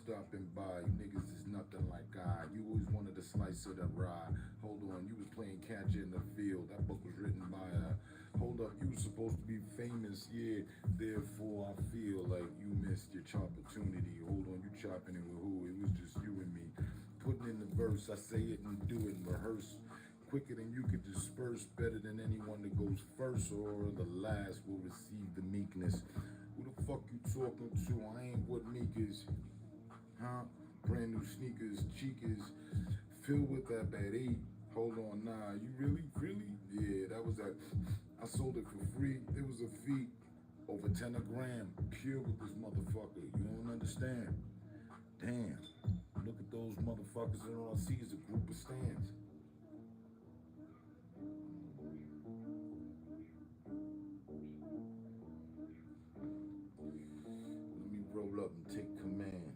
stopping by. You niggas is nothing like I. You always wanted a slice of the ride. Hold on, you was playing catcher in the field. That book was written by a. Hold up, you was supposed to be famous, yeah. Therefore, I feel like you missed your opportunity. Hold on, you chopping it with who? It was just you and me. Putting in the verse, I say it and do it and rehearse. Quicker than you could disperse, better than anyone that goes first or the last will receive the meekness. Who the fuck you talking to? I ain't what Meek is, huh? Brand new sneakers, cheekers, filled with that bad eight. Hold on, nah, you really? Yeah, that was that. I sold it for free. It was a fee. Over 10 a gram, pure with this motherfucker. You don't understand. Damn, look at those motherfuckers, and all I see is a group of stands. Let me roll up and take command.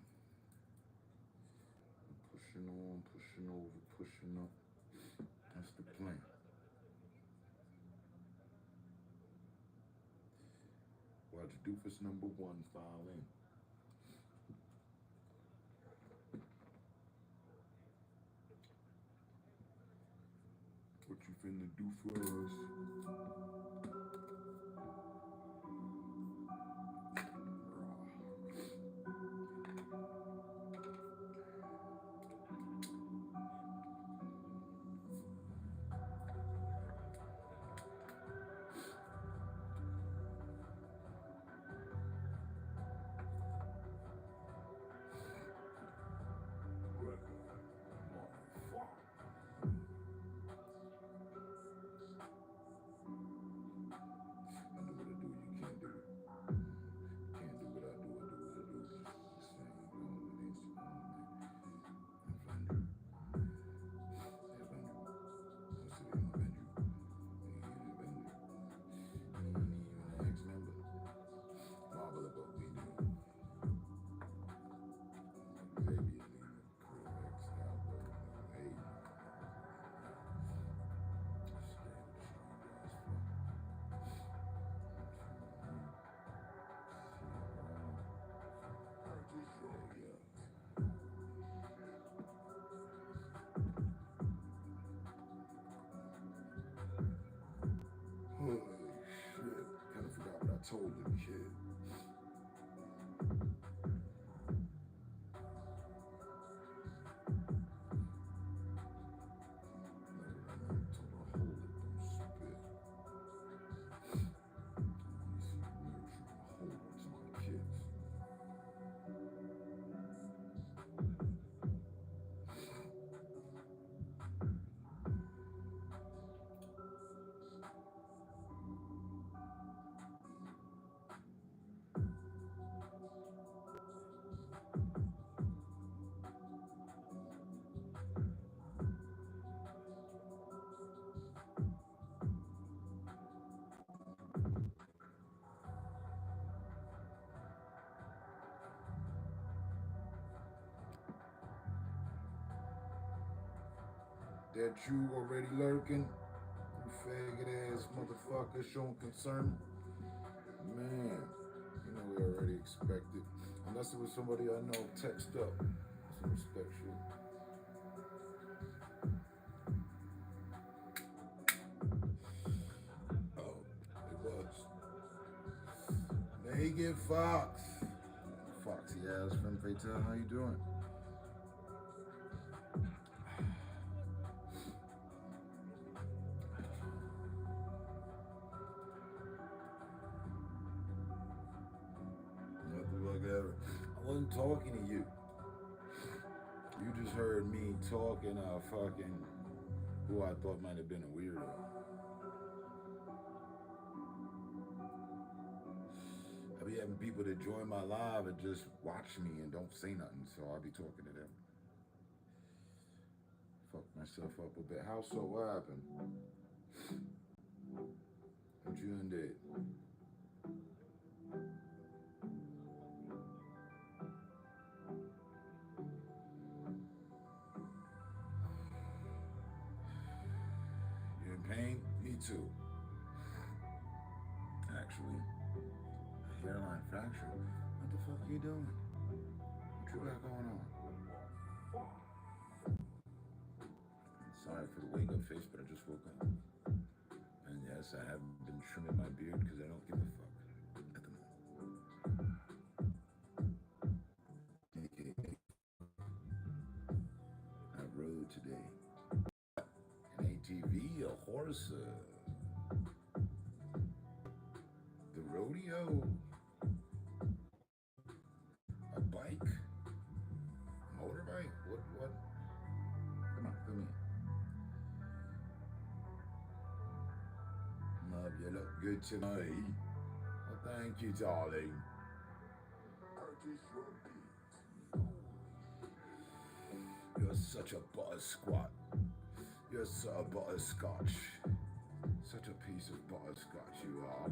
Pushing on, pushing over, pushing up. That's the plan. Watch doofus number one file in. What you finna do for us? Holy shit. Kind of forgot what I told the kid. That you already lurking? You faggot ass motherfucker showing concern? Man, you know we already expected. Unless it was somebody I know, text up. Some respect shit. Oh, it was. Megan Fox. Foxy ass femme fatale, how you doing? I wasn't talking to you. You just heard me talking fucking who I thought might have been a weirdo. I be having people that join my live and just watch me and don't say nothing, so I'll be talking to them. Fuck myself up a bit. How so? What happened? What you done did? You in pain? Me too. Actually, a hairline fracture. What the fuck are you doing? What you got going on? Sorry for the wake up face, but I just woke up. And yes, I have been trimming my beard because I don't give a fuck at the moment. AKA, I rode today. An ATV, a horse, the rodeo, a bike, motorbike. What? Come on, come here. Love, you look good tonight. Well, thank you, darling. You're such a buttersquat. You're so butterscotch. Such a piece of butterscotch you are.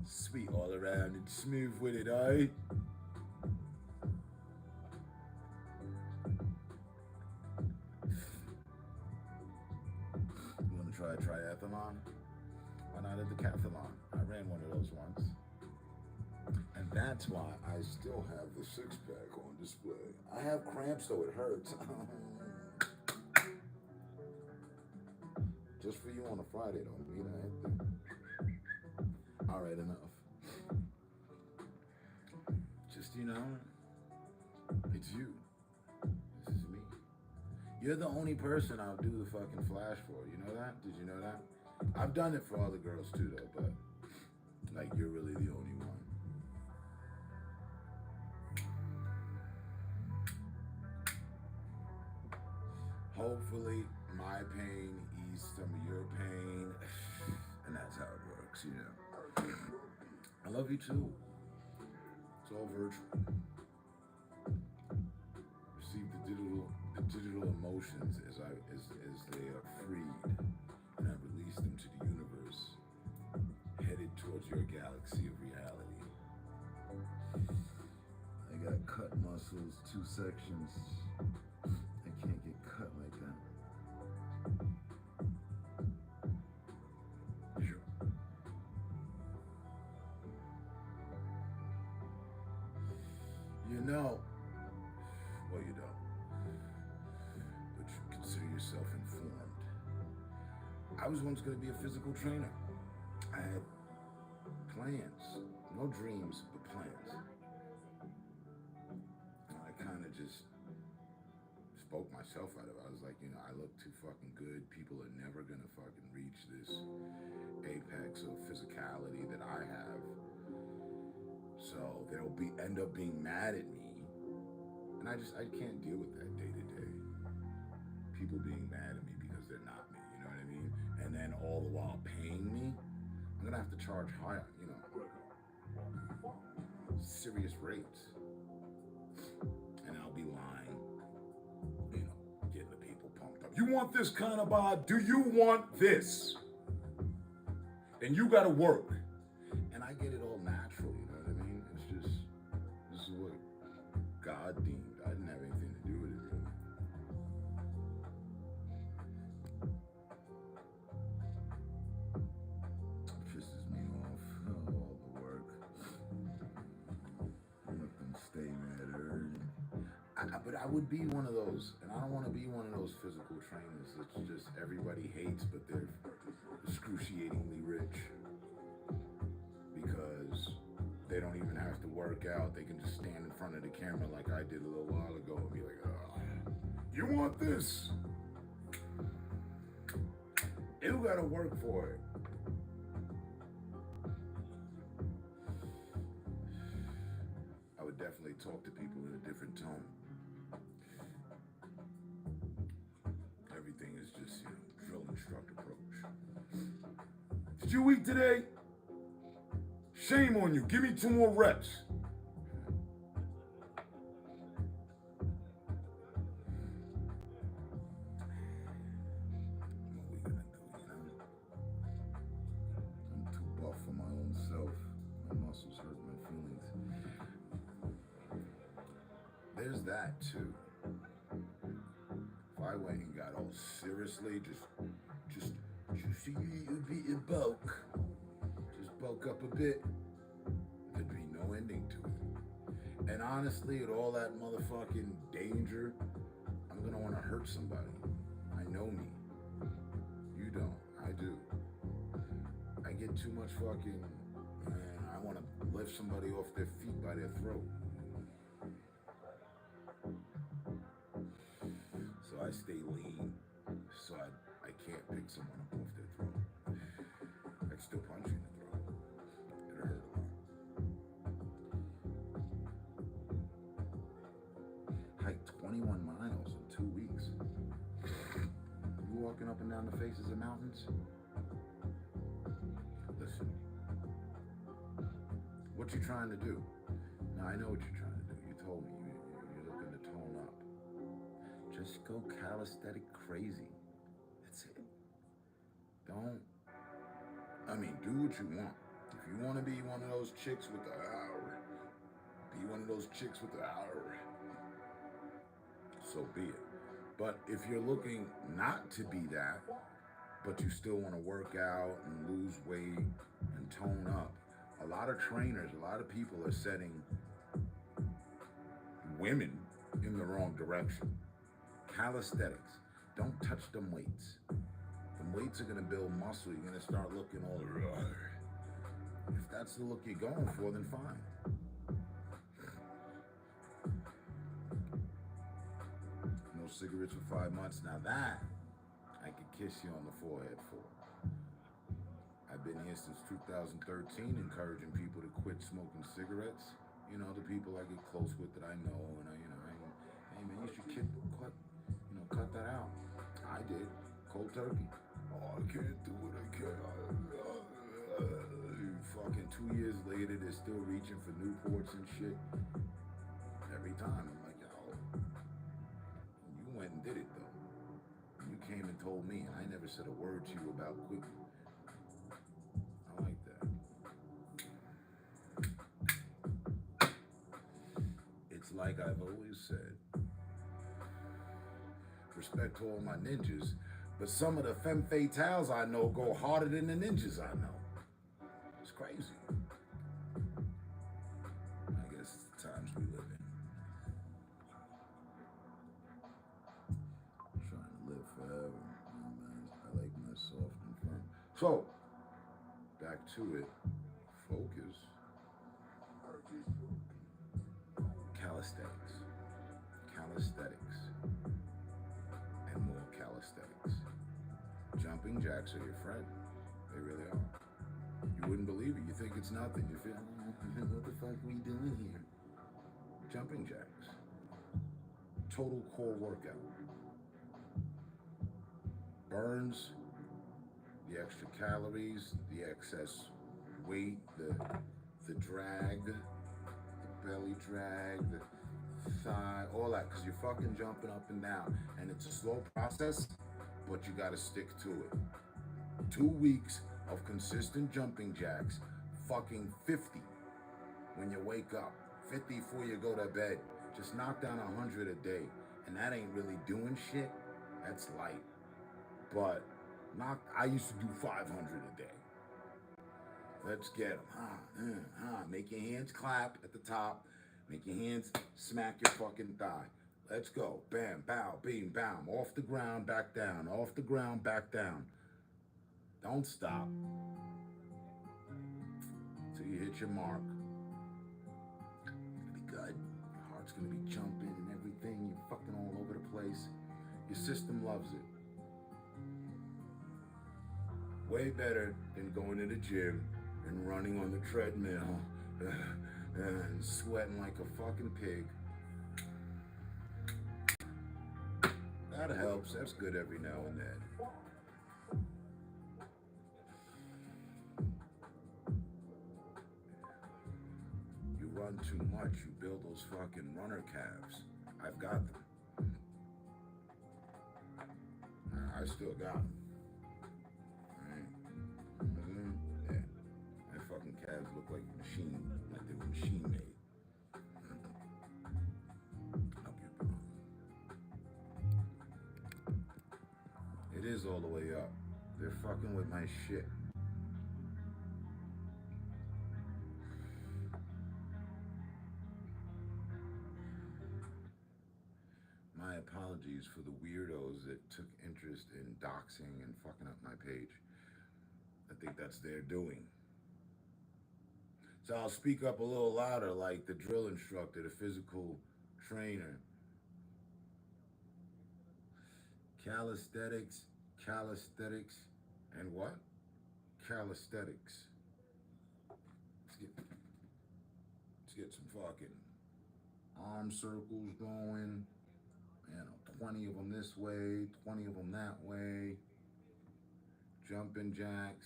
Sweet all around and smooth with it, eh? You want to try a triathlon? Why not a decathlon? I ran one of those once. And that's why I still have the six-pack on display. I have cramps, so it hurts. Just for you on a Friday, don't mean I have to. All right, enough. Just, it's you. This is me. You're the only person I'll do the fucking flash for. You know that? Did you know that? I've done it for other girls too, though, but like you're really the only one. Hopefully, my pain ease some of your pain, and that's how it works, I love you too. It's all virtual. Receive the digital emotions as they are freed, and I release them to the universe, headed towards your galaxy of reality. I got cut muscles, 2 sections. I can't get cut like that. Sure. Well, you don't. But you consider yourself informed. I was once going to be a physical trainer. I had plans. No dreams, but plans. I kind of just spoke myself out of it. I was like, I look too fucking good. People are never going to fucking reach this apex of physicality that I have. So they'll end up being mad at me. And I can't deal with that day to day. People being mad at me because they're not me, you know what I mean? And then all the while paying me, I'm gonna have to charge higher, serious rates. And I'll be lying, getting the people pumped up. You want this kind of bod? Do you want this? And you gotta work. And I get it all natural, you know what I mean? It's just, this is what God deemed. I didn't have anything to do with it, really. It pisses me off, all the work. Let them stay mad early. But I would be one of those, and I don't want to be one of those physical trainers that's just everybody hates, but they're excruciatingly rich. Because they don't even have to work out. They can just stand in front of the camera like I did a little while ago and be like, oh, you want this? You gotta work for it. I would definitely talk to people in a different tone. Everything is just, drill instruct approach. Did you eat today? Shame on you. Give me 2 more reps. What are we gonna do, I'm too buff for my own self. My muscles hurt my feelings. There's that too. If I went and got all seriously, just juicy a bit of bulk. Just bulk up a bit. There'd be no ending to it. And honestly, with all that motherfucking danger, I'm gonna want to hurt somebody. I know me. You don't. I do. I get too much fucking, man, I want to lift somebody off their feet by their throat. So I stay lean. So I can't pick someone up off their throat. I can still punch you in the throat. It'll hurt a lot. Hiked 21 miles in 2 weeks. You walking up and down the faces of mountains? Listen. What you trying to do? Now I know what you're trying to do. You told me you're looking to tone up. Just go calisthenic crazy. That's it. Don't. I mean, do what you want. If you want to be one of those chicks with the hour, be one of those chicks with the hour. So be it. But if you're looking not to be that, but you still want to work out and lose weight and tone up, a lot of trainers, a lot of people are setting women in the wrong direction. Calisthenics. Don't touch them weights. Them weights are going to build muscle. You're going to start looking all right. If that's the look you're going for, then fine. No cigarettes for 5 months. Now that, I could kiss you on the forehead for. I've been here since 2013, encouraging people to quit smoking cigarettes. You know, the people I get close with that I know, and hey man, you should cut that out. I did, cold turkey. Oh, I can't do it. I can't. Fucking 2 years later, they're still reaching for Newports and shit. Every time, I'm like, yo, you went and did it though. You came and told me, and I never said a word to you about quitting. I like that. It's like I've always said, respect to all my ninjas, but some of the femme fatales I know go harder than the ninjas I know. It's crazy. I guess it's the times we live in. I'm trying to live forever. Man. I like my soft and firm. So, back to it. Focus. Calisthenics. Calisthenics. And more calisthenics. Jumping jacks are your friend. They really are. You wouldn't believe it. You think it's nothing. You feel, what the fuck are we doing here? Jumping jacks. Total core workout. Burns the extra calories, the excess weight, the drag, the belly drag, the thigh, all that, because you're fucking jumping up and down. And it's a slow process, but you got to stick to it. 2 weeks of consistent jumping jacks, fucking 50 when you wake up, 50 before you go to bed. Just knock down 100 a day, and that ain't really doing shit. That's light. But I used to do 500 a day. Let's get them. Make your hands clap at the top. Make your hands smack your fucking thigh. Let's go. Bam, bow, beam, bam. Off the ground, back down. Off the ground, back down. Don't stop till you hit your mark. It's gonna be good. Your heart's gonna be jumping and everything. You're fucking all over the place. Your system loves it. Way better than going to the gym and running on the treadmill and sweating like a fucking pig. That helps. That's good every now and then. You run too much, you build those fucking runner calves. I've got them. I still got them. Yeah. My fucking calves look like they were machine made. I'll get them. It is all the way up. They're fucking with my shit. my apologies for the weirdos that took interest in doxing and fucking up my page. I think that's their doing. So I'll speak up a little louder like the drill instructor, the physical trainer. Calisthenics, and what? Calisthenics. Let's get some fucking arm circles going. 20 of them this way, 20 of them that way. Jumping jacks.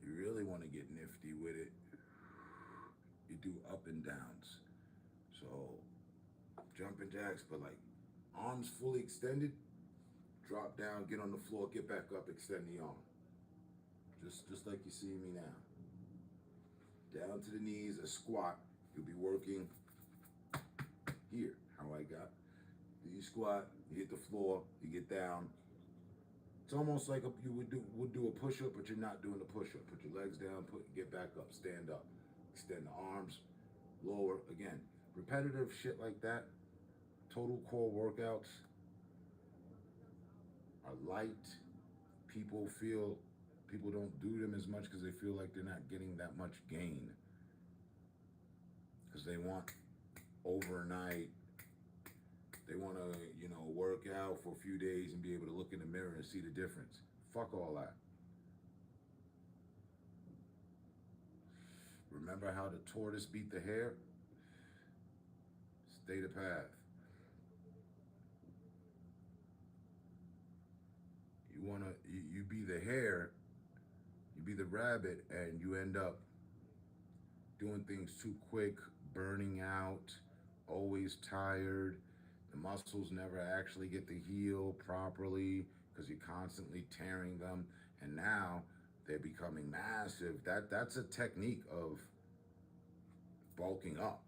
You really want to get nifty with it. You do up and downs. So jumping jacks, but like arms fully extended, drop down, get on the floor, get back up, extend the arm. Just like you see me now. Down to the knees, a squat. You'll be working here, how I got. You squat, you hit the floor, you get down. It's almost like you would do a push-up, but you're not doing the push-up. Put your legs down, get back up, stand up. Extend the arms, lower. Again, repetitive shit like that, total core workouts are light. People don't do them as much because they feel like they're not getting that much gain. Because they want overnight. They want to, work out for a few days and be able to look in the mirror and see the difference. Fuck all that. Remember how the tortoise beat the hare? Stay the path. You be the hare, you be the rabbit, and you end up doing things too quick, burning out, always tired. The muscles never actually get to heal properly because you're constantly tearing them. And now they're becoming massive. That's a technique of bulking up.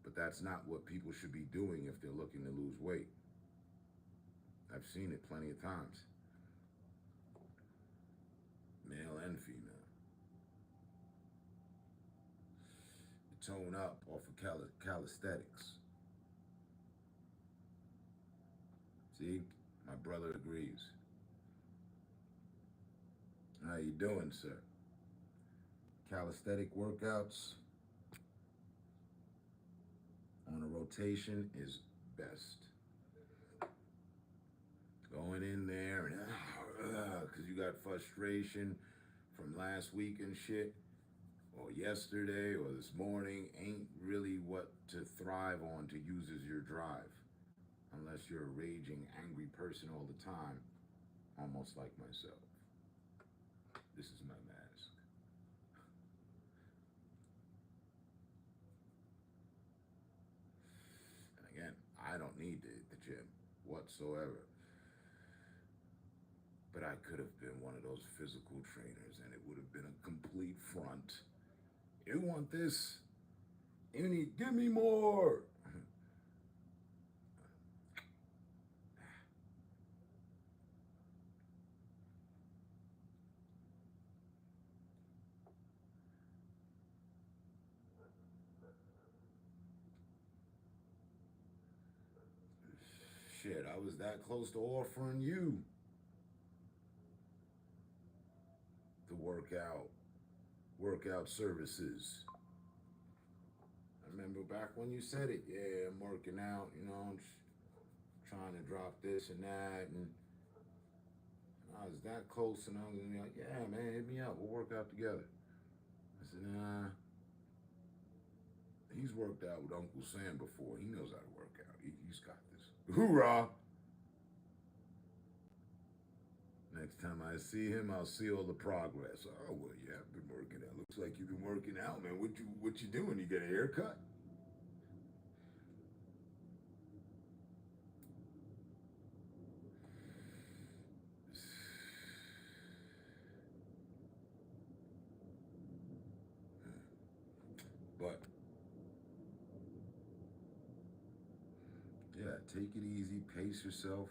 But that's not what people should be doing if they're looking to lose weight. I've seen it plenty of times. Male and female. You tone up off of calisthenics. See, my brother agrees. How you doing, sir? Calisthenic workouts on a rotation is best. Going in there and because you got frustration from last week and shit, or yesterday or this morning, ain't really what to thrive on to use as your drive. Unless you're a raging, angry person all the time, almost like myself. This is my mask. And again, I don't need to hit the gym whatsoever. But I could have been one of those physical trainers and it would have been a complete front. You want this? Give me more. Shit, I was that close to offering you the workout services. I remember back when you said it. Yeah, I'm working out, I'm trying to drop this and that, and I was that close, and I was gonna be like, yeah, man, hit me up, we'll work out together. I said, nah. He's worked out with Uncle Sam before. He knows how to work out. He's got this. Hoorah! Next time I see him, I'll see all the progress. Oh, well, yeah, I've been working out. Looks like you've been working out, man. What you doing? You get a haircut? But yeah, take it easy, pace yourself.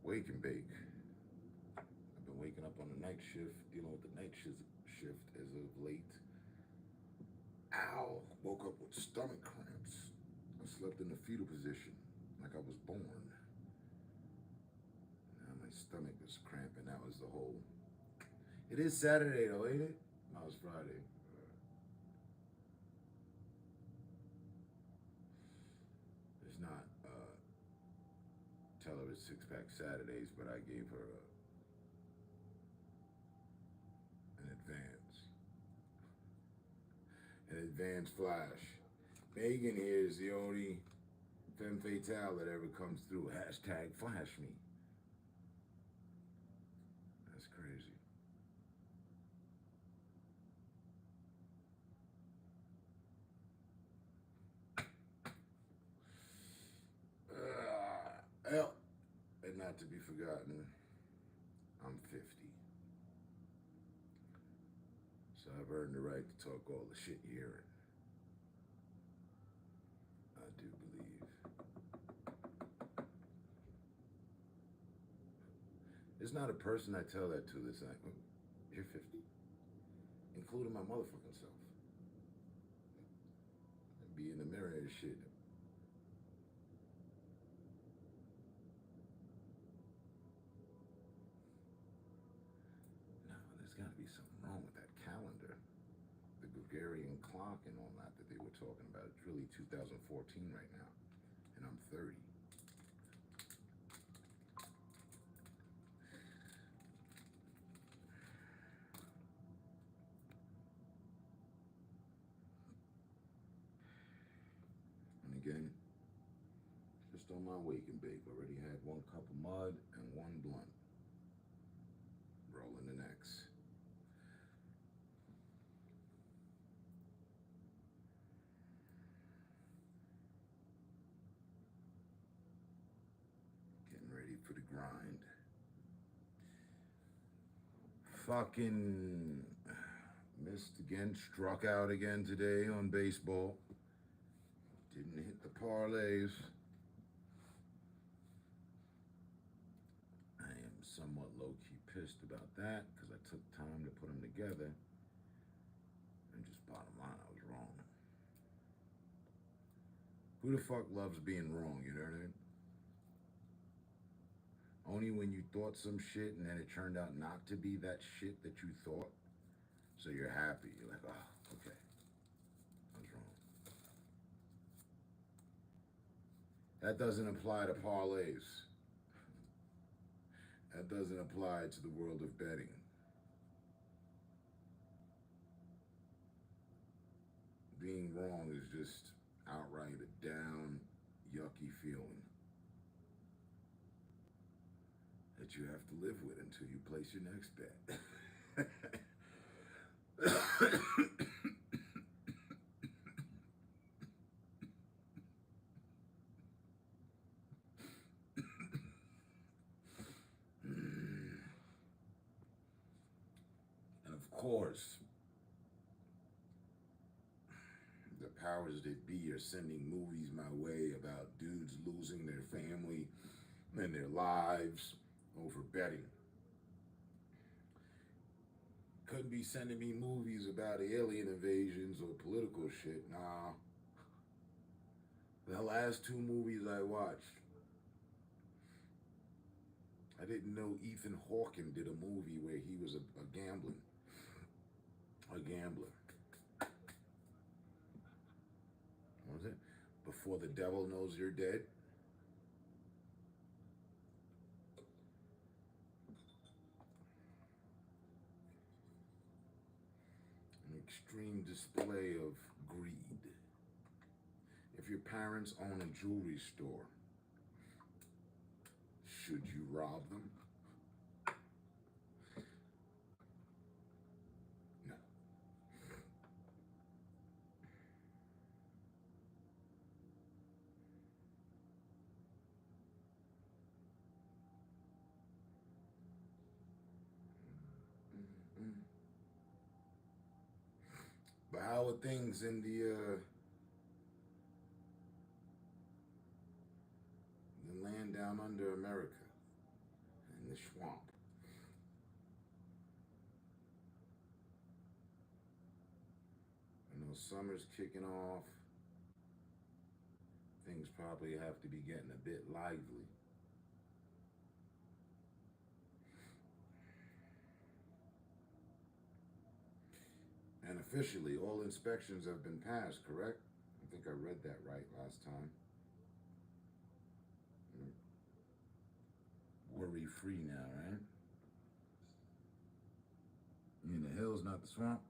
Wake and bake. I've been night shift, dealing with the night shift as of late. Ow! Woke up with stomach cramps. I slept in the fetal position like I was born. Now my stomach is cramping. That was the whole. It is Saturday though, ain't it? No, it's Friday. It's not tell her it's six-pack Saturdays, but I gave her an advance flash. Megan here is the only femme fatale that ever comes through. Hashtag flash me. That's crazy. And not to be forgotten, I'm 50. So I've earned the right to talk all the shit you're hearing. I do believe. There's not a person I tell that to that's like, oh, you're 50? Including my motherfucking self. And be in the mirror and shit. No, there's gotta be something wrong with that calendar. The Gregorian clock and all that they were talking about. It's really 2014 right now. And I'm 30. And again, just on my wake and bake. Already had 1 cup of mud and 1 blunt. Rolling the next. Getting ready for the grind. Fucking missed again, struck out again today on baseball. Didn't hit the parlays. I am somewhat low-key pissed about that because I took time to put them together. And just bottom line, I was wrong. Who the fuck loves being wrong, you know what I mean? Only when you thought some shit and then it turned out not to be that shit that you thought. So you're happy. You're like, oh, okay. I was wrong. That doesn't apply to parlays. That doesn't apply to the world of betting. Being wrong is just outright a down, yucky feeling that you have to live with until you place your next bet. And of course, the powers that be are sending movies my way about dudes losing their family and their lives over betting. Couldn't be sending me movies about alien invasions or political shit. Nah. The last 2 movies I watched, I didn't know Ethan Hawke did a movie where he was a gambler. What was it? Before the Devil Knows You're Dead. An extreme display of greed. If your parents own a jewelry store, should you rob them? No. But how are things in the land down under America, in the swamp? summer's kicking off. Things probably have to be getting a bit lively. And officially, all inspections have been passed, correct? I think I read that right last time. Worry free now, right? You in the hills, not the swamp?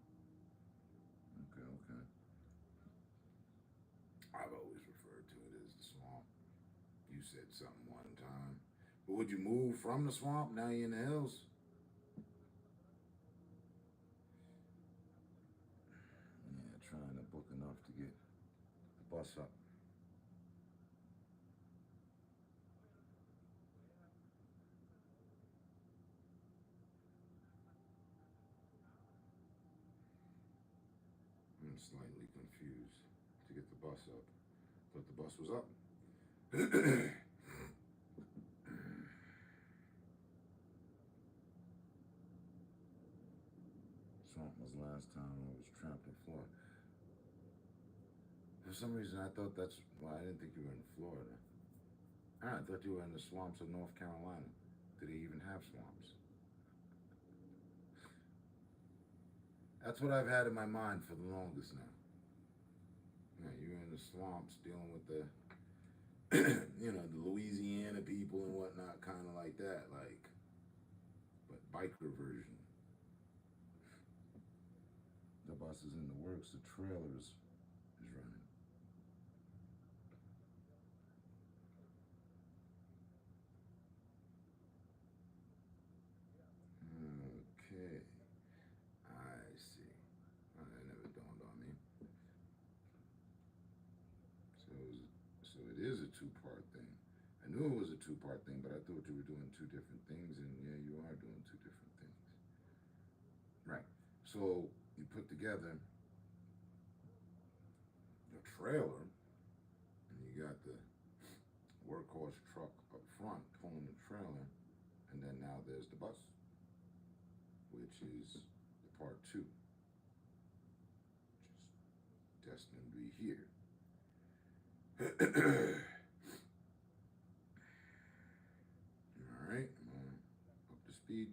Okay, okay. I've always referred to it as the swamp. You said something one time. But would you move from the swamp? Now you're in the hills? Yeah, trying to book enough to get the bus up. I'm slightly confused to get the bus up. Thought the bus was up. Swamp was last time I was trapped in Florida. For some reason, I thought that's why I didn't think you were in Florida. I thought you were in the swamps of North Carolina. Do they even have swamps? That's what I've had in my mind for the longest now. Yeah, you're in the swamps dealing with the, the Louisiana people and whatnot, kind of like that, like, but biker version. The bus is in the works. The trailers is running. Okay, I see. That never dawned on me. So it is a two-part thing. I knew it was a two-part thing, but I thought you were doing two different things, and yeah, you are doing two different things. Right. So you put together the trailer, and you got the workhorse truck up front pulling the trailer, and then now there's the bus, which is the part two, which is destined to be here. All right, up to speed.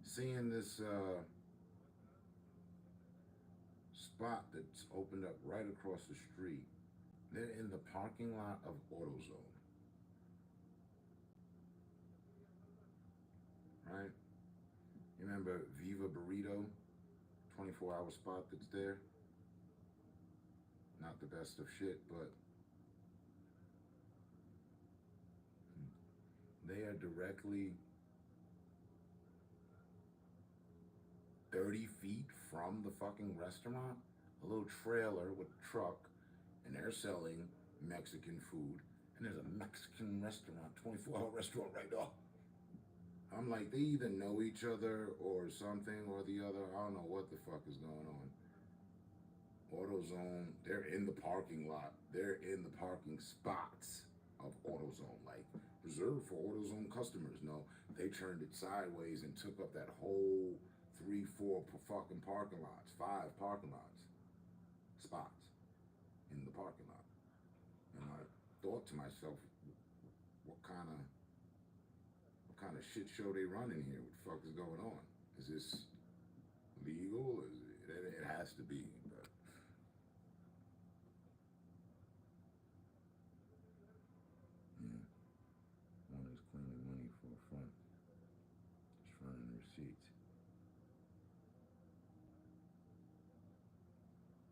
Seeing this spot that's opened up right across the street. They're in the parking lot of AutoZone. Right? You remember Viva Burrito? 24-hour spot that's there? Not the best of shit, but they are directly 30 feet from the fucking restaurant. A little trailer with a truck, and they're selling Mexican food. And there's a Mexican restaurant, 24-hour restaurant right now. I'm like, they either know each other or something or the other. I don't know what the fuck is going on. AutoZone, they're in the parking lot. They're in the parking spots of AutoZone, like reserved for AutoZone customers. No, they turned it sideways and took up that whole 3-4 fucking parking lots, 5 parking lots, spots in the parking lot. And I thought to myself, what kind of shit show they run in here? What the fuck is going on? Is this legal? It has to be, but yeah. One is claiming money for a front. Just running receipts.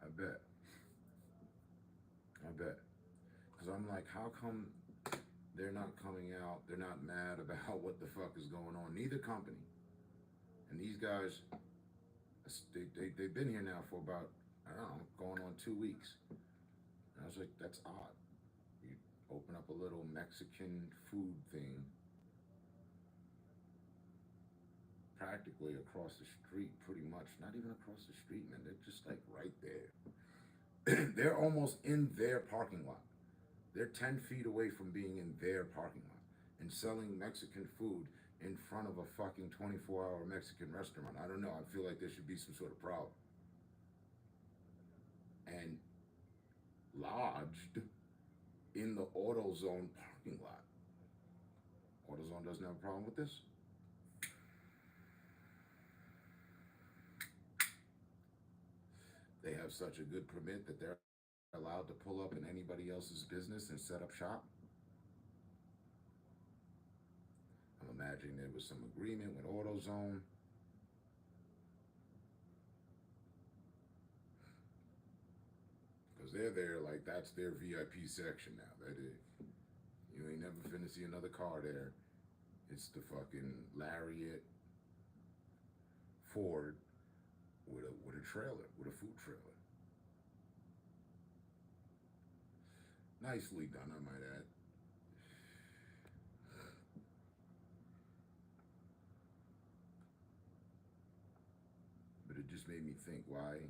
I bet. Because I'm like, how come they're not coming out? They're not mad about what the fuck is going on. Neither company. And these guys, They've been here now for about, I don't know, going on 2 weeks. And I was like, that's odd. You open up a little Mexican food thing practically across the street, pretty much. Not even across the street, man. They're just like right there. They're almost in their parking lot. They're 10 feet away from being in their parking lot and selling Mexican food in front of a fucking 24-hour Mexican restaurant. I don't know. I feel like there should be some sort of problem. And lodged in the AutoZone parking lot. AutoZone doesn't have a problem with this. They have such a good permit that they're allowed to pull up in anybody else's business and set up shop. I'm imagining there was some agreement with AutoZone. Because they're there like that's their VIP section now. That is. You ain't never finna see another car there. It's the fucking Lariat Ford with a trailer, with a food trailer. Nicely done, I might add. But it just made me think, why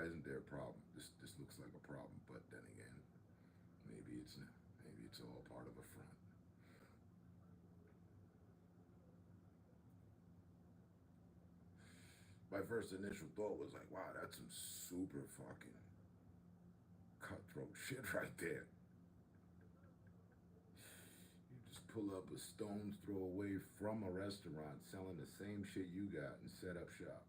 isn't there a problem? This looks like a problem, but then again, maybe it's not. Maybe it's all part of a front. My first initial thought was like, wow, that's some super fucking cutthroat shit right there. You just pull up a stone's throw away from a restaurant selling the same shit you got and set up shop.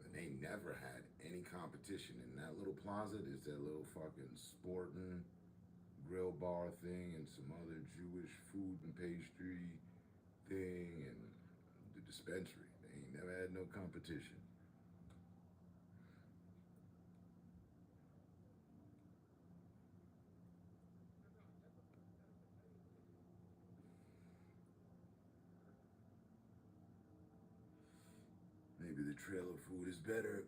And they never had any competition in that little plaza. There's that little fucking sporting grill bar thing and some other Jewish food and pastry thing and the dispensary. They ain't never had no competition. Maybe the trailer food is better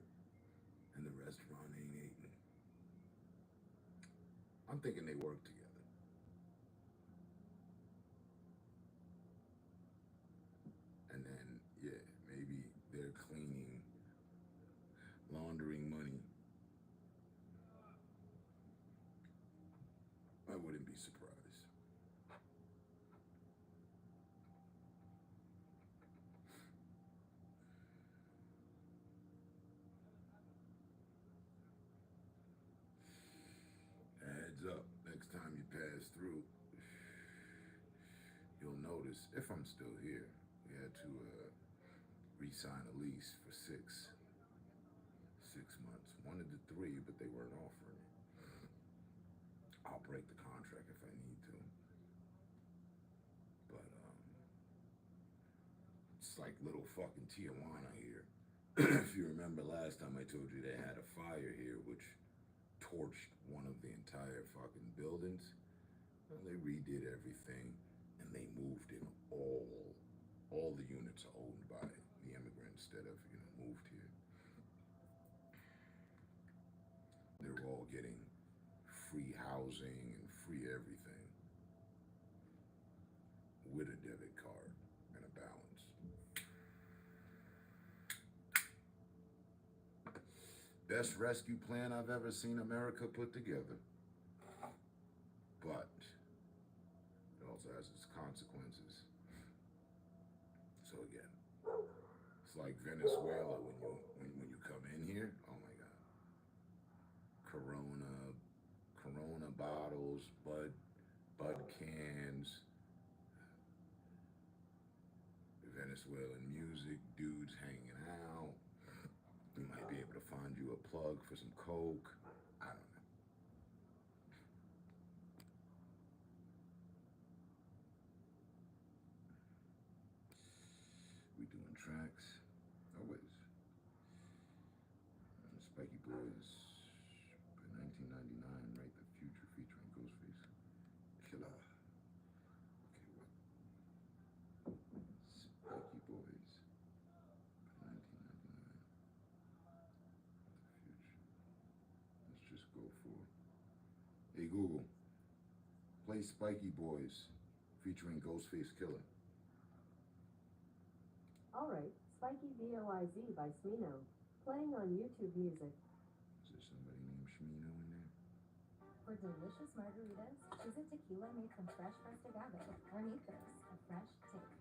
and the restaurant ain't eating. I'm thinking they work together. And then, yeah, maybe they're cleaning, laundering money. I wouldn't be surprised. Heads up, next time you pass through, you'll notice, if I'm still here, we had to re-sign a lease for 6 months. Wanted the 3, but they weren't offering it. I'll break the contract if I need to. But it's like little fucking Tijuana here. If you remember last time I told you they had a fire here, which torched one of the entire fucking buildings. Well, they redid everything and they moved in all the units are owned by the immigrants that have, moved here. They're all getting free housing and free everything with a debit card and a balance. Best rescue plan I've ever seen America put together. But it also has its consequences. So again, it's like Venezuela when you come in here. Oh my God, Corona bottles, Bud cans, Venezuelan music, dudes hanging out. You might be able to find you a plug for some coke. I don't know. We doing tracks. Always. Spiky Boys. 1999, right? The Future featuring Ghostface. Killer. for. Hey Google, play Spiky Boys featuring Ghostface Killer. Alright, Spiky Boyz by Smino, playing on YouTube Music. Is there somebody named Shmino in there? For delicious margaritas, choose a tequila made from fresh pressed agave. Carnitas, a fresh take.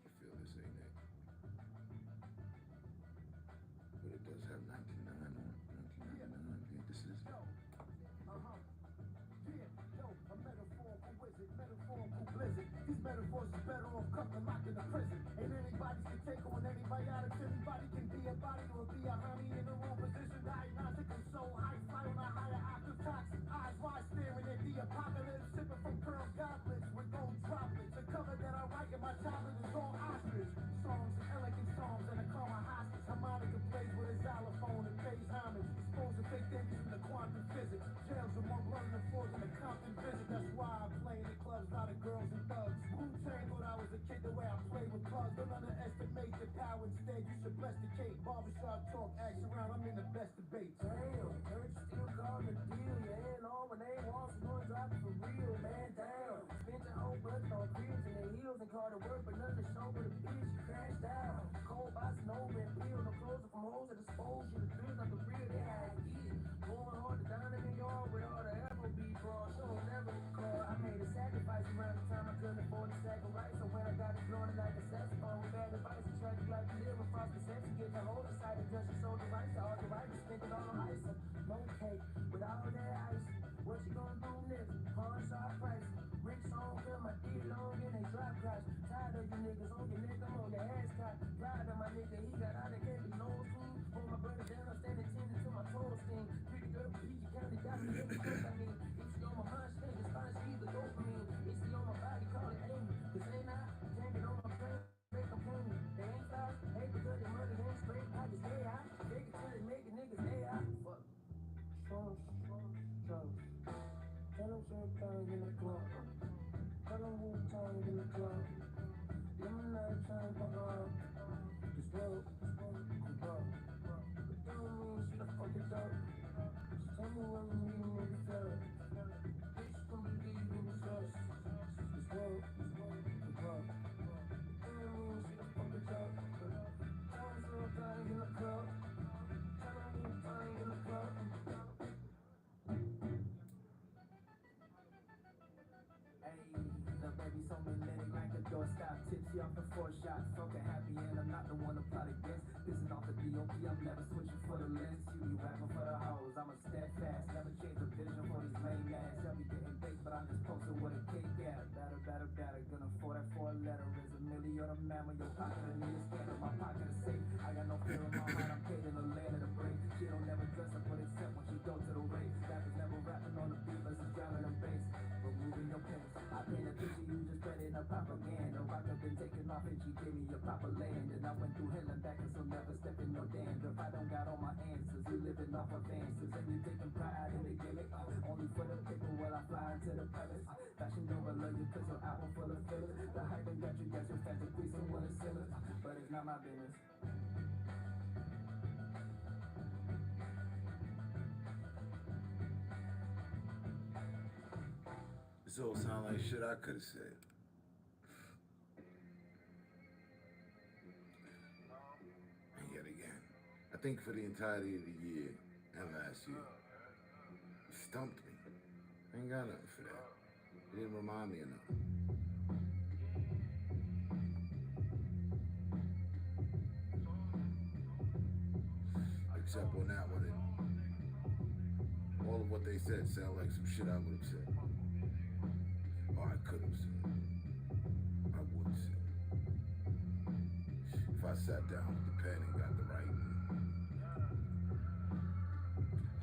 I feel this ain't it. But it does have 99 on it. 1999. Yeah, this is it. A metaphorical wizard, metaphorical blizzard. These metaphors is better off cut than locked in a prison. Ain't anybody can take on antibiotics. Anybody can be a body or be a honey in the wrong position. Diagnostic, I'm so high, fly on a higher octave toxic. Eyes wide staring at the apocalypse. Sipping from pearl goblets with gold droplets. The cover that I write in my childhood is all ostrich. Songs and elegant songs and a karma hostage. Harmonica plays with a xylophone and pays homage. Exposing fake theories from the quantum physics. Jails are more blood than fours in the Compton visit. That's why I play in the clubs, a lot of girls and thugs. Wu-Tang thought I was a kid the way I play with plugs. Don't underestimate the power, instead you should bless the cake. Barbershop talk, ask around, I'm in the best debate. Damn, church still called the deal. Your head on when they walk, some noise dropping for real, man, damn. Spent your whole budget on cribs and their heels and called to work, but none to show but a bitch, you crashed out. Cold boxing over and peel, no clothes from hoes that expose you. The thrills of the real, they had to get. Going hard to down in the yard with all the Afrobeat bras. She'll never call. I made a sacrifice around the time I couldn't afford the sack of rice. So when I got it blowing like a saxophone with bad advice, and tragic like you live with frost perception, get the whole side of just sold the rights to all the writers, spent it all on ice. No cake with all that ice. What you gonna do next? Pawn shop price. Rich song, feel my dick long and they drop crash. Tired of you niggas on your neck, I'm on your ass crack. Proud of my nigga, he got out of candy nose cream. For my brother down, I'm standing tending to my toes sting. Pretty girl, PG County got me in the cook, I mean. If she on my mind, she ain't fine, she either go for me. If she on my body, call it aim. Cause ain't I, can't get on my brain, make them pain. They ain't fast, hate because the money ain't straight. I just stay out, take it till they make it, niggas stay out. Fuck. Strong. Tell them champagne in the club. Tell them Wu-Tang in the club. Lemonade chain for her. This world, I'm broke. But that don't mean she the fucking dope. Just tell me when we meet in the club. Bitch, come believe in the trust. This world, I'm broke. But that don't mean she the fucking dope. Tell them champagne in the club. Tell them Wu-Tang in the club. Baby, so magnetic like a doorstop. Tipsy off the 4 shots. Fucking happy and I'm not the one to plot against. Pissing off the DOP, I'm never switching for the lens. You be rapping for the hoes, I'm a steadfast. Never change the vision for these lame ass. Y'all be getting baked, but I'm just posted with a cake at. Better. Gonna afford that 4-letter. Is a million or a mammal. Your pocket a need a scandal. My pocket is safe. I got no fear in my heart. I'm paid in the land of the break. She don't never dress up, but except when she go to the race. Rappers never rapping on the beat, but it's drowning the bass. Removing your pain. I paint a picture, you just spread it a propaganda. Rock up and taking off and she gave me a proper land. And I went through hell and back and so never stepping no danger. If I don't got all my answers, you living off advances. And you taking pride in the gimmick. Only for the paper while I fly into the palace. Fashion over love you cause your album full of fillers. The hype and got you fast and quick and one is similar. But it's not my business. This all sound like shit I could have said. And yet again, I think for the entirety of the year and last year, it stumped me. I ain't got nothing for that. It didn't remind me of nothing. Except on that one, all of what they said sound like some shit I would have said. Or I could have said. I would have said. If I sat down with the pen and got the writing.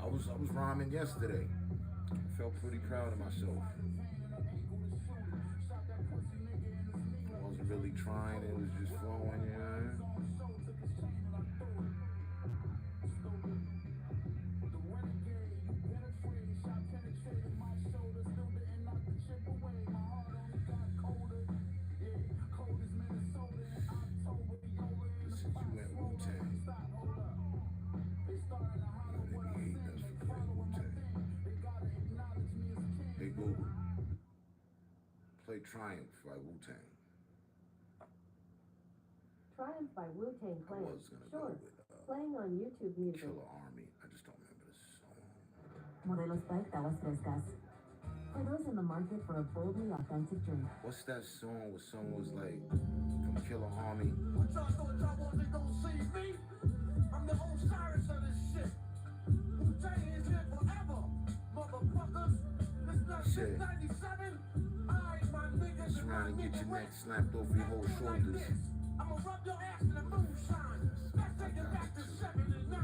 I was rhyming yesterday. I felt pretty proud of myself. I wasn't really trying, it was just flowing, you know? Triumph by Wu-Tang. Triumph by Wu-Tang I Clan. was gonna go Sure. with Playing on YouTube Music. Killer Army. I just don't remember the song. Modelos Bike Aguas Frescas. For those in the market for a boldly authentic drink. What's that song where someone was like from Killer Army? What y'all thought y'all wasn't gonna see me? I'm the Osiris of this shit. Wu-Tang is here forever, motherfuckers. It's not Shit. 97. Alright, my niggas. Mess around and get your neck snapped off your whole shoulders. I'ma rub your ass in the moonshine. Let's take it back to 79.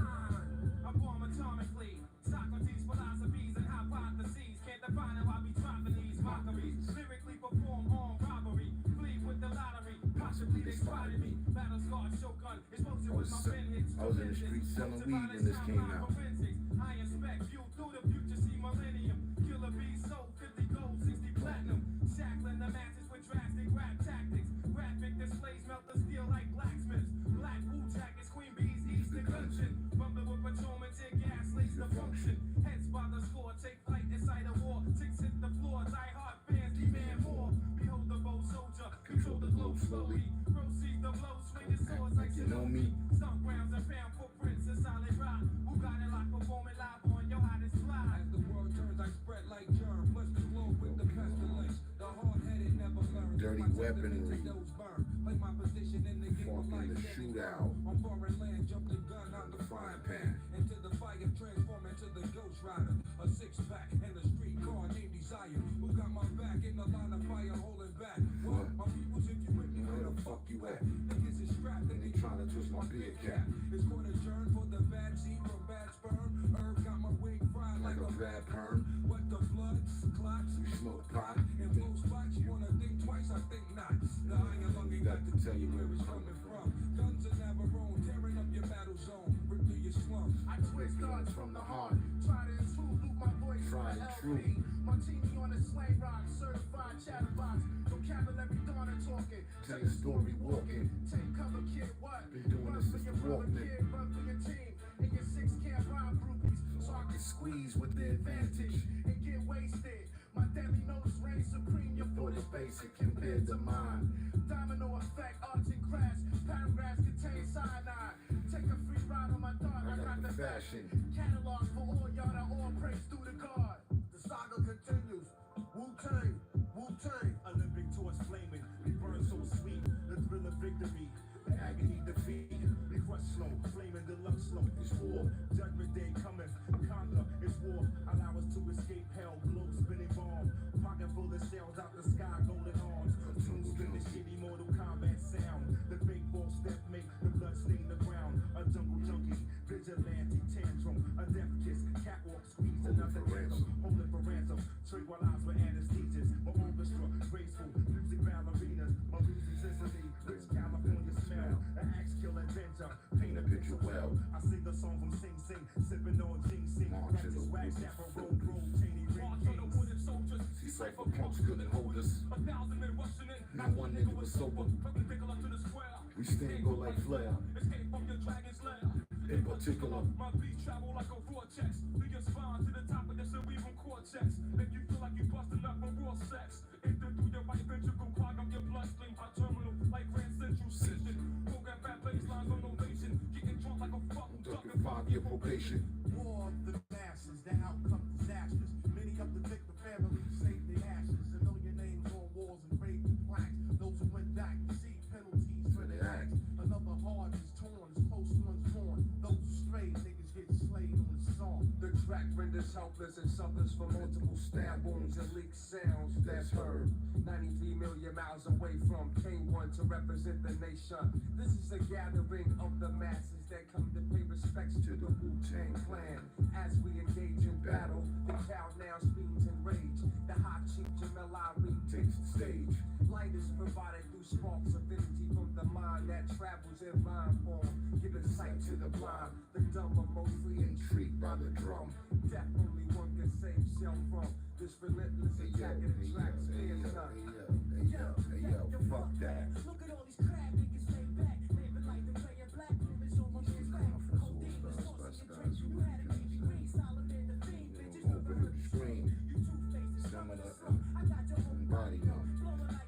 I form atomically. Socrates' philosophies and hypotheses. Can't define how I be dropping these mockeries. Lyrically perform armed robbery. Flee with the lottery. Possibly they spotted me. Battle scarred shogun. Explosive with my pen hits. I was in the street selling weed when this came out. I inspect view through the future. See millennium. Killer bees sold 50 gold, 60 platinum. Shackling the masses with drastic rap tactics. Graphic displays melt the steel like blacksmiths. Black wool jackets, queen bees ease the gungeon. Rumble with patrolmen, tear gas lays the function. Heads by the score, take flight inside a war. Ticks hit the floor, die hard fans demand more. Behold the bold soldier, control the globe slowly. Proceed the blow, swing his swords like You know me? Stomp grounds and found footprints in solid rock. Who got it locked, performing live on your hottest fly? As the world turns, I spread like germ. Bless the globe with the pestilence. The hard-headed never learn. Dirty My weaponry. those burn. Play my position in the game of Fucking life. the shootout. On foreign land, jump the gun out the frying pan. Into the fire, transform into the Ghost Rider. A six-pack and a street car named Desire. Who got my back in the line of fire, holding back? What? My peoples, if you with me, where the fuck you at? Niggas is strapped and they tryna twist my beard cap. It's court adjourned for the bad seed from bad sperm. Herb got my wig fried like a bad perm. What the bloods, clots, You smoke pot. and blow spots. You wanna think twice, I think not. The iron lung ain't got to tell you where it's coming from. Guns in Navarone, tearing up your battle zone. Rip through your slums. I twist guns from the heart. Try to intrude, loop my voice Try from and LP. true. Martini on a slang rock, certified chatterbox. Vocabulary dawn and talking. Tell your story walking. Take cover, kid, what? Been doing Run this for since your the brother, Walkman. kid, run for your team. And your 6 can't rhyme groupies. So I can squeeze with the advantage and get wasted. My deadly notes reign supreme. Your foot is basic compared to mine. Domino effect, arts and crafts. Paragraphs contain cyanide. Take a free ride on my dog. I got the fashion. catalog for all y'all that all praise through the God. The saga continues. Wu-Tang, Wu-Tang. Olympic torch flaming. We burn so sweet. The thrill of victory. The agony defeat. We crush slow. Flaming deluxe slow. It's war. Judgment day cometh. Conquer. It's war. Allow us to escape hell. Globe spinning bomb. Pocket full of shells out the sky. Golden arms. Soon spin the shitty Mortal Kombat sound. The fake ball step make the blood stain the ground. A jungle junkie. Vigilante tantrum. A death kiss. Catwalk squeeze. Another anthem. Hold it for ransom. Tranquilize with anesthesias. My orchestra. Graceful. Music ballerinas. My music Sicily. Rich California smell. An axe kill adventure. Paint a picture well. I sing a song from Sing Sing. Sipping on Jing Sing. Practice wax. Dapper roll. Roll. Cheney. Ring Kings. See, cypher punks couldn't hold us. 1,000 men rushing in. Not one nigga was sober. Perpendicular to the square. We stand go like flare. Escape from your dragon's lair. In particular, My beat travel like a vortex. Through your spine to the top of the cerebral cortex. Make you feel like you busting up from raw sex. Enter through your right ventricle, clog up your bloodstream. Hot terminal like Grand Central Station. Program fat baselines on ovation. Getting drunk like a fucking duck. ducking 5-year probation. War of the masses, the outcome disastrous. Many of the victim families saved their ashes. And know your names on walls engraved in plaques. Those who went back received penalties for their acts. Another heart is torn, his post one's born. Those who strayed, niggas get slayed on the song. The track renders helpless and suffers from multiple stab wounds and leaked sounds that's heard. 93 million miles away from K1 to represent the nation. This is a gathering of the masses that come to pay respects to the Wu-Tang Clan. As we engage in battle, the cow now screams in rage. The hot chief Jamel Ali takes the stage. Light is provided through sparks of energy from the mind that travels in rhyme form. Giving sight to the blind, the dumb are mostly intrigued by the drum. Death only one can save self from this relentless attack of the track. Fuck that. Look at all these crab niggas lay back. Living like the player black rumors on my man's back. Codeine was tossing and drinks. You had a baby green. Solid in the fiend. Bitches never heard the scream. You two faces. Some of the I got your whole body numb. blowing like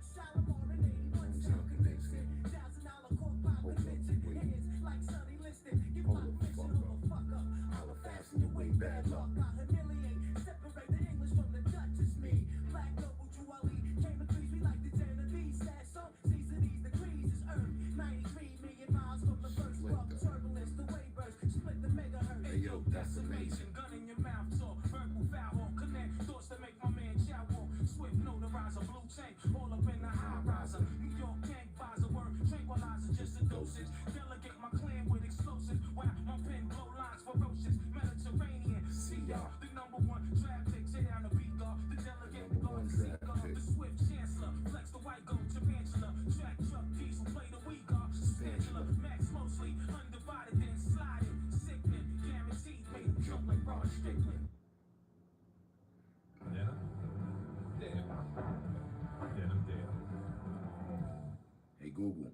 Google.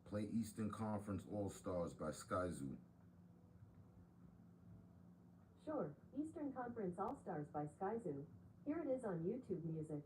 Play Eastern Conference All-Stars by Sky Zoo. Sure, Eastern Conference All-Stars by Sky Zoo. Here it is on YouTube Music.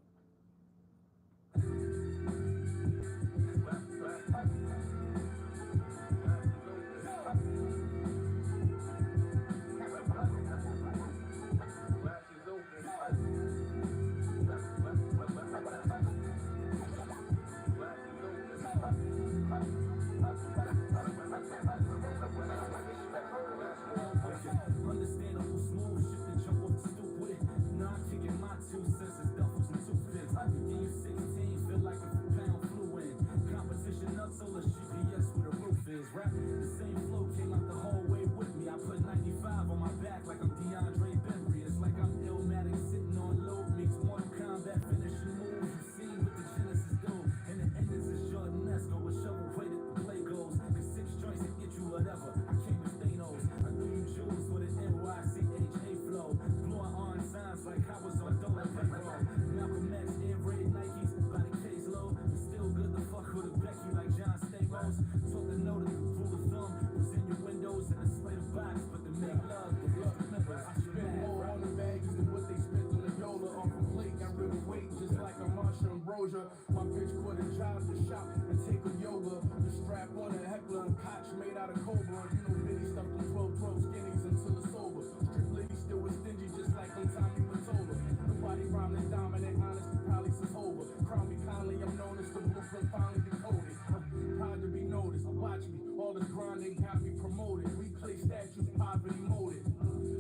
Understandable, smooth shit to jump off the stoop with. Nah, I'm kicking my 2 cents as duffels and toothpicks. Give you 16, feel like a pound flew in. Competition up, solar GPS where the roof is. Rap, the same flow came out the hallway with me. I put 95 on my back like I'm DeAndre Bembry. It's like I'm Illmatic sitting on load. Makes Mortal Kombat finishing moves. You see what the Genesis do. And the endings is Jordanesco with shovel weighted the play goes. Cause 6 joints can get you whatever. I came with Thanos. I threw you jewels for the NYCHA flow. Blowing orange signs like I was on Dollar Payroll. Malcolm X, Air Raid Nikes, by the case low. But still good to fuck with a Becky like John Stamos. Took the note of the rule of thumb was in your windows and display the box. But to make love, the love members, I spent more on the bags than what they spent on the Yola. Off a plate, got rid of weight just like a Marsha Ambrosia. My bitch quit a job to shop and take a yoga. The strap on a heckler and Koch made out of Cobra. You know Billy stuffed them 12 skinnies until it's sober. Strip lady still was stingy just like on Tommy Mottola. Nobody rhymed as dominant, honesty probably since over. Crown me kindly, I'm known as the blueprint finally decoded. Proud to be noticed, watch me, all this grinding got me promoted. We play statues, poverty molded.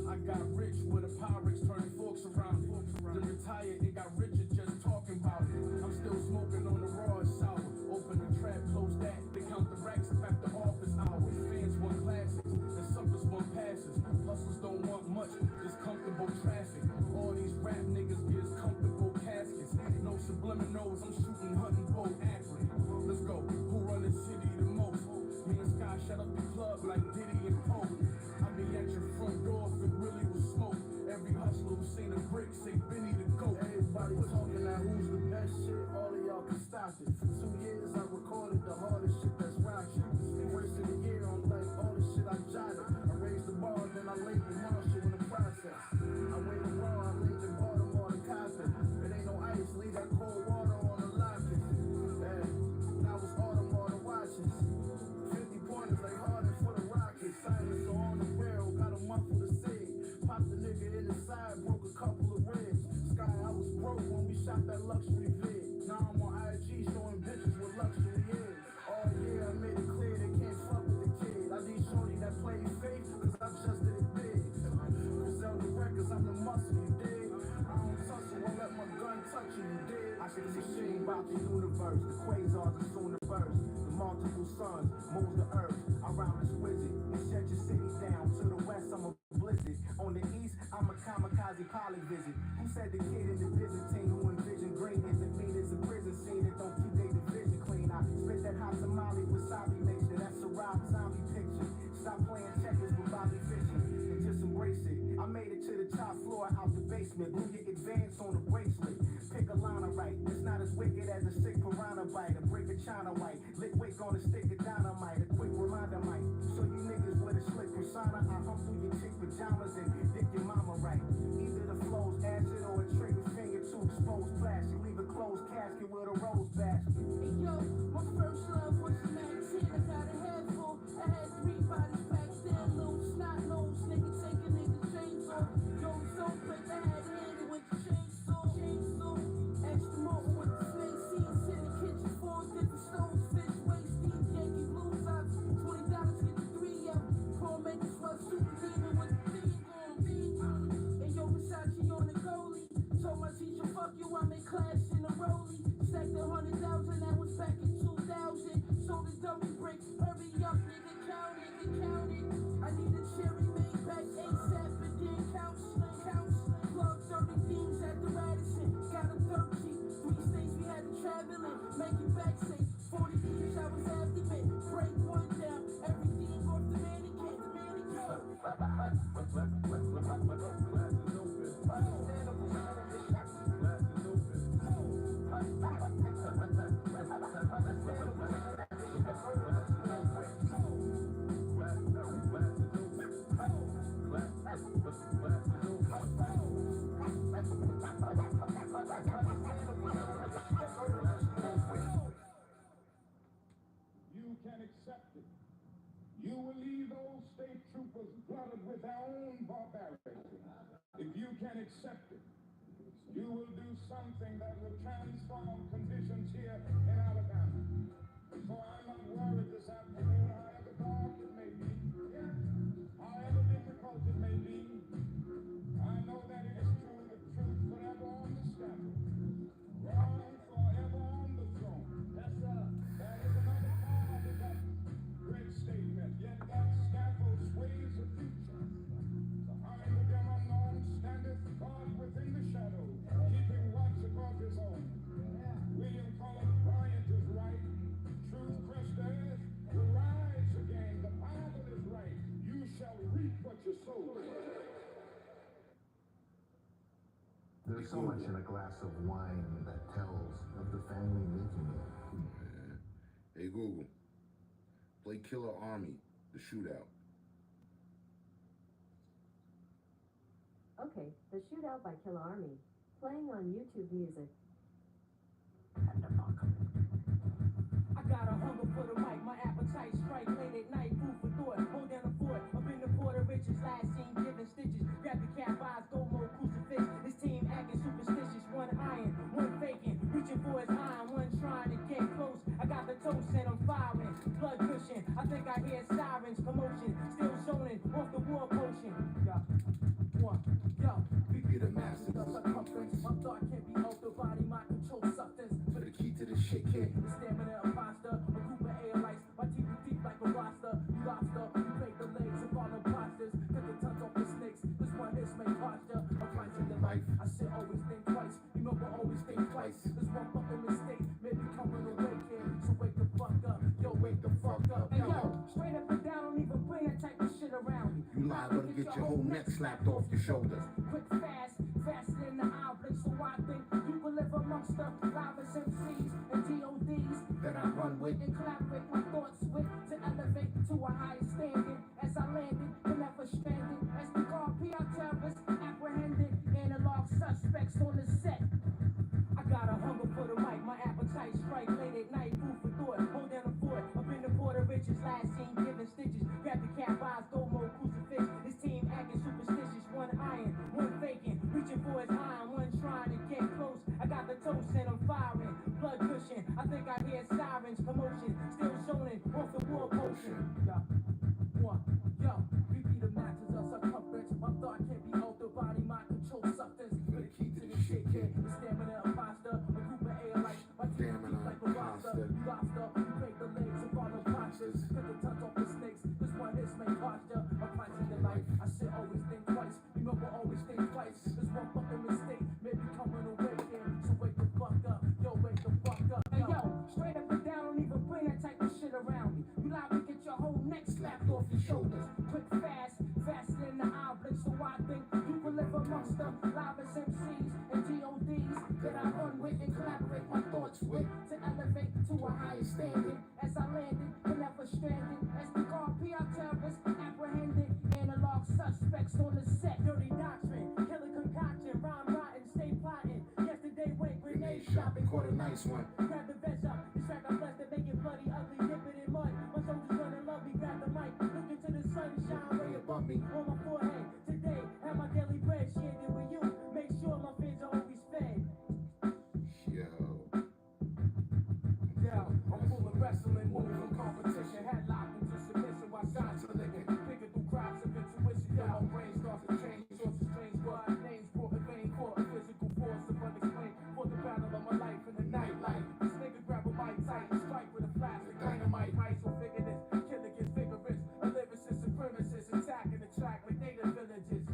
I got rich with a Pyrex turning forks around it. Then retired and got richer just talking about it. I'm still smoking on the raw and sour. Open the trap, close that. They count the racks up after office hours. Fans want classics, and suckers want passes. Hustlers don't want much, just comfortable traffic. All these rap niggas get comfortable caskets. No subliminals, I'm shooting hunting bow accurate. Let's go, who run the city the most? Me and Sky shut up the club like Diddy and Pope. I be at your front door if it really was smoke. Every hustler who seen a brick say Benny the GOAT. Everybody talking now who's the best shit, all of y'all can stop it. For 2 years I recorded the hardest shit that's rocking. First of the year on like all the shit I jotted. I raised the bar, then I laid the Marshall in the process. I waited a while, I laid the Baltimore the carpet. It ain't no ice, leave that cold water on the locket. Now it's autumn on the watches. 50 pointers like Harden for the Rockets. Silence on the barrel, got a muffle to say. Popped the nigga in the side, broke a couple of ribs. Sky, I was broke when we shot that luxury vid. Now I'm on IG showing bitches what luxury is. All year I made it clear they can't fuck with the kid. I need shorty that play fake, cause I just did it big. Griselda the records, I'm the muscle, you dig? I don't tussle, won't let my gun touch you, you dig? I can machine about the universe, the quasars are soon to burst. The multiple suns, moves the earth. I rhyme exquisite and shut your city down. To the west, I'm a blizzard. On the east, I'm a kamikaze poly visit. Who said the kid in the Byzantine who envisioned green isn't mean it's a prison scene that don't keep their division clean? I spit that hot tamale wasabi mixture. That's a Rob Zombie picture. Stop playing checkers with Bobby Fischer and just embrace it. I made it to the top floor out the basement. Blew your advance on the bracelet. Pick a line right. It's not as wicked as a sick piranha bite. A brick of China white. Lick wick on a stick of dynamite. A quick reminder might. So you niggas with a slick persona. I hump through your chick pajamas and dick your mama right. Either the flow's acid or a trigger finger to expose plastic. Leave a closed casket with a rose basket. Hey yo, my first love was a 19. I got a head full. I had 3 bodies back then. Little snot nose nigga take a nigga's chains off. Yo, don't break the head handed with the chainsaw. Extra more with the snake seeds in the kitchen. 4 different stones, fish waste, deep Yankee blue socks. $20 get the 3 up. Paul make a sweat super demon with the theme on. And yo, Versace on the goalie. Told my teacher, fuck you, I'm in class in a rollie. Stacked 100,000, that was back in 2000. Sold a dummy brick, hurry up, nigga, count it. I need a cherry made back ASAP and then counseling. Plug 30 themes at the Radisson, got a 13. 3 states we had to travel in, make it back safe. 40 years I was abdomen, break one down, everything off the mannequin. You will leave those state troopers flooded with their own barbarity. If you can accept it, you will do something that will transform conditions here in Alabama. So I'm not worried this afternoon, however dark it may be, however difficult it may be. I know that it is true, the truth forever on the scaffold, wrong forever on the throne. Yes, sir. That is another part of that great statement. Yet that scaffold sways the future. Behind the dim unknown standeth God within the shadows, keeping watch above his own. William Cullen Bryant is right. Truth crushed earth will rise again. The Bible is right. You shall reap what you sow. There's so much in a glass of wine that tells of the family making it. Hey Google, play Killer Army, the shootout. Okay, The Shootout by Killer Army. Playing on YouTube Music. I got a hunger for the mic, my appetite strike late at night, food for thought, hold down the fort, up in the Port of Riches, last seen giving stitches, grab the cap eyes, go mode, crucifix, this team acting superstitious, one iron, one faking, reaching for his iron, one trying to get close, I got the toast and I'm firing, blood cushion, I think I hear sirens, commotion, still zoning, off the war potion, We get a massive circumference. my thought can't be altered, body, my control substance, For the key to the shit kid. the stamina imposter, a group of airlights, my teeth are deep like a roster, you lobster, you break the legs of all imposters, cut the tongues off the snakes, this one is my posture, I'm fighting the life, I should always think twice, remember always think twice, this one fucking mistake, maybe coming awake here, so wake the fuck up, yo, wake the fuck up, hey yo, straight up and down, don't even bring that type of shit around me, You liable to get your whole neck slapped off your shoulders. quick, fast, faster than the eye blink, so I think you will live amongst the novice MCs and DODs That I run with. and collaborate my thoughts with to elevate to a higher standard. As I landed, but never stranded. As the guard PR terrorists apprehended, analog suspects on the set. I got a hunger for the mic, my appetite strike late at night, food for thought, hold down the fort, up in the Port of Riches, last seen giving stitches, grab the cap eyes, go mode, crucifix, this team acting superstitious, one iron, one faking, reaching for his iron, one trying to get close, I got the toast and I'm firing, blood cushion, I think I hear sirens, commotion, still zoning, off the war potion, yo, we be the masters of circumference, my thought can't be altered, body, my control substance, for the key to the shit kid, the stamina imposter, a group of airlights, my teeth are deep like a roster, you lobster, you break the legs of all imposters, cut the tongues off the snakes, this one is my posture, I'm fighting the life, I should always think twice, remember always think twice, this one fucking mistake, maybe coming awake here, so wake the fuck up, yo, wake the fuck up, hey yo, straight up and down, don't even bring that type of shit around me, you liable to get your whole neck slapped off your shoulders, quick, fast, faster than the eye blink, so I think you will live amongst the novice MCs and DODs that I run with and collaborate my thoughts with to elevate to a higher standard. As I landed, but never stranded. As the guard PR terrorists apprehended, analog suspects on the set. Dirty doctrine, killer concoction, rhyme rotten, stay plotting. Yesterday went grenade shopping, Caught a nice one. grab the vest up, this track I blessed to make it bloody, ugly, dip it in mud. My soldiers running love me, grab the mic, look into the sunshine, ray above me, on my forehead. Today, have my daily bread, shared it with you. Make sure my fins are always fed. Yo. I'm full of wrestling moves and competition. Head locked into submission while shots are licking. Picking through crops of intuition. Yeah, my brain starts to change. Sources strange, but names brought in vain for a physical force of unexplained. For the battle of my life in the nightlife. This nigga grab a mic tight and strike with a flash like dynamite. Right, so figure this. Killer gets vigorous. A lyricist, supremacist, attacking the track like native villages.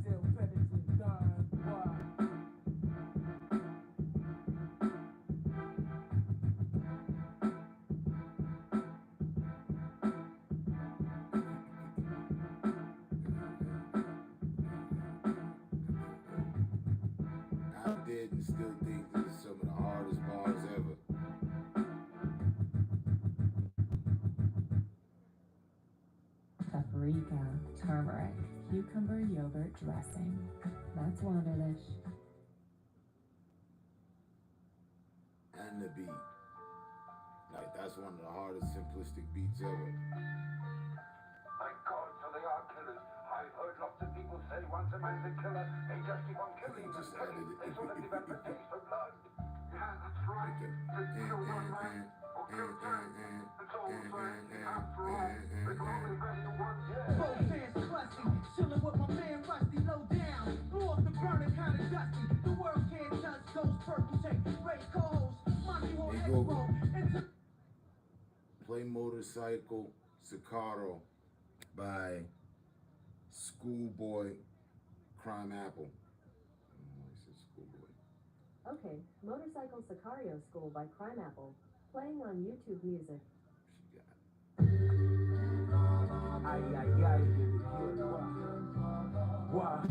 Still predators, done. What? I did and still think this is some of the hardest bars ever. Paprika, turmeric, cucumber yogurt dressing. That's wonderlish. And the beat. Like that's one of the hardest simplistic beats ever. My God, so they are killers. I've heard lots of people say once a man's a killer, they just keep on killing and Just killing. added it. They sort of develop a taste for blood. Yeah, that's right. To kill one man or kill ten. It's all the same. After all, they can only measure one death. Both hands crusty, chilling with my man Rusty, low down. Blew off the burner, kinda dusty. The world can't touch those purple tape. Ray co-host, Monty Hall Hey, Google. Expo. Play Motorcycle Sicaro by Schoolboy Crime Apple. I said Schoolboy. Okay, Motorcycle Sicario School by Crime Apple. Playing on YouTube Music. She got it. Ay, ay, ay. Wow.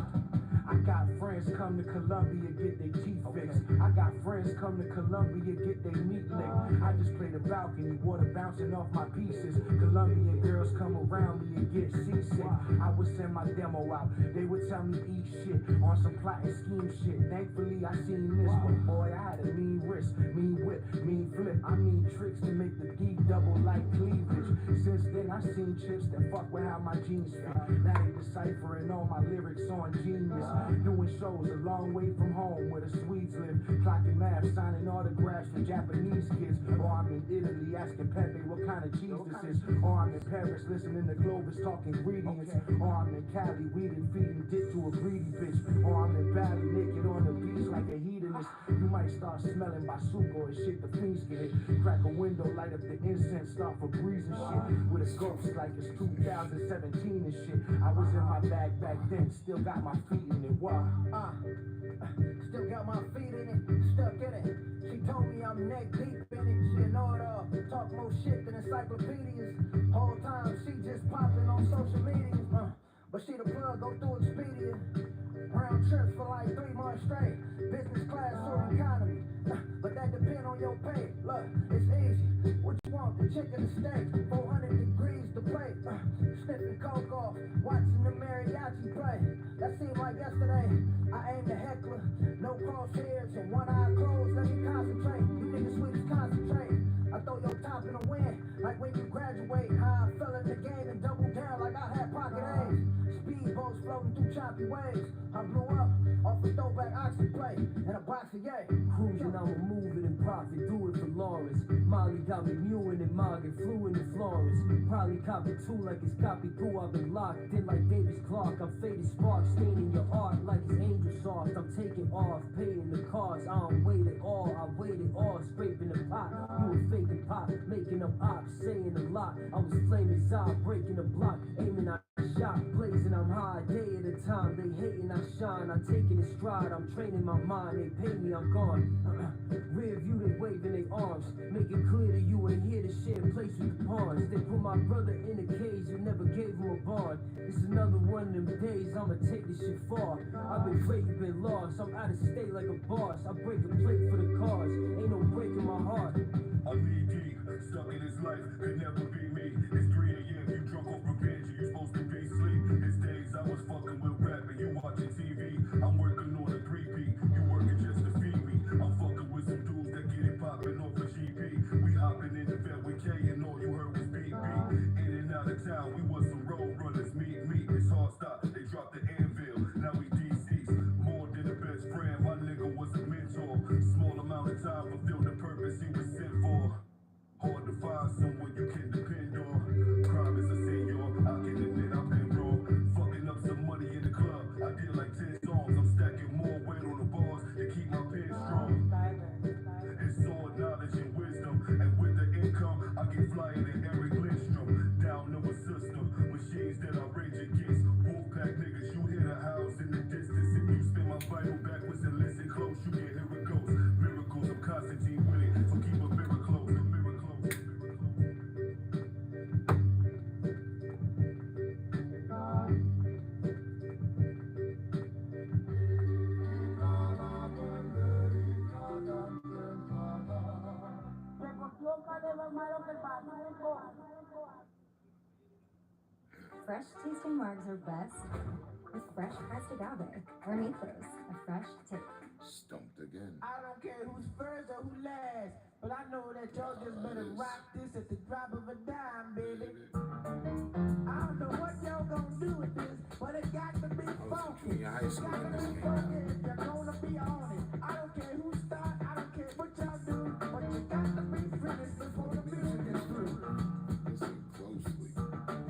I got friends come to Columbia, get their teeth fixed. I got friends come to Columbia, get their meat licked. I just play the balcony, water bouncing off my pieces. Colombian girls come around me and get seasick. I would send my demo out, they would tell me eat shit on some plot and scheme shit. Thankfully I seen this one, boy, I had a mean wrist, mean whip, mean flip. I mean tricks to make the D double like cleavage. Since then I seen chips that fuck with how my jeans fit. Now they deciphering all my lyrics on Genius. Doing shows a long way from home where the Swedes live. Clocking math, signing autographs for Japanese kids. Or I'm in Italy asking Pepe what kind of cheese this is. Or I'm in Paris listening to Globus talking ingredients. Or I'm in Cali weeding, feeding dick to a greedy bitch. Or I'm in Bali naked on the beach like a hedonist. You might start smelling basuco and shit, the fiends get it. Crack a window, light up the incense, start for breezing shit. With a ghost like it's 2017 and shit. I was in my bag back then, still got my feet in it. Why? Still got my feet in it, stuck in it. She told me I'm neck deep in it. She know it all, talk more shit than encyclopedias. Whole time she just popping on social medias. But she the plug, go through Expedia. Round trips for like 3 months straight. Business class or economy. But that depend on your pay. Look, it's easy. What you want? The chicken and steak. 400 degrees to plate. Sniffing coke off, watching the mariachi play. That seemed like yesterday. I aimed a heckler, no crosshairs and one eye closed. Let me concentrate. You niggas sweet concentrate. I throw your top in the wind, like when you graduate. How I fell in the game and doubled down like I had pocket A's. Speedboats floating through choppy waves. I blew up off a throwback oxy plate and a box of yay. Cruising, I'ma move it and profit, do it for Lawrence. Molly got me mewing and mogging, flew into Florence. Probably copy two like it's copy through. I've been locked in like Davis Clark. I'm faded spark, staining your art like it's angel soft. I'm taking off, paying the cost. I don't wait at all, I waited all, scraping the pot. You were faking pop, making up ops, saying a lot. I was flaming Zod, breaking the block, aiming I shot, blazing, I'm high, day at a time. They hating, I shine, I take it in stride. I'm training my mind, they pay me, I'm gone. Rear view, they waving their arms, make it clear to you ain't here to share place with the pawns. They put my brother in a cage and never gave him a bond. It's another one of them days, I'ma take this shit far. I've been great, you been lost, I'm out of state like a boss. I break a plate for the cause, ain't no breaking my heart. I'm knee deep, stuck in this life, could never be me. It's 3 a.m., you drunk off revenge, and you supposed to be asleep. It's days I was fucking with rap and you watching TV. I'm working on a 3P, you working just to feed me. I'm fucking with some dudes that get it popping off a GP. We hopping in the vet with K and all you heard was beat beat. In and out of town, we was some road runners, meet. It's hard stop, they dropped the anvil, now we deceased. More than a best friend, my nigga was a mentor. Small amount of time fulfilled the purpose he was sent for. Hard to find someone you can depend on. Crime is a sin, y'all. I can admit I've been wrong. Fucking up some money in the club. I did like 10 songs. I'm stacking more weight on the bars to keep my pen strong. It's all knowledge and wisdom. And with the income, I get flyer than Eric Lindstrom. Down no system. Machines that I rage against. Wolfpack niggas, you hear the howls in the distance. If you spin my Bible backwards and listen close, you can hear it goes. Miracles, I'm Constantine with it. So keep a mirror close. Fresh tasting margs are best with fresh pressed agave or nitros, a fresh take. Stumped again. I don't care who's first or who last. But I know that y'all just better rock this at the drop of a dime, baby. I don't know what y'all gonna do with this, but it got to be funky. Junior high school Got when to this be came funky out. if you're gonna be on it. I don't care who start, I don't care what y'all do, but you got to be finished before the music is through. Listen closely.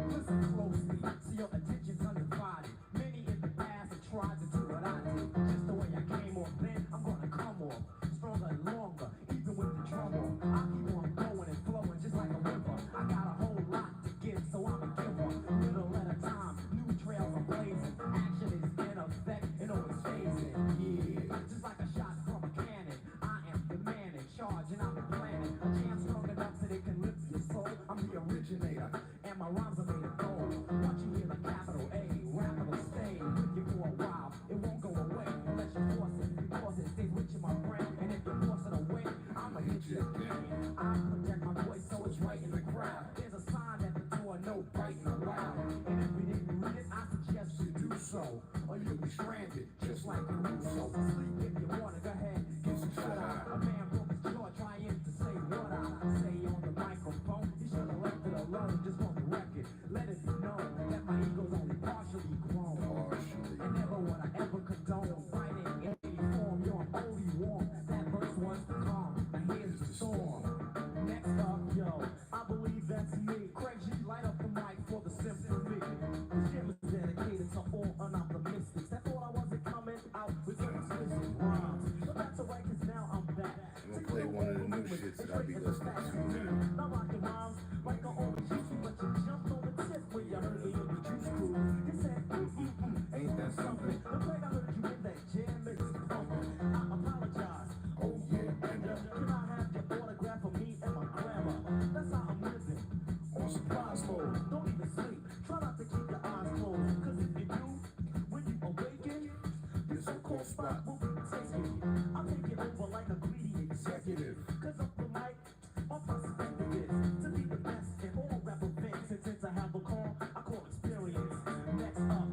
Listen closely, so your attention's undivided. Many in the past have tried to do what I did. Just the way I came off then, I'm gonna come off stronger and longer, even with the trouble. I keep on going and flowing just like a river. I got a whole lot to give, so I'm a giver. Little at a time, new trails are blazing. Action is in effect and always phasing. Yeah, just like a shot from a cannon. I am the man in charge and I'm the planning. A jam strong enough that it can lift your soul. I'm the originator, and my rhymes are made of gold. Once you hear the capital A, rap will stay with you for a while. It won't go away unless you force it, because it stays with you, my friend. And if you force it away, I'ma hit you again. I project my voice so it's right in the crowd. There's a sign at the door, no biting allowed. And if you didn't read it, I suggest you do so, or you'll be stranded, just like Caruso. Sleep if you wanna, go ahead, get some shut eye. A man broke his jaw trying to say what I say on the microphone. He should have left it alone, just on the record. Let it be known that my ego's only partially grown. And never would I ever condone fighting in any form. You're only warm. That verse was the calm. Now here's the storm. Next up, yo, I believe that's me. Craig G, light up the mic for the symphony. This jam is dedicated to all unoptimistics that thought I wasn't coming out with some explicit rhymes. But that's alright, cause now I'm back. I'm gonna play one of the new shits that I be listening to. Not rocking rhymes like an old juicy, but you jumped on the tip when you heard me in the juice crew. You said, ain't that something? The way I heard you in that jam makes it pumping. I apologize. Oh yeah, and can I have your autograph for me and my grandma? That's how I'm living. On surprise mode. Don't even sleep. Try not to keep your eyes closed. Cause if you do, when you awaken, your so-called spot will be taken. I'll take it over like a greedy executive. Cause up the mic, my perspective is to be the best in all rap events. And since I have a call, I call experience. Next up,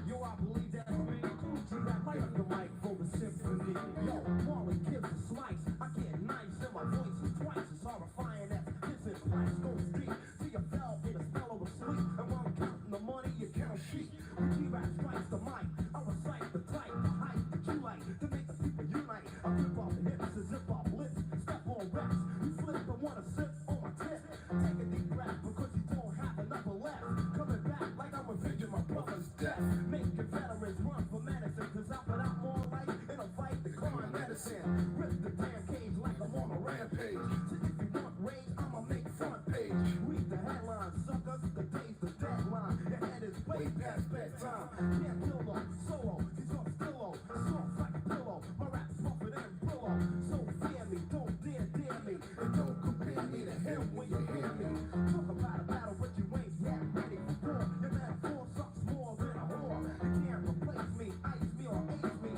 yo, I believe that's me. Cool G, that light up the mic for the symphony. Yo, Marley gives a slice. I get nice and my voice is twice as horrifying as this is price goes deep. See you fell in a spell of sleep. And while I'm counting the money, you count sheep. When G-Rap strikes the mic, I recite the type, the hype that you like to make the people unite. I rip off the hips and zip off lips, step on reps. You flip and wanna sip on my tip. Take a deep breath because you don't have enough left. Coming back like I'm avenging my brother's death. Making veterans run for medicine, cause I put out more life in a fight than crime medicine. Rip the damn cage like I'm on a rampage. So if you want rage, I'ma make front page. Read the headlines, suckers, the day's the deadline. Your head is way past bedtime. Can't kill them, solo, cause you're still low. Soft like a pillow, my rap's rougher than Brillo. So fear me, don't dare me. And don't compare me to him when you hear me. Talk about a battle, but you ain't yet ready for war. Your metaphor sucks more than a whore. You can't replace me, ice me or ace me.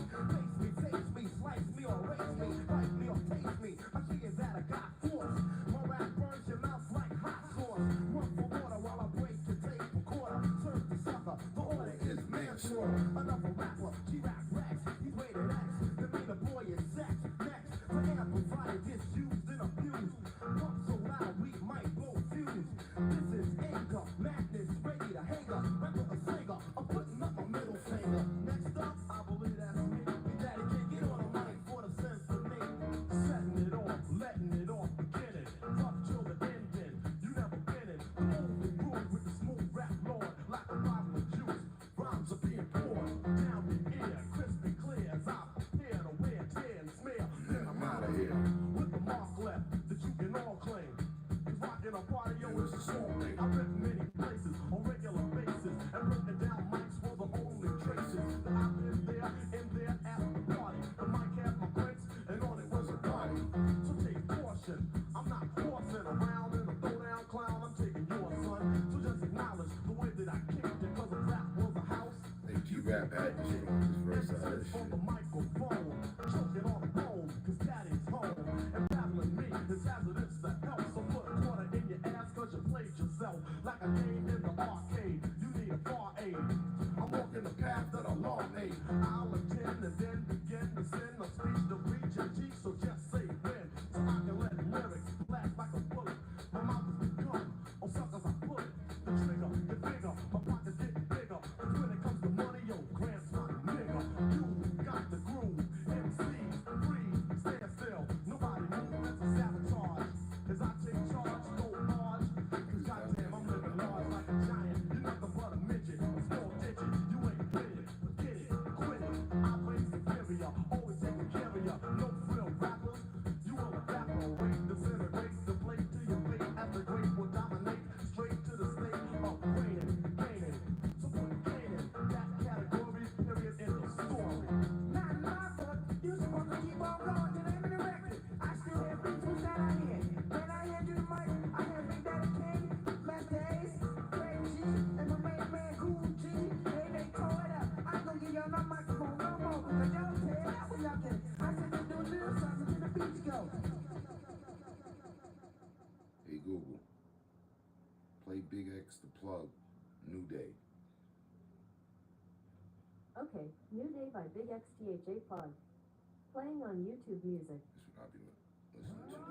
Face me, slice me or race me. Bite me or taste me. I see is that I got force. My rap burns your mouth like hot sauce. Run for water while I break your tape recorder. Serve the sucker, the order is manslaughter. Another rapper, G-Rap Rex. He's rated X. The meaner boy is sex. Next, for amplifier disused and abused. Pump so loud we might blow fuse. This is anger, madness, ready to hang up. Rapper a singer, I'm putting up my middle finger. Next up, I believe that's me. Daddy can't get on the mic for the symphony. Setting it off, letting it off, beginning. Tough children ending, you never been in. The only groove with the smooth rap lord, like a bottle of juice. Rhymes are being poured down the ear, crisp and clear as I prepare to wear, tear and smear. Then I'm out of here. With the mark left that you can all claim. Cause rockin' a party, yo, is a song thing. I rip many places on regular basis and broken down mics for the only traces that I've been there and there at the party. The mic had my brakes and on it was a body. So take caution, I'm not crossing around in a throwdown clown. I'm taking yours, son. So just acknowledge the way that I kicked it, cause the rap was a house. Hey, G-Rap had this shit on this verse out of this On shit. the microphone, choking on the bone, cause daddy's home. And battling me is hazardous to help. So put a quarter in your ass cause you played yourself. Like a game in the arcade, you need a far aid. I'm walking the path that a law made. I'll attend and then begin to send a speech to reach and teach. So just say when, so I can let live Big X the plug. New Day. Okay, New Day by Big X THA plug. Playing on YouTube Music. That's what I'll be listening to these days.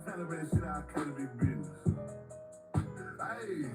Taliban shit, I can't be business. Hey,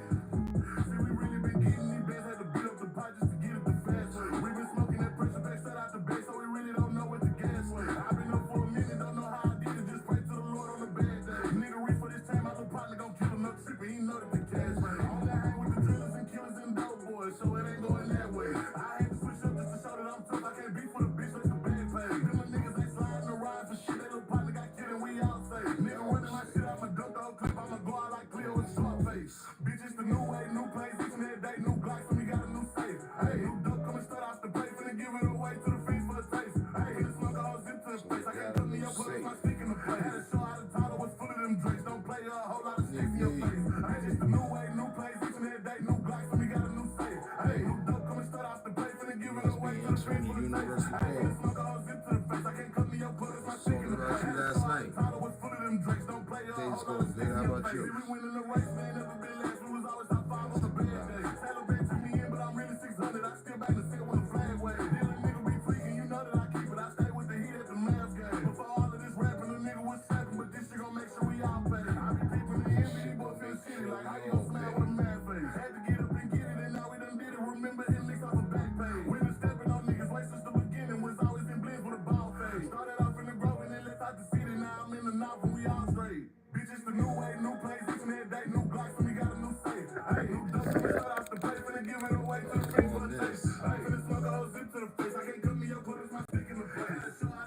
see, we really been getting these bands, had to beat up the pot just to get it the fast way. We been smoking that pressure back, set out the base, so we really don't know what the gas way. I've been up for a minute, don't know how I did it, just pray to the Lord on the bad day. Nigga reach for this time, my little partner gon' kill him, no trippin', he know that the cash way. Only I hang with the drillers and killers and dope boys, so it ain't going that way. I had to switch up just to show that I'm tough, I can't beat for the bitch, let the bad pay. Them little niggas ain't sliding around for shit, that little partner got killed and we all say. Nigga running my shit, I'ma dump the whole clip, I'ma go out like Cleo with short face. Bitch, it's the new way, new place, each and every day, new Glocks, and we got a new safe. Hey, new dope coming straight off the plate, finna give it away to the fiends for a taste. Hey, finna smoke a whole zip to the face, I can't put me up, put my stick in the plate. Had to show how the title was full of them drinks, don't play a whole lot of sticks in your face. Hey, it's the new way, new place, each and every day, new Glocks, and we got a new safe. Hey, new dope coming straight off the plate, finna give it away to the fiends for a taste. Hey, finna smoke a whole zip to the face, I can't cut me up, put my stick in the plate. Had to show how the title was full of them drinks, don't play a whole lot of sticks in your face. We winning the race, man, never been last, we was always top 5 on the bad day. Taliban took me in, but I'm really 600, I still back to sit with a flag wave. Dealing nigga be freaking, you know that I keep it, I stay with the heat at the mask game. Before all of this rapping, the nigga was snapping, but this shit gon' make sure we all pay. I be peeping the NBA, boy feel shitty, like how you gon' smile with a mad face? Had to get up and get it, and now we done did it, remember him licks off a back page. We been stepping on niggas way since the beginning, was always in blends with a ball fade. Started off in the grove and then left out the city, now I'm in the north and we all straight. Bitch, it's the new way, new place, each and every day, new Glocks, and we got a new safe. Hey, new dope, we start off the plate, finna give it away to the fiends for the taste. Hey, finna smoke a whole zip to the face, I can't cut me up, put my stick in the plate.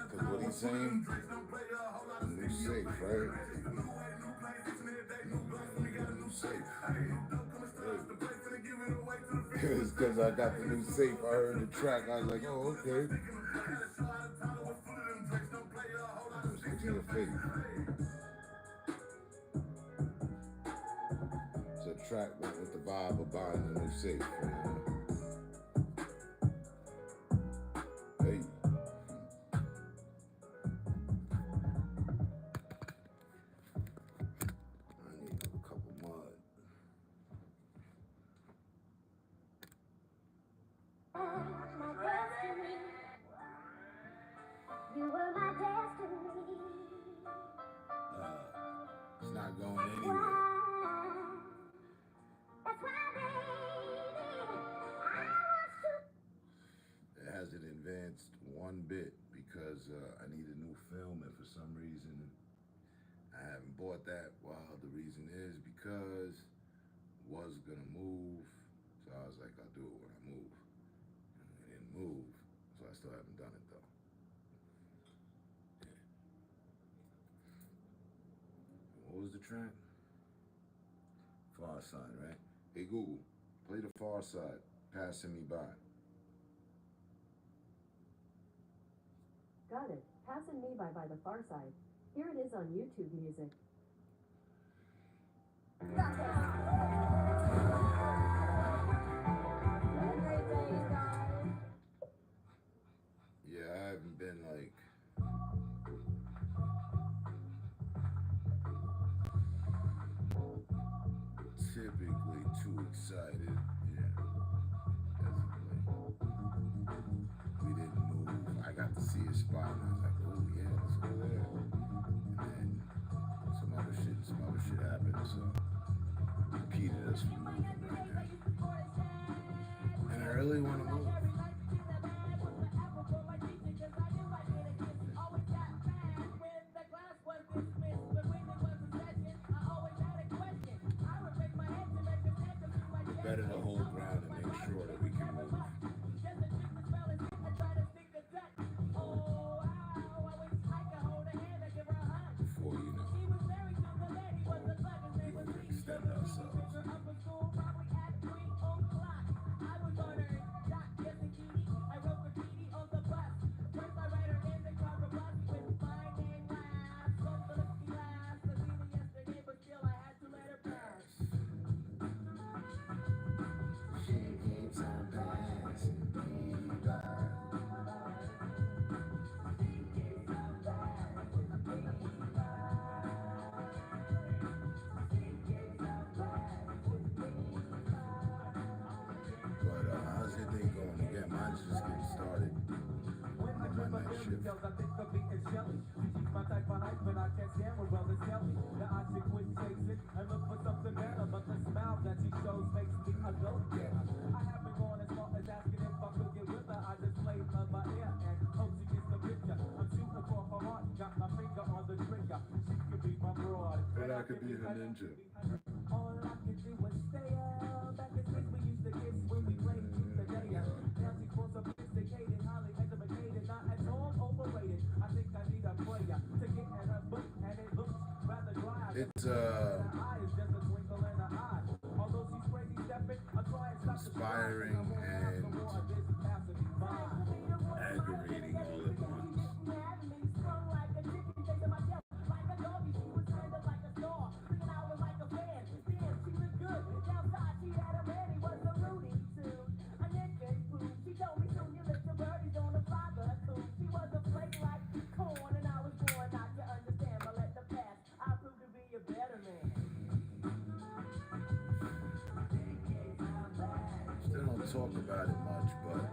Because what he's saying, a new safe, right? It's because I got the new safe, I heard the track, I was like, oh, okay. Stick to your face. So the track went with the vibe of buying the new safe, you know? Hey. I need a couple mud. You were my destiny. It's not going anywhere. That's why, baby, I want to. It hasn't advanced one bit because I need a new film, and for some reason I haven't bought that. Well, the reason is because was gonna move, so I was like, I'll do it when I move. And it didn't move, so I still haven't done it though. Yeah. What was the track? Far Side, right? Hey Google, play the Far Side, Passing Me By. Got it. Passing Me by the Far Side. Here it is on YouTube Music. Yeah, I haven't been like typically too excited. Yeah. We didn't move. I got to see a spot and I was like, oh yeah, let's go there. And then some other shit happened, so impeded us from moving right now. And I really want to move. Better to hold ground and make sure that we can move. Details I think of being Shelly. She keeps my type of hype, but I can't stand when brothers tell me that I should quit chasing and look for something better. But the smile that she shows makes me a go-getter. I haven't gone as far as asking if I could get with her. I just played her by ear and hope she gets the picture. I'm shooting for her heart, got my finger on the trigger. She could be my broad, And I could be her ninja. all I can do is stay up. Back in space we used to kiss when we played the day. Now she's more sophisticated, highly educated, not at all overrated. I think I need a prayer to get in her book, and it looks rather dry. It's Her eye is just a twinkle in her eye. Although she's crazy stepping, I try and stop inspiring and aggravating all at once. Still don't talk about it much, but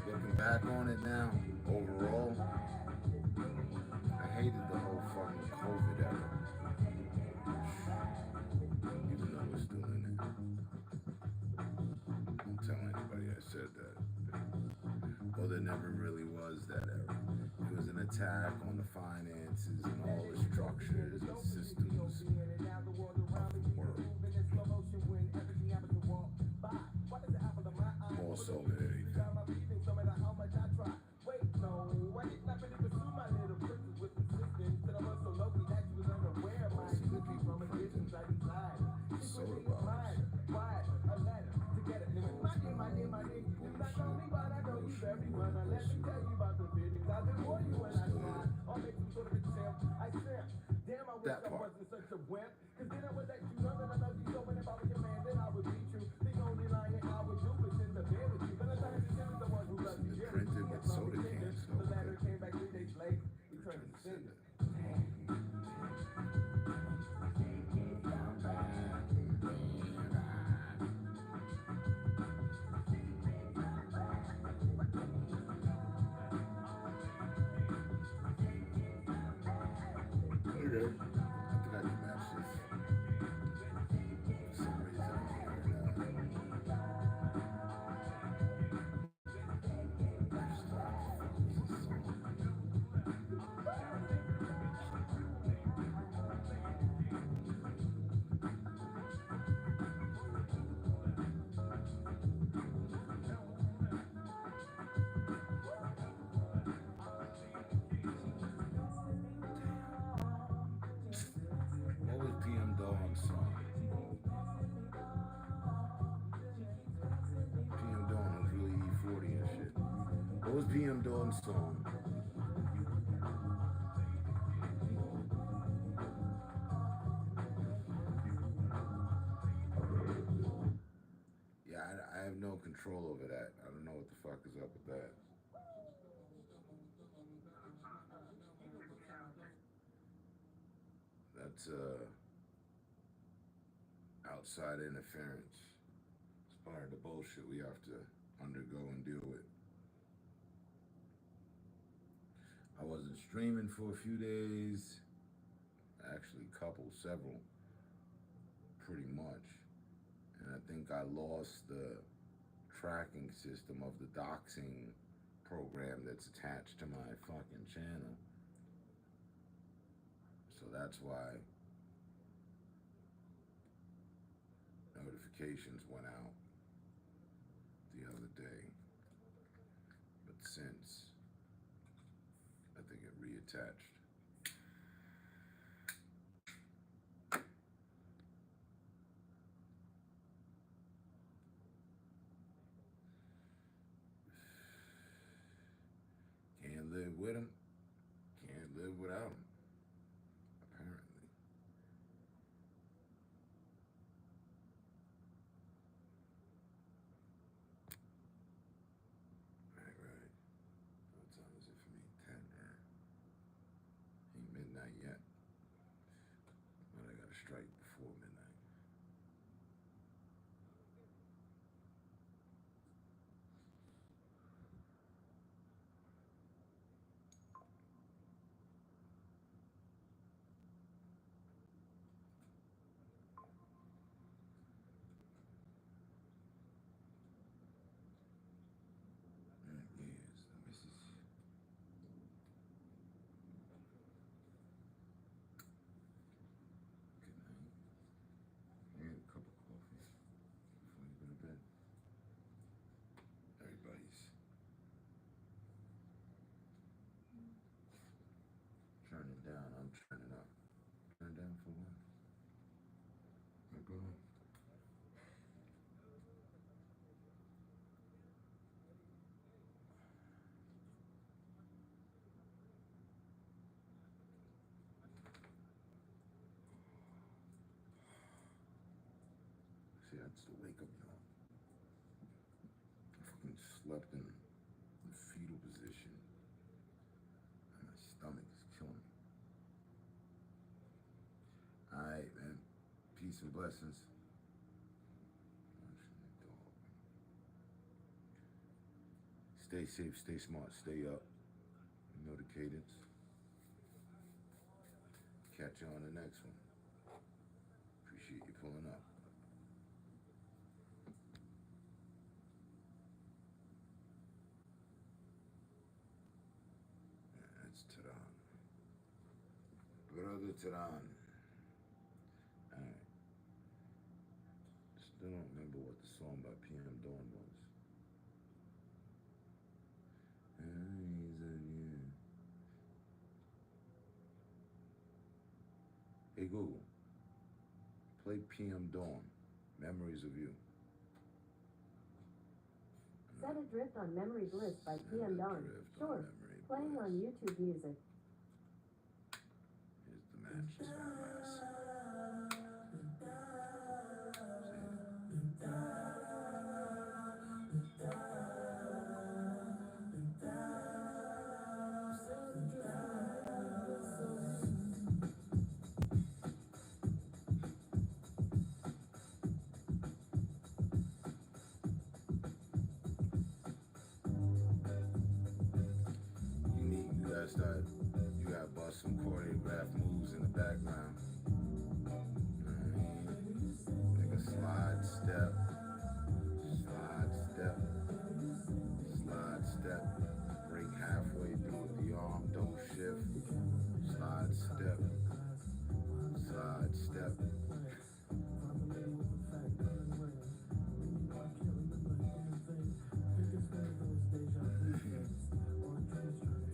looking back on it now, overall, I hated the whole fucking COVID era. Even though we're still in it. Don't tell anybody I said that. Well, there never really was that era. It was an attack on the finances and all the structures and systems of the world. More so than anything. Soda bottles. That part. Printed with soda cans. So okay. I think I can match this. For some reason, I'm hearing what was PM Dawn's song? PM Dawn was really E40 and shit. What was PM Dawn's song? Yeah, I have no control over that. I don't know what the fuck is up with that. That's outside interference. It's part of the bullshit we have to undergo and deal with. I wasn't streaming for a few days. Actually, several, pretty much. And I think I lost the tracking system of the doxing program that's attached to my fucking channel. So that's why notifications went out the other day. But since, I think it reattached. Can't live with him, can't live without him, apparently. Right. What time is it for me? 10, right? Ain't midnight yet. But I gotta strike before midnight. for what? My God. See, I just wake up now. I fucking slept in fetal position. And my stomach is killing me. Alright, man. Peace and blessings. Stay safe, stay smart, stay up. You know the cadence. Catch you on the next one. Appreciate you pulling up. That's Tehran. Brother Tehran. Alright. Still don't remember what the song by PM Dawn was. Hey Google, play PM Dawn, Memories of You. Set Adrift on Memory Bliss by PM Dawn. Sure. Playing on YouTube Music. Here's the match, this fat ass. You gotta bust some choreographed moves in the background. Like a slide step, break halfway through the arm, don't shift, slide step.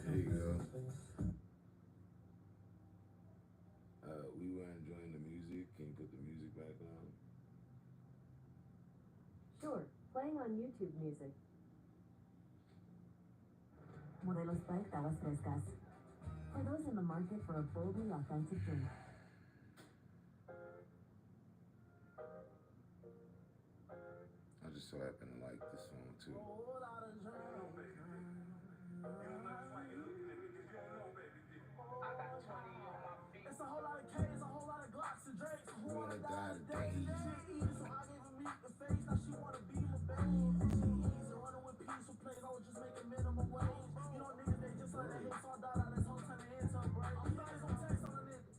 There you go. We were enjoying the music. Can you put the music back on? Sure. Playing on YouTube Music. Modelos Spike Aguas Frescas. For those in the market for a boldly authentic drink. I just so happen to like this song too. It's a whole lot of K's, a whole lot of Glocks and Drakes. Who wanna die today? She easy, so I gave her meat the face. Now she wanna be my babe. She easy, running with peaceful plays. I was just making minimum wage. You know niggas, they just like the hate, so I died out this whole time to answer a break. I'm always on text on a nigga.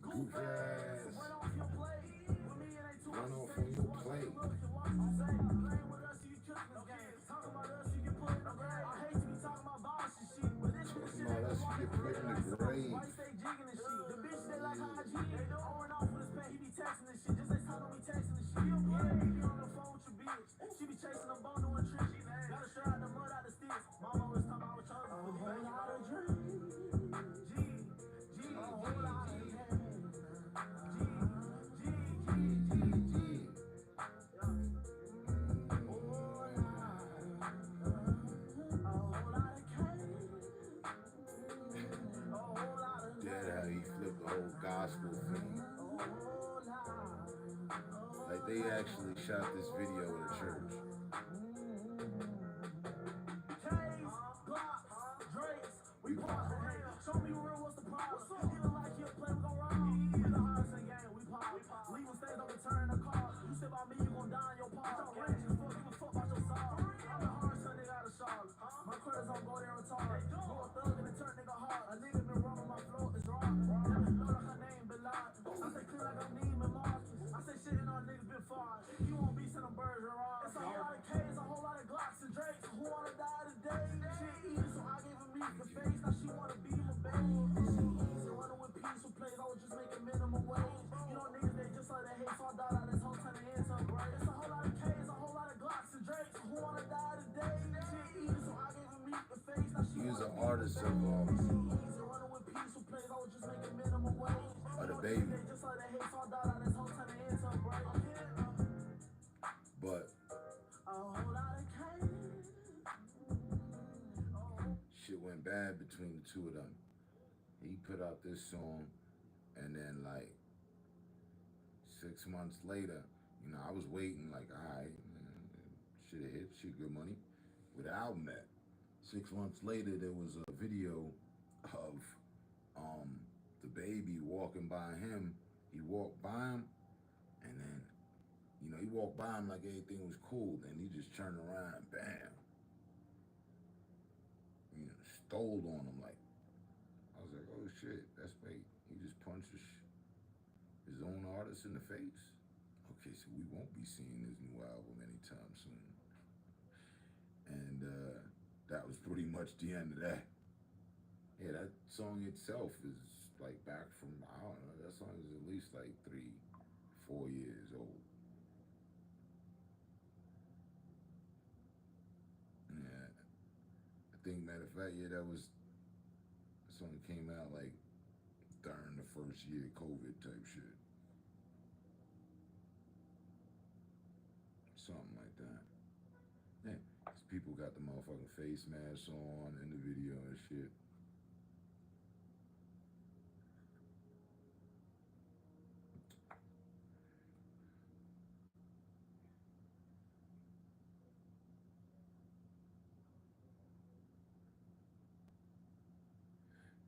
Goof ass. So run off your plate. With me, it ain't too much to say. So watch how you look and watch you say. Playing with us, you killing this game. Talking about us, you get put in the grave. I hate to be talking about boss and shit, but this shit Talking about us, you get put in the grave. why you stay jigging and shit? The bitch they like how I G. They do on off with his pay, he be texting and shit. Just like time on me texting and shit. Yeah, he be on the phone with your bitch. She be chasing a bone doing tricks. Gotta straight out the mud out the sticks. Mama always talking about what y'all do. A whole lot of dreams. A whole lot of How he flipped the whole gospel thing. Like they actually shot this video at a church. We pop. Show me real, what's the problem? Even like he'll play, we gon' run. We the hardest in game, we pop. Legal stays don't return the call. You say about me, you gon' die in your paw. Rich as fuck, give a fuck about your song. I'm the hardest son nigga out of Charlotte. My credits don't go there retarded. Go a thug and it turn nigga hard. A nigga been wrong on my floor, it's wrong. Never know like her name, Bin Laden. I say clean like I'm Neiman Marcus. I say shit and our niggas been fired. You won't be sending birds around. It's a whole lot of K's, a whole lot of Glocks and Drakes. Who wanna die today? Shit easy, so I gave her meat the face. Now she wanna be my babe. She easy, running with peaceful plays. I was just making minimum wage. You know niggas, they just like they hate, so I died out this whole time to answer a break. It's a whole lot of K's, a whole lot of Glocks and Drakes. Who wanna die today? Shit easy, so I gave her meat the face. Now she He was wanna an be artist my of babe. She easy, running with peaceful plays. I was just making minimum wage. the baby. But shit went bad between the two of them. He put out this song, and then like 6 months later, you know, I was waiting like, alright, shit hit, shit good money. With the album that 6 months later, there was a video of the baby walking by him. He walked by him, and then, you know, he walked by him like everything was cool. Then he just turned around and bam, you know, stole on him. Like, I was like, oh shit, that's fake. He just punched his own artist in the face. Okay, so we won't be seeing his new album anytime soon. And that was pretty much the end of that. Yeah, that song itself is like back from, I don't know, that song is at least like 3-4 years old. Yeah, I think, matter of fact, yeah, that song came out like during the first year of COVID type shit. Something like that. Yeah, 'cause people got the motherfucking face masks on in the video and shit.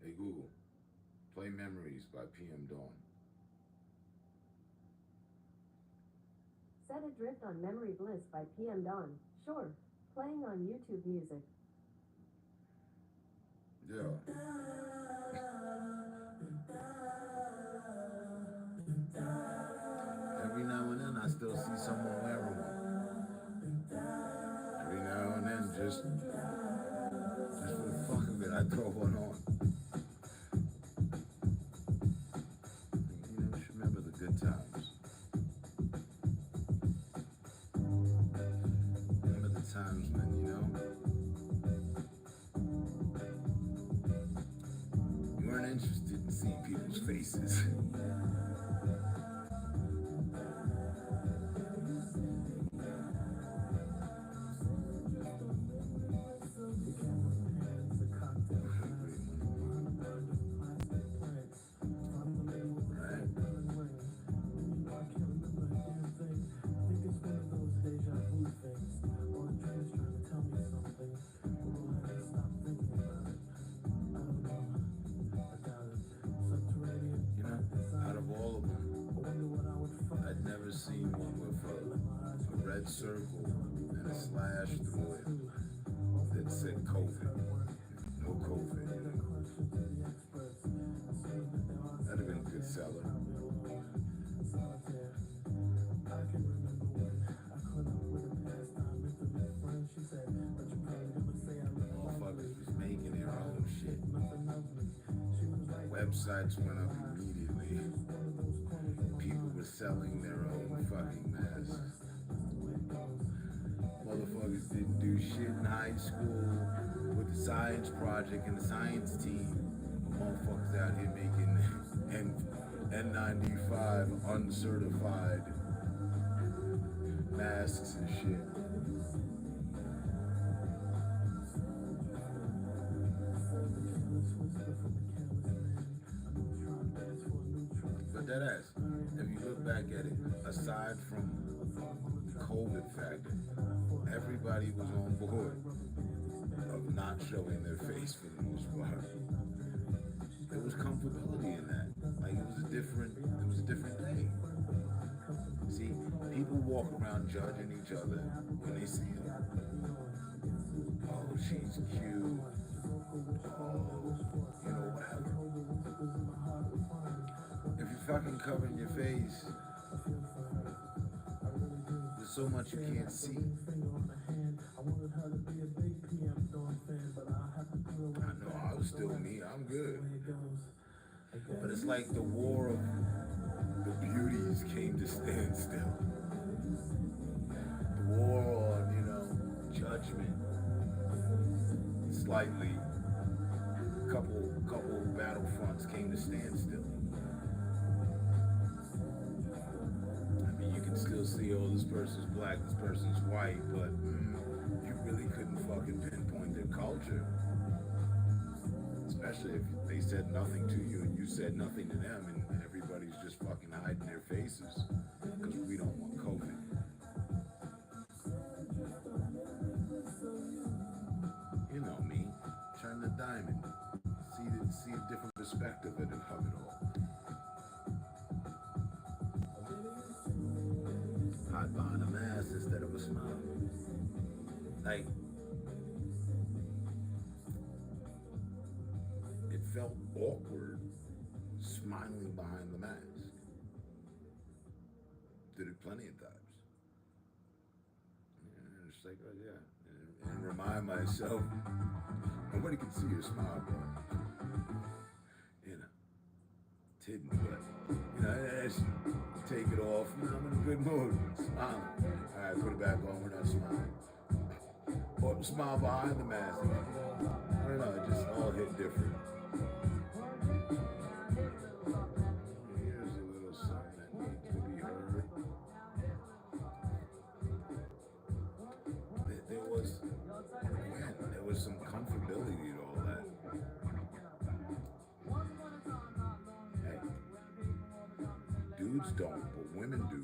Hey Google, play Memories by PM Dawn. Set Adrift on Memory Bliss by PM Dawn. Sure. Playing on YouTube Music. Yeah. Every now and then I still see someone wearing one. Every now and then, just for the fuck of it, I throw one on. You know, just remember the good times. Remember the times when, you know, you weren't interested in seeing people's faces. Seen one with a red circle and a slash through it that said COVID. No COVID. That'd have been a good seller. Motherfuckers was making their own shit. Websites went up immediately. People were selling their own fucking masks. Motherfuckers didn't do shit in high school with the science project and the science team. Motherfuckers out here making N95 uncertified masks and shit. But that ass, if you look back at it, aside from the COVID factor, everybody was on board of not showing their face for the most part. There was comfortability in that. Like it was a different thing. See, people walk around judging each other when they see them. Oh, she's cute. Oh, you know, whatever. If you're fucking covering your face, there's so much you can't see. I know, I was still me, I'm good. But it's like the war of the beauties came to stand still. The war on, you know, judgment. Slightly, couple battlefronts came to stand still. still see, oh, this person's black, this person's white, but you really couldn't fucking pinpoint their culture. Especially if they said nothing to you and you said nothing to them, and everybody's just fucking hiding their faces because we don't want COVID. You know me, turn the diamond, see a different perspective of it all. Hide behind a mask instead of a smile. Like, it felt awkward smiling behind the mask. Did it plenty of times. Yeah, just like, oh yeah. And remind myself, nobody can see your smile, but, you know, it's hidden, but, you know, just take it off. You know, I'm in a good mood. Smiling. All right, put it back on. We're not smiling. Or smile behind the mask. I don't know. It just all hit different. Here's a little something that needs to be heard. There was some comfortability to all that. Hey, dudes don't, but women do.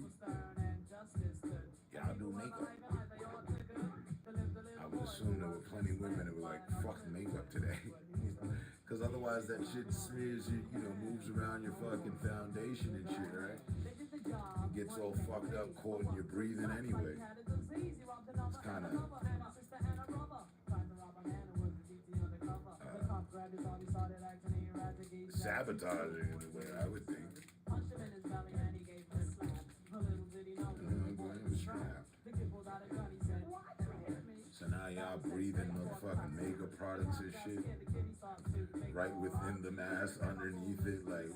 Y'all do makeup. I would assume there were plenty of women that were like, fuck makeup today. Because otherwise that shit smears you, you know, moves around your fucking foundation and shit, right? It gets all fucked up, caught in your breathing anyway. It's kind of sabotaging in a way, I would think. So now y'all breathing motherfucking makeup products and shit right within the mask, underneath it, like,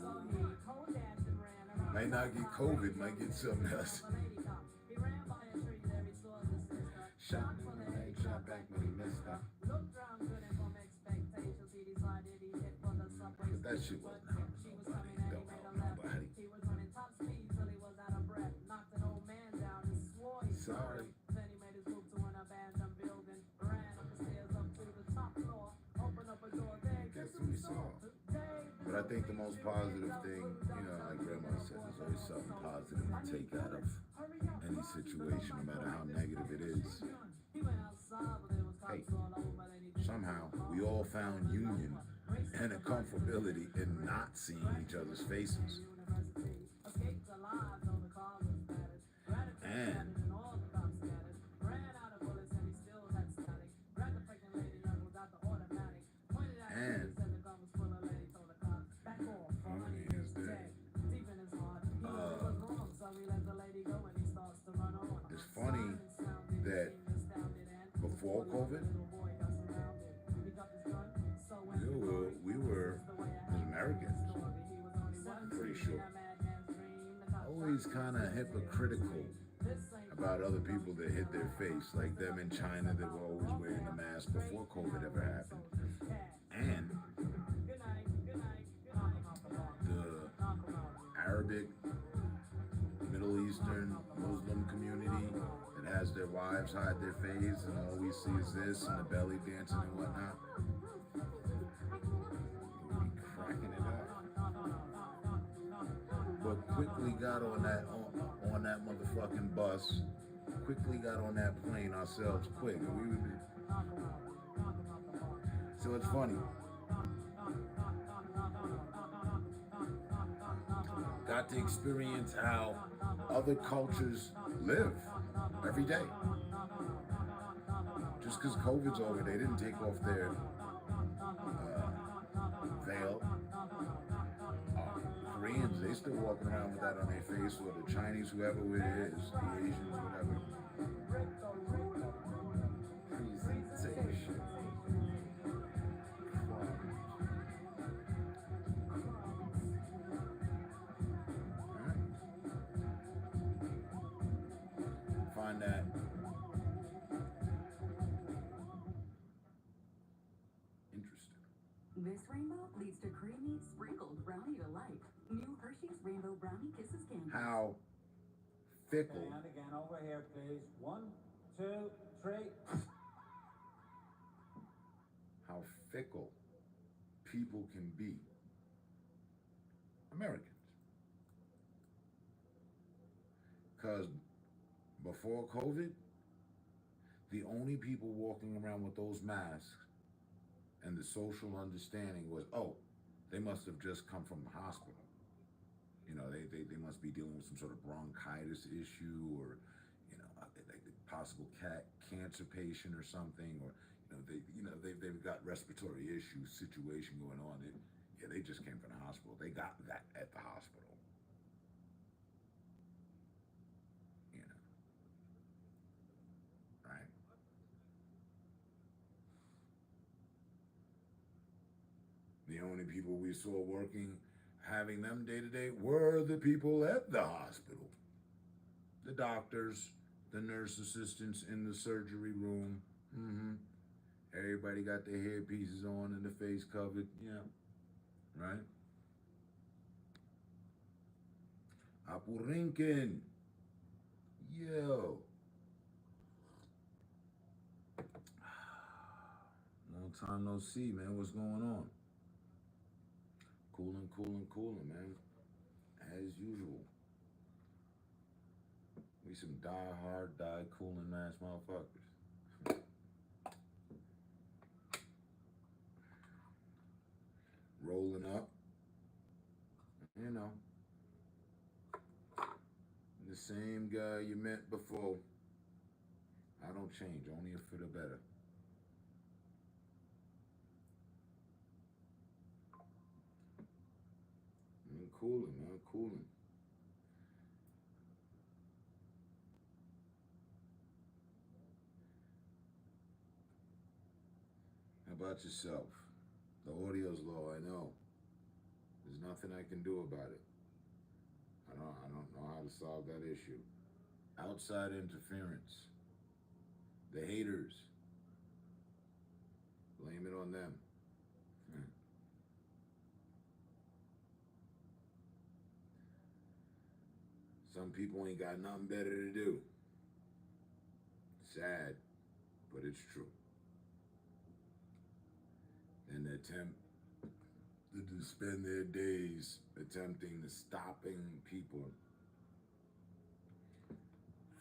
might not get COVID, might get something else. Shot back when he messed up. But that shit wasn't helping nobody. Don't help nobody. Sorry. Guess who we saw? But I think the most positive thing, you know, like Grandma said, there's always something positive to take out of any situation, no matter how negative it is. Hey, somehow we all found union and a comfortability in not seeing each other's faces. And it's funny that before COVID, we were as Americans, I'm pretty sure, always kind of hypocritical about other people that hid their face, like them in China that were always wearing a mask before COVID ever happened. And the Arabic, Middle Eastern, Muslim community that has their wives hide their face and all we see is this and the belly dancing and whatnot. We be cracking it up. But quickly got on that motherfucking bus, quickly got on that plane ourselves quick. And we would be... So it's funny. Got to experience how other cultures live every day. Just because COVID's over, they didn't take off their veil. Koreans, they still walking around with that on their face, or the Chinese, whoever it is, the Asians, whatever. Presentation. Find that interesting. This rainbow leads to creamy, sprinkled brownie delight. New Hershey's Rainbow Brownie Kisses candy. How fickle. Okay, and again, over here, please. 1, 2, 3. How fickle people can be. Americans. Because before COVID, the only people walking around with those masks and the social understanding was, oh, they must have just come from the hospital. You know, they must be dealing with some sort of bronchitis issue, or, you know, like a possible cancer patient or something, or, they've got respiratory issue situation going on. They just came from the hospital. They got that at the hospital. You know, right? The only people we saw working, having them day to day, were the people at the hospital. The doctors, the nurse assistants in the surgery room. Everybody got their hairpieces on and the face covered. Yeah, right? Apurinkin. Yo. Long time no see, man. What's going on? Cooling, man. As usual. We some die-hard, die-cooling ass motherfuckers. Rolling up. You know. The same guy you met before. I don't change, only for the better. I'm cooling. How about yourself? The audio's low, I know. There's nothing I can do about it. I don't know how to solve that issue. Outside interference. The haters. Blame it on them. Some people ain't got nothing better to do. Sad, but it's true. And they attempt to spend their days attempting to stopping people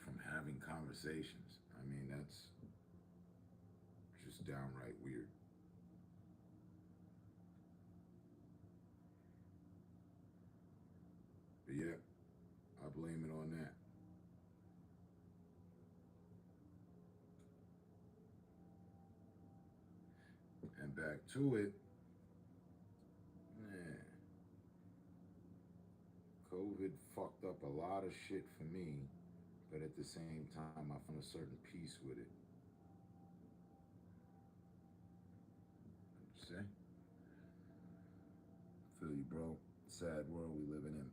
from having conversations. I mean, that's just downright weird. But yeah, I blame it on that. And back to it, man, COVID fucked up a lot of shit for me, but at the same time, I found a certain peace with it. See? Feel you, bro. Sad world we living in.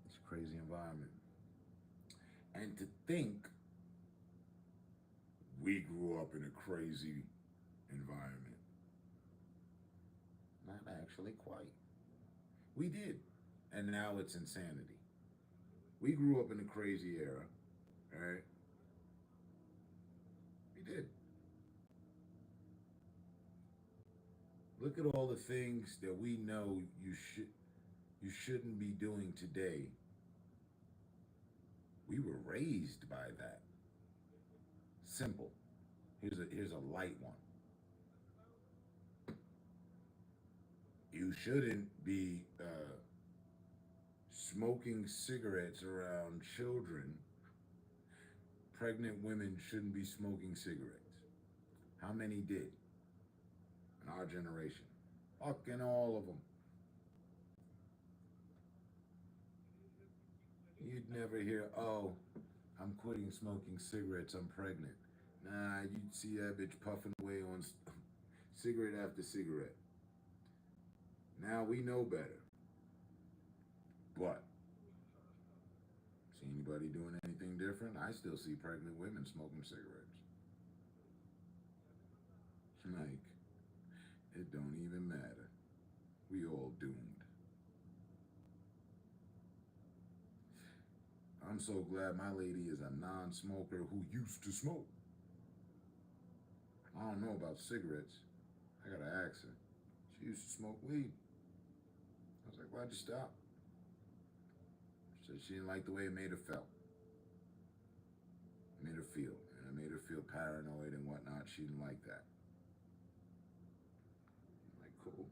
It's a crazy environment. And to think we grew up in a crazy environment. Not actually quite. We did. And now it's insanity. We grew up in a crazy era, right? We did. Look at all the things that we know you shouldn't be doing today. We were raised by that. Simple. Here's a light one. You shouldn't be smoking cigarettes around children. Pregnant women shouldn't be smoking cigarettes. How many did in our generation? Fucking all of them. You'd never hear, oh, I'm quitting smoking cigarettes, I'm pregnant. Nah, you'd see that bitch puffing away on cigarette after cigarette. Now we know better. But, see anybody doing anything different? I still see pregnant women smoking cigarettes. Like, it don't even matter. We all doomed. I'm so glad my lady is a non-smoker who used to smoke. I don't know about cigarettes. I gotta ask her. She used to smoke weed. I was like, why'd you stop? She said she didn't like the way it made her feel. It made her feel. And it made her feel paranoid and whatnot. She didn't like that. I'm like, cool.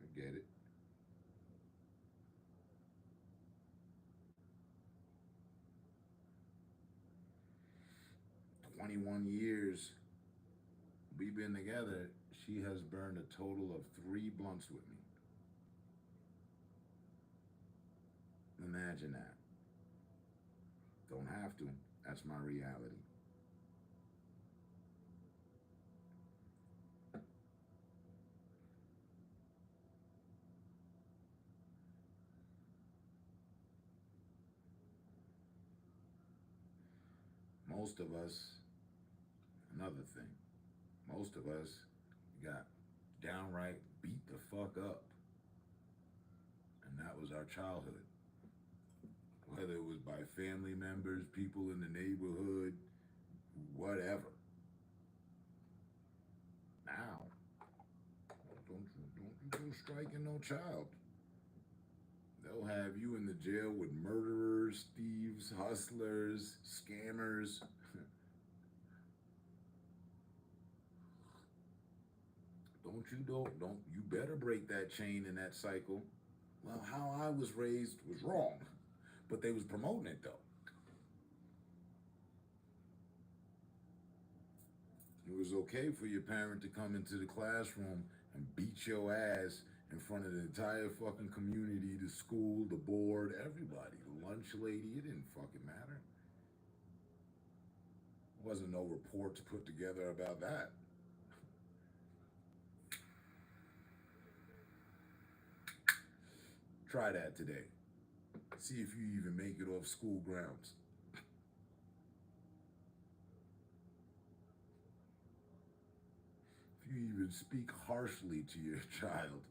I get it. "21 years we've been together, she has burned a total of 3 blunts with me. Imagine that. Don't have to. That's my reality. Most of us, another thing, most of us got downright beat the fuck up. And that was our childhood. Whether it was by family members, people in the neighborhood, whatever. Now, don't you go striking no child. They'll have you in the jail with murderers, thieves, hustlers, scammers. Don't you better break that chain and that cycle. Well, how I was raised was wrong, but they was promoting it though. It was okay for your parent to come into the classroom and beat your ass in front of the entire fucking community, the school, the board, everybody, the lunch lady. It didn't fucking matter. There wasn't no reports put together about that. Try that today. See if you even make it off school grounds. If you even speak harshly to your child.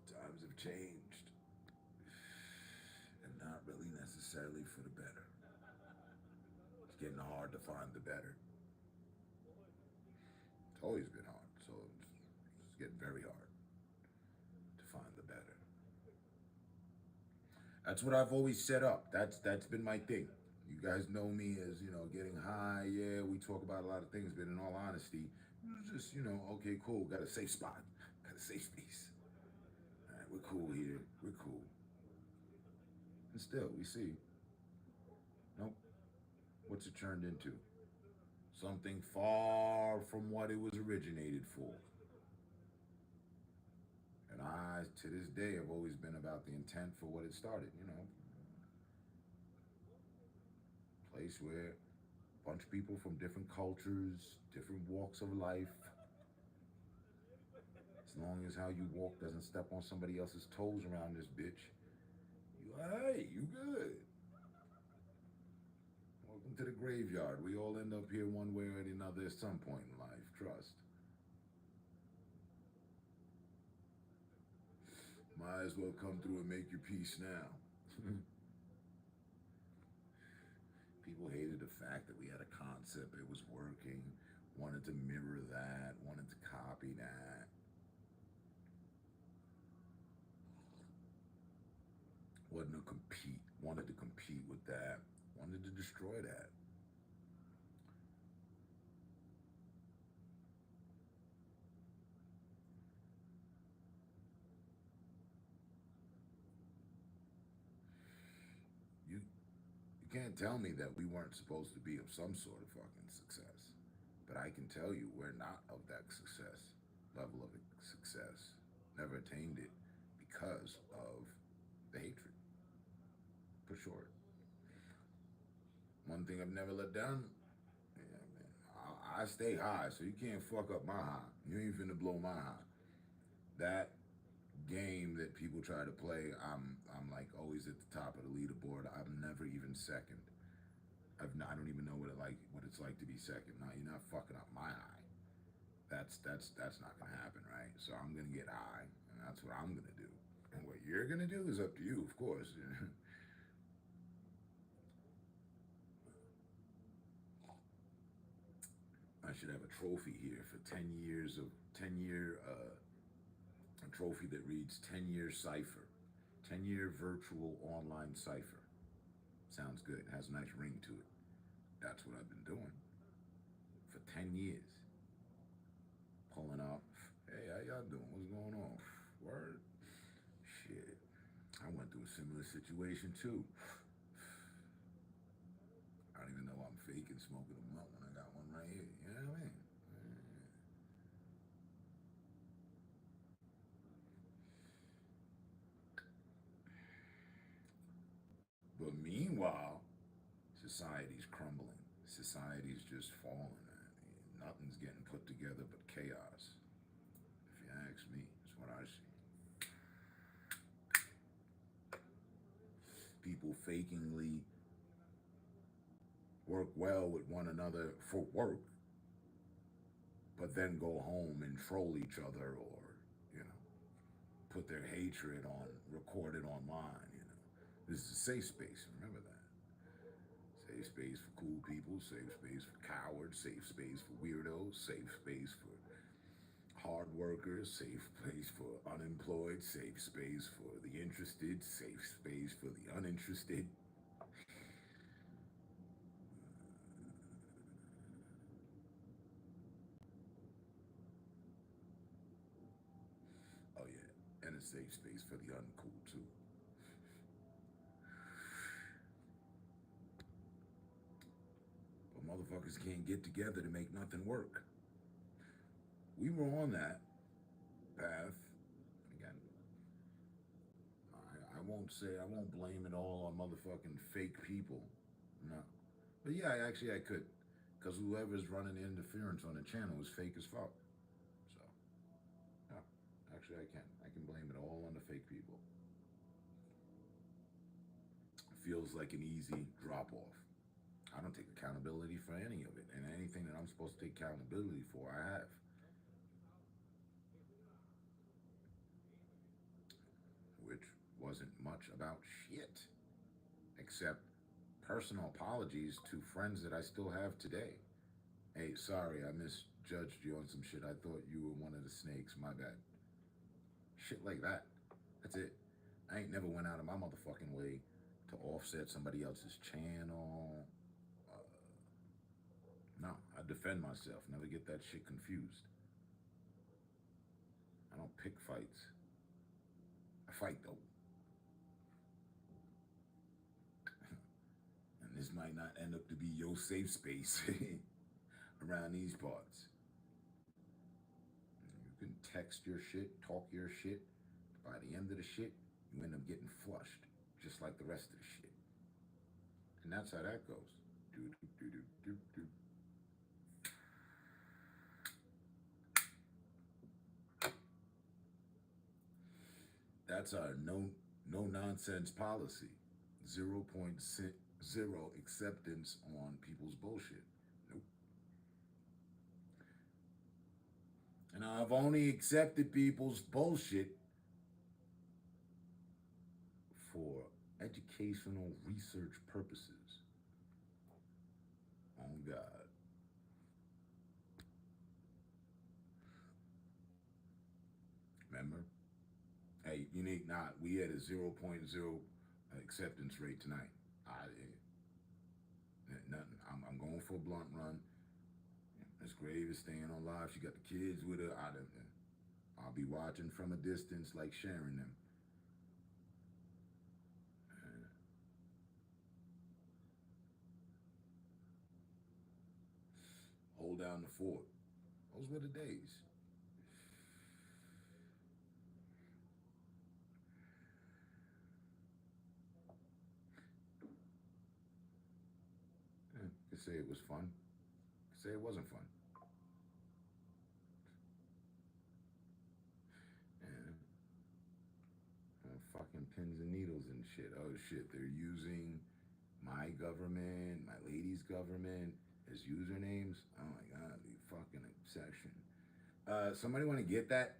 Times have changed. And not really necessarily for the better. It's getting hard to find the better. It's always been hard, so it's getting very hard to find the better. That's what I've always set up. That's been my thing. You guys know me as, getting high. Yeah, we talk about a lot of things, but in all honesty, it was just, okay, cool. Got a safe spot. Got a safe space. All right, we're cool here. We're cool. And still, we see. Nope. What's it turned into? Something far from what it was originated for. And I, to this day, have always been about the intent for what it started, Place where a bunch of people from different cultures, different walks of life, as long as how you walk doesn't step on somebody else's toes around this bitch, you good. Welcome to the graveyard. We all end up here one way or another at some point in life, trust. Might as well come through and make your peace now. People hated the fact that we had a concept, it was working, wanted to mirror that, wanted to copy that. Wanted to compete with that, wanted to destroy that. You can't tell me that we weren't supposed to be of some sort of fucking success. But I can tell you we're not of that level of success. Never attained it because of the hatred. For sure. One thing I've never let down, I stay high, so you can't fuck up my high. You ain't finna blow my high. That game that people try to play, I'm like always at the top of the leaderboard. I'm never even second. I don't even know what it's like to be second. No, you're not fucking up my high. that's not gonna happen, right? So I'm gonna get high, and that's what I'm gonna do. And what you're gonna do is up to you, of course. I should have a trophy here for 10 years of 10-year a trophy that reads 10-year cipher, 10-year virtual online cipher. Sounds good. Has a nice ring to it. That's what I've been doing for 10 years. Pulling up. Hey, how y'all doing? What's going on? Word. Shit. I went through a similar situation too. I don't even know I'm faking smoking a blunt when I got one right here. You know what I mean? But meanwhile, society's crumbling. Society's just falling. Nothing's getting put together but chaos. If you ask me, that's what I see. People fakingly work well with one another for work, but then go home and troll each other or, you know, put their hatred on, record it online, you know. This is a safe space, remember that. Safe space for cool people, safe space for cowards, safe space for weirdos, safe space for hard workers, safe space for unemployed, safe space for the interested, safe space for the uninterested. Oh yeah, and a safe space for the uncool too. But motherfuckers can't get together to make nothing work. We were on that path. Again, I won't blame it all on motherfucking fake people. No. But yeah, I could. Because whoever's running the interference on the channel is fake as fuck. So, yeah, actually I can. I can blame it all on the fake people. It feels like an easy drop off. I don't take accountability for any of it. And anything that I'm supposed to take accountability for, I have. Which wasn't much about shit. Except personal apologies to friends that I still have today. Hey, sorry, I misjudged you on some shit. I thought you were one of the snakes. My bad. Shit like that. That's it. I ain't never went out of my motherfucking way to offset somebody else's channel. No, I defend myself. Never get that shit confused. I don't pick fights. I fight though. And this might not end up to be your safe space around these parts. You can text your shit, talk your shit. By the end of the shit, you end up getting flushed, just like the rest of the shit. And that's how that goes. Do, do, do, do, do, do. That's our no nonsense policy. 0.0 acceptance on people's bullshit. Nope. And I've only accepted people's bullshit for educational research purposes. On God. Remember? Hey, unique, not. We had a 0.0 acceptance rate tonight. Nothing. I'm going for a blunt run. Miss Grave is staying on live. She got the kids with her. I'll be watching from a distance, like sharing them. Hold down the fort. Those were the days. Could say it was fun. Could say it wasn't fun. Fucking pins and needles and shit. Oh shit, they're using my government, my lady's government as usernames. Oh my God, the fucking obsession. Somebody want to get that?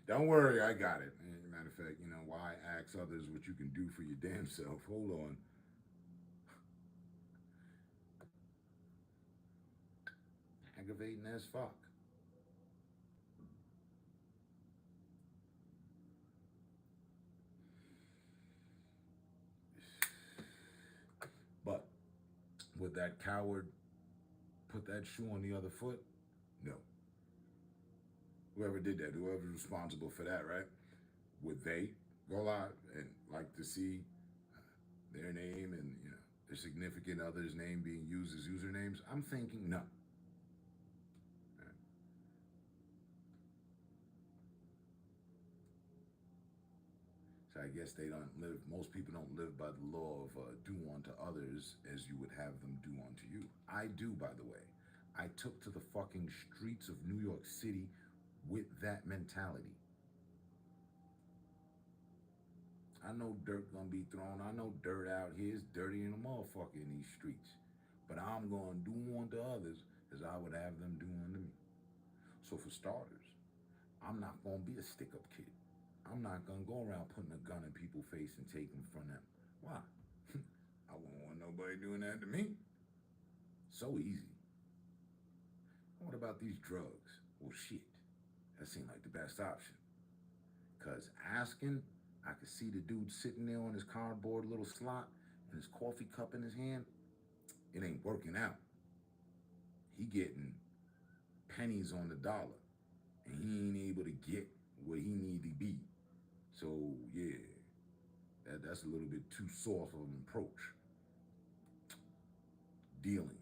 Don't worry, I got it. Matter of fact, you know, why ask others what you can do for your damn self? Hold on. Aggravating as fuck. But would that coward put that shoe on the other foot? No. Whoever did that, whoever's responsible for that, right? Would they go out and like to see their name and, you know, their significant other's name being used as usernames? I'm thinking no. So I guess they don't live, most people don't live by the law of do unto others as you would have them do unto you. I do, by the way. I took to the fucking streets of New York City with that mentality. I know dirt gonna be thrown. I know dirt out here is dirty in a motherfucker in these streets. But I'm gonna do unto others as I would have them do unto me. So for starters, I'm not gonna be a stick-up kid. I'm not gonna go around putting a gun in people's face and taking from them. Why? I won't want nobody doing that to me. So easy. What about these drugs? Well, shit. That seemed like the best option. Cause asking, I could see the dude sitting there on his cardboard little slot and his coffee cup in his hand. It ain't working out. He getting pennies on the dollar, and he ain't able to get where he need to be. So yeah, that's a little bit too soft of an approach. Dealing.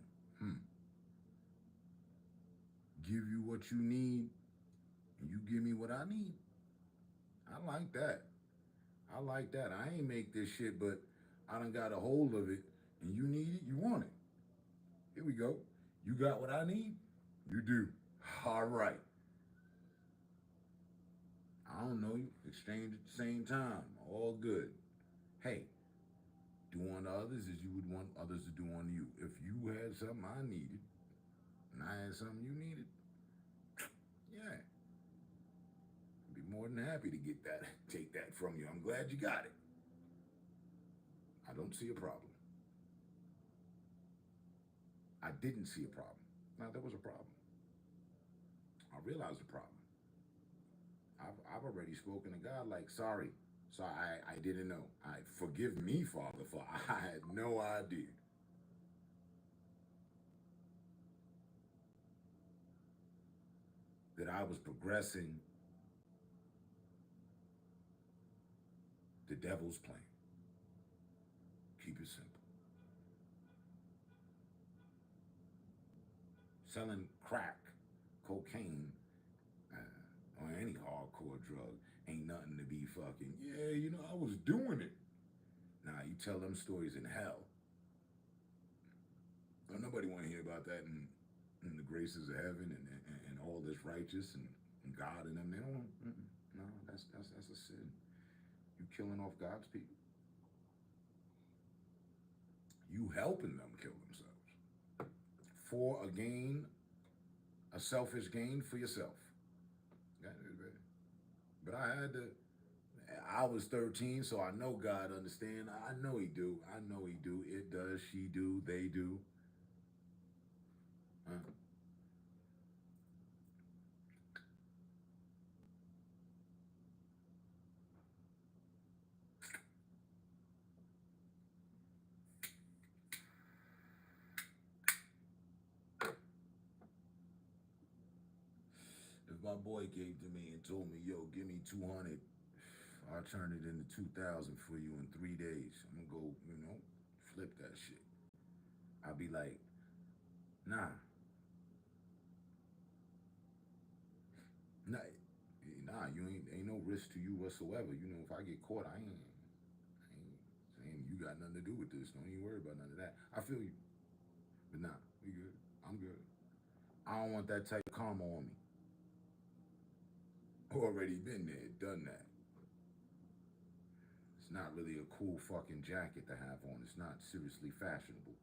Give you what you need, and you give me what I need. I like that. I like that. I ain't make this shit, but I done got a hold of it, and you need it, you want it. Here we go. You got what I need? You do. All right. I don't know you. Exchange at the same time. All good. Hey, do unto others as you would want others to do unto you. If you had something I needed, and I had something you needed, yeah. I'd be more than happy to get that, take that from you. I'm glad you got it. I don't see a problem. I didn't see a problem. Now, there was a problem. I realized the problem. I've already spoken to God like, sorry, I didn't know. Forgive me, Father, for I had no idea. That I was progressing the devil's plan. Keep it simple. Selling crack, cocaine, or any hardcore drug ain't nothing to be fucking, yeah, you know, I was doing it. Nah, you tell them stories in hell. Well, nobody want to hear about that in the graces of heaven and all this righteous and God and them. They don't want, no, that's a sin. You killing off God's people. You helping them kill themselves. For a gain, a selfish gain for yourself. But I was 13, so I know God understand. I know he do. I know he do. It does, she do, they do. If my boy gave to me and told me, yo, give me 200, I'll turn it into 2,000 for you in 3 days. I'm gonna go, you know, flip that shit. I'll be like, nah, you ain't no risk to you whatsoever. You know, if I get caught, I ain't saying you got nothing to do with this. Don't even worry about none of that. I feel you, but nah, we good. I'm good. I don't want that type of karma on me. Already been there, done that. It's not really a cool fucking jacket to have on. It's not seriously fashionable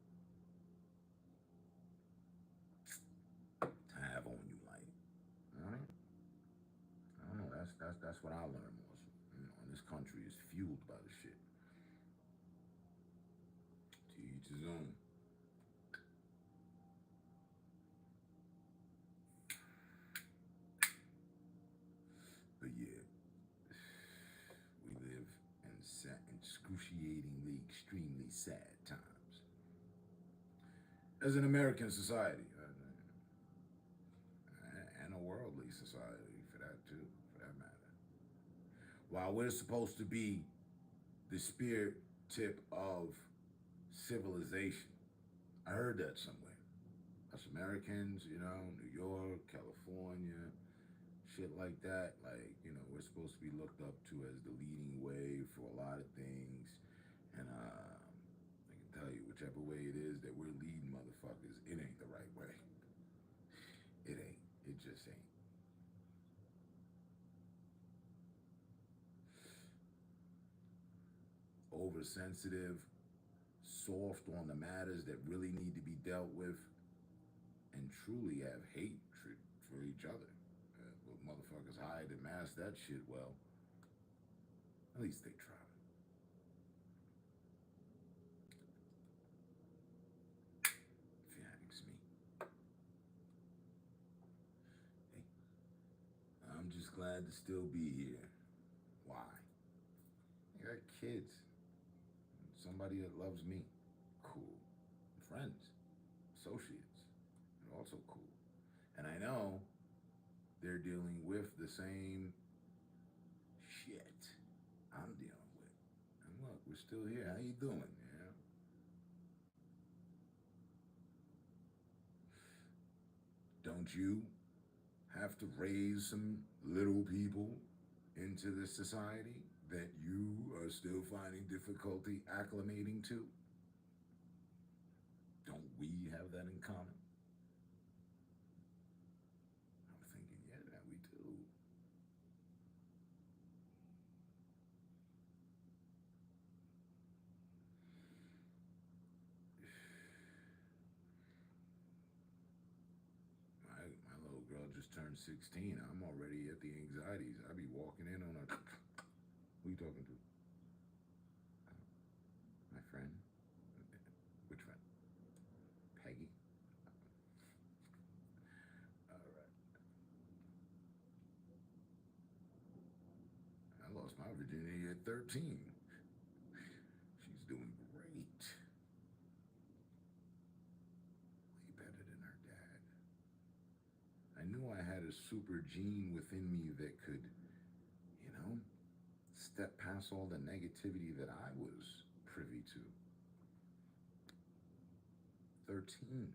to have on you, like, all right? That's what I learned also. You know, and this country is fueled by the shit. To each his own. But yeah, we live in excruciatingly, extremely sad times. As an American society, and a worldly society for that too, for that matter. While we're supposed to be the spear tip of civilization, I heard that somewhere. Us Americans, you know, New York, California, shit like that. Like, you know, we're supposed to be looked up to as the leading way for a lot of things. And I can tell you, whichever way it is that we're leading motherfuckers, it ain't the right way. It ain't. It just ain't. Oversensitive, soft on the matters that really need to be dealt with, and truly have hatred for each other. But motherfuckers hide and mask that shit well. At least they try. If you ask me. Hey, I'm just glad to still be here. Why? I got kids. Somebody that loves me. Cool. Friends. Associates. They're also cool. And I know they're dealing with the same shit I'm dealing with. And look, we're still here. How you doing? Yeah. Don't you have to raise some little people into this society that you are still finding difficulty acclimating to? Don't we have that in common? I'm thinking, yeah, we do. My little girl just turned 16. I'm already at the anxieties. I be walking in on her. Who you talking to? My friend? Which friend? Peggy? All right. I lost my virginity at 13. She's doing great. Way better than her dad. I knew I had a super gene within me that could, you know, step past all the negativity that I was privy to. 13.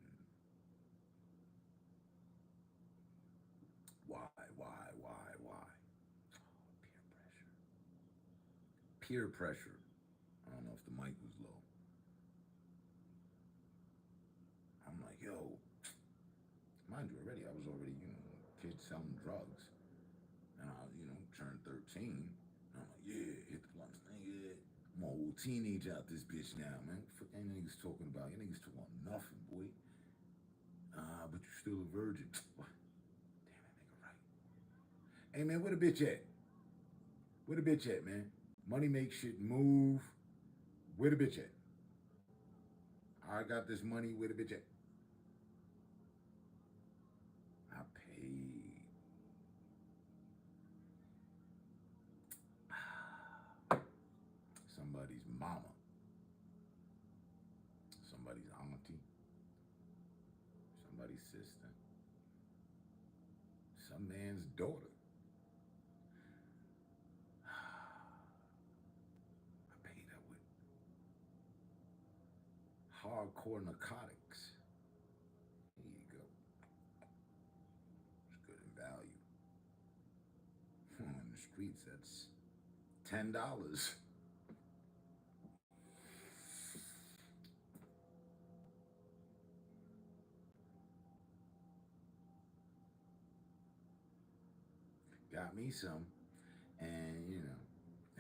Why? Peer pressure. I don't know if the mic was low. I'm like, yo, mind you, I was already, you know, kid selling drugs. And I, you know, turned 13. And I'm like, yeah, hit the blunts. Yeah, I'm a old teenager out this bitch now, man. What the fuck ain't niggas talking about? You niggas talking about nothing, boy. But you still a virgin. What? Damn, that nigga right. Hey, man, where the bitch at? Where the bitch at, man? Money makes shit move. Where the bitch at? I got this money. Where the bitch at? I paid. Somebody's mama. Somebody's auntie. Somebody's sister. Some man's daughter. I paid her with hardcore narcotics. Here you go. It's good in value. On the streets, that's $10. Got me some, and you know,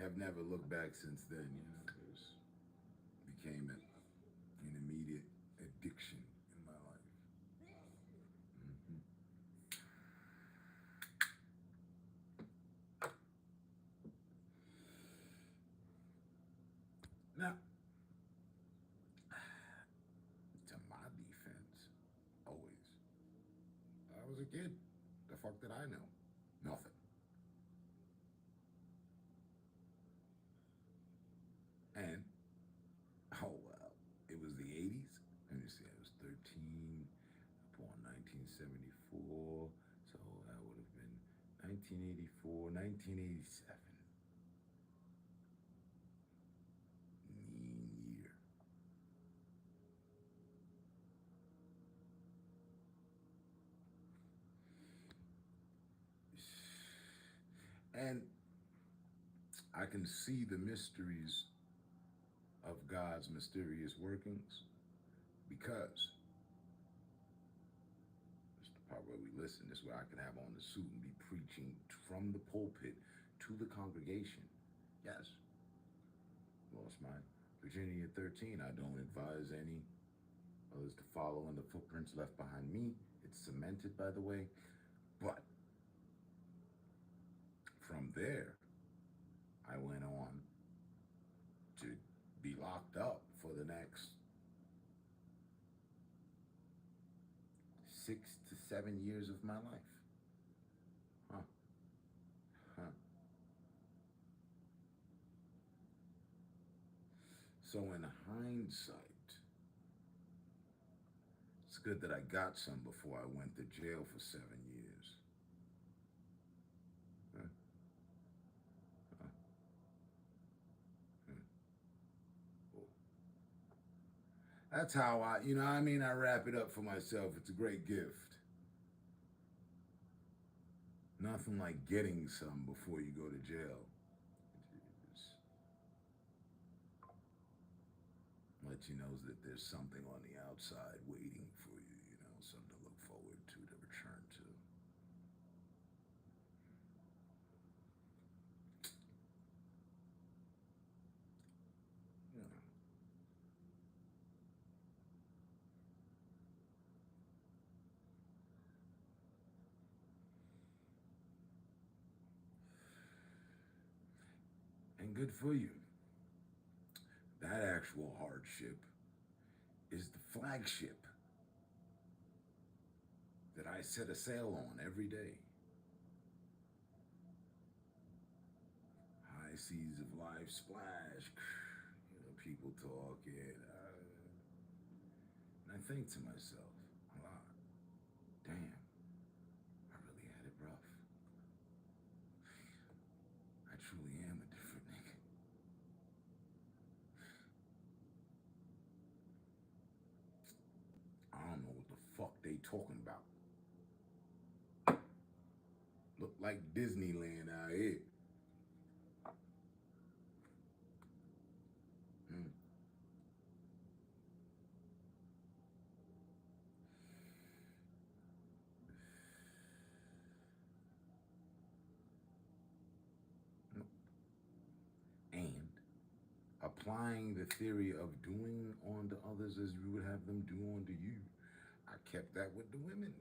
have never looked back since then. You know, it became an immediate addiction in my life. kid. The fuck did I know? Nothing. And, oh well, it was the 80s. Let me see, I was 13, born 1974, so that would have been 1984, 1987. Mean year. And I can see the mysteries of God's mysterious workings because it's the part where we listen. This is where I can have on the suit and be preaching from the pulpit to the congregation. Yes, lost my virginity at 13. I don't advise any others to follow in the footprints left behind me. It's cemented, by the way. But from there, I went on to be locked up for the next 6 to 7 years of my life. Huh. So in hindsight, it's good that I got some before I went to jail for 7 years. That's how I wrap it up for myself. It's a great gift. Nothing like getting some before you go to jail. Let you know that there's something on the outside waiting for you, something to look forward to return to. And good for you. That actual hardship is the flagship that I set a sail on every day. High seas of life splash, people talking. And I think to myself a lot, damn, I really had it rough. I truly am a different nigga. I don't know what the fuck they talking about. Look like Disneyland out here. And applying the theory of doing unto others as you would have them do unto you, I kept that with the women.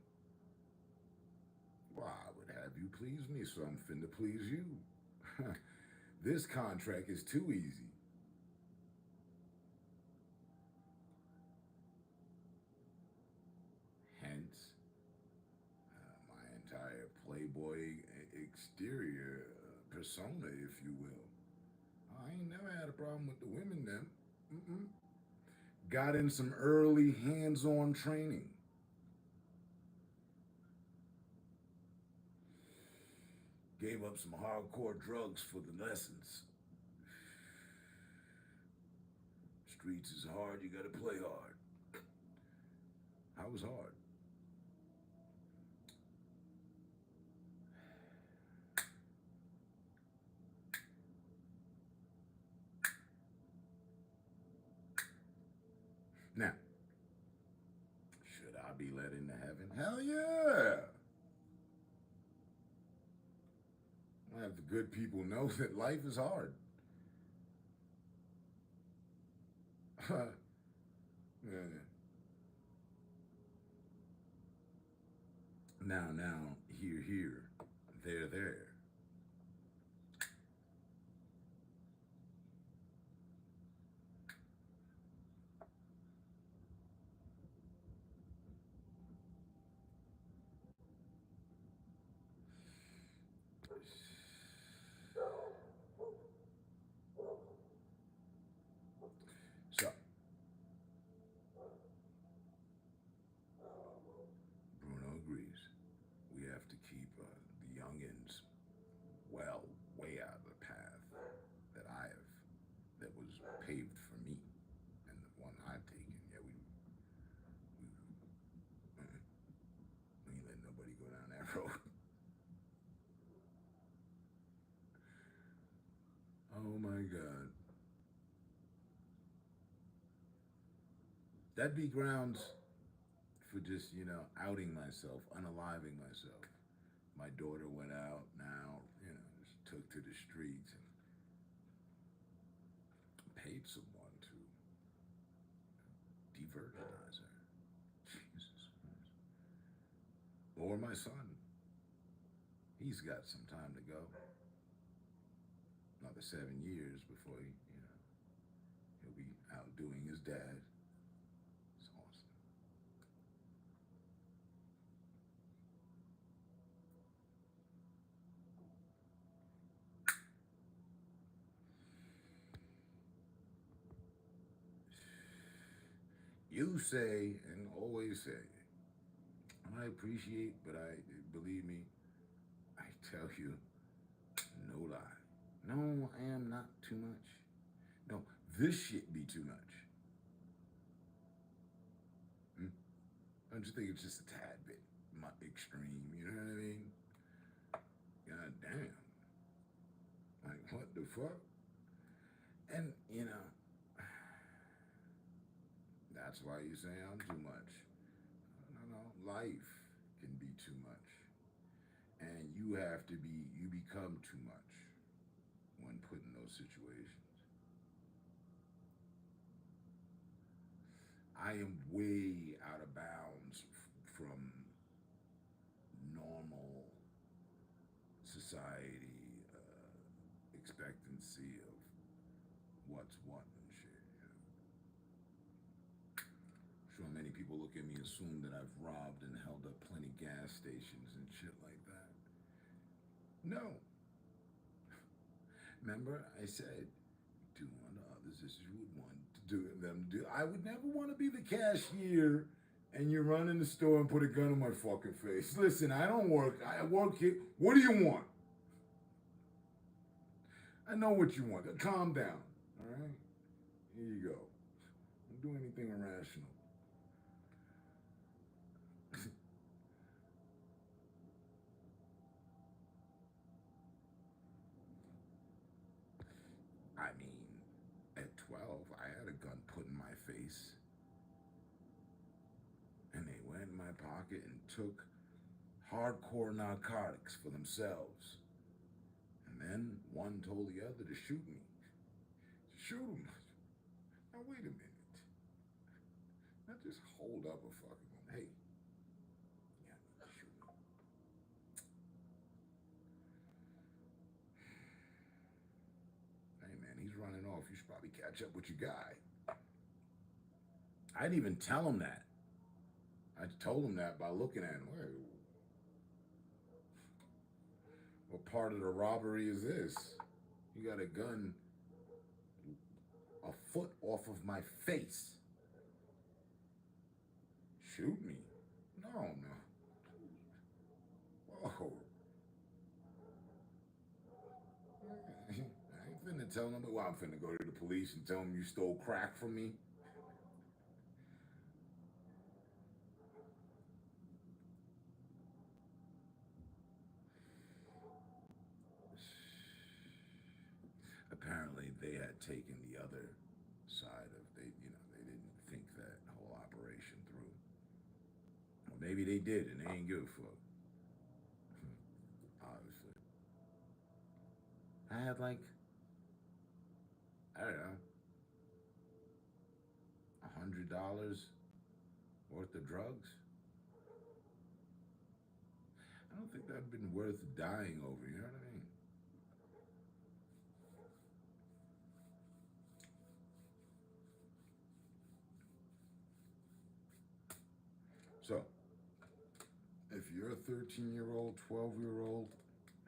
Well, I would have you please me, so I'm finna please you. This contract is too easy. Hence, my entire playboy exterior persona, if you will. I ain't never had a problem with the women then. Got in some early hands-on training. Gave up some hardcore drugs for the lessons. Streets is hard, you gotta play hard. I was hard. Now, should I be let into heaven? Hell yeah! I have the good people know that life is hard. Now, here, there. That'd be grounds for just, you know, outing myself, unaliving myself. My daughter went out now, you know, just took to the streets and paid someone to de-virginize her. Jesus Christ. Or my son. He's got some time to go. Another 7 years before he, you know, he'll be outdoing his dad. It's awesome. You say and always say, I appreciate, but believe me, I tell you, no lie. No, I am not too much. No, this shit be too much. Don't you think it's just a tad bit extreme? You know what I mean? God damn. Like, what the fuck? And, you know, that's why you say I'm too much. No, life can be too much. And you become too much when put in those situations. I am way out of bounds from normal society expectancy of what's what and shit. You know? Sure, many people look at me and assume that I've robbed and held up plenty gas stations and shit like that. No. Remember, I said, do unto others as you would want them to do. I would never want to be the cashier and you run in the store and put a gun in my fucking face. Listen, I don't work. I work here. What do you want? I know what you want. Calm down. All right? Here you go. Don't do anything irrational. I mean, at 12, I had a gun put in my face. And they went in my pocket and took hardcore narcotics for themselves. And then one told the other to shoot me. Shoot him. Now, wait a minute. Not just hold up a fucking one. Hey. Yeah, shoot me. Hey, man, he's running off. You should probably catch up with your guy. I didn't even tell him that. I told him that by looking at him. What part of the robbery is this? You got a gun a foot off of my face. Shoot me? No. Whoa. I ain't finna tell them, well, I'm finna go to the police and tell them you stole crack from me. Apparently they had taken the other side of, they didn't think that whole operation through. Or maybe they did and they ain't give a fuck. Obviously. I had like, I don't know, $100 worth of drugs. I don't think that'd been worth dying over, you know what I mean? So, if you're a 13-year-old, 12-year-old,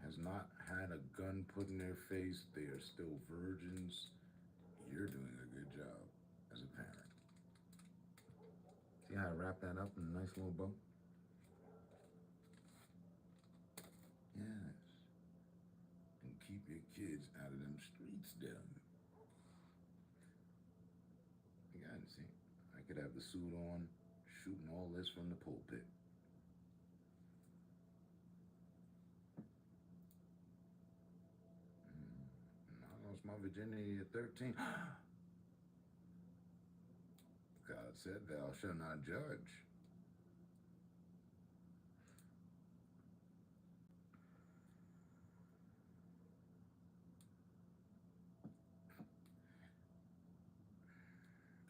has not had a gun put in their face, they are still virgins, you're doing a good job as a parent. See how I wrap that up in a nice little bow? Yes. And keep your kids out of them streets, Dylan. Again, see, I could have the suit on, shooting all this from the pulpit. I lost my virginity at 13. Because God said, thou shalt not judge.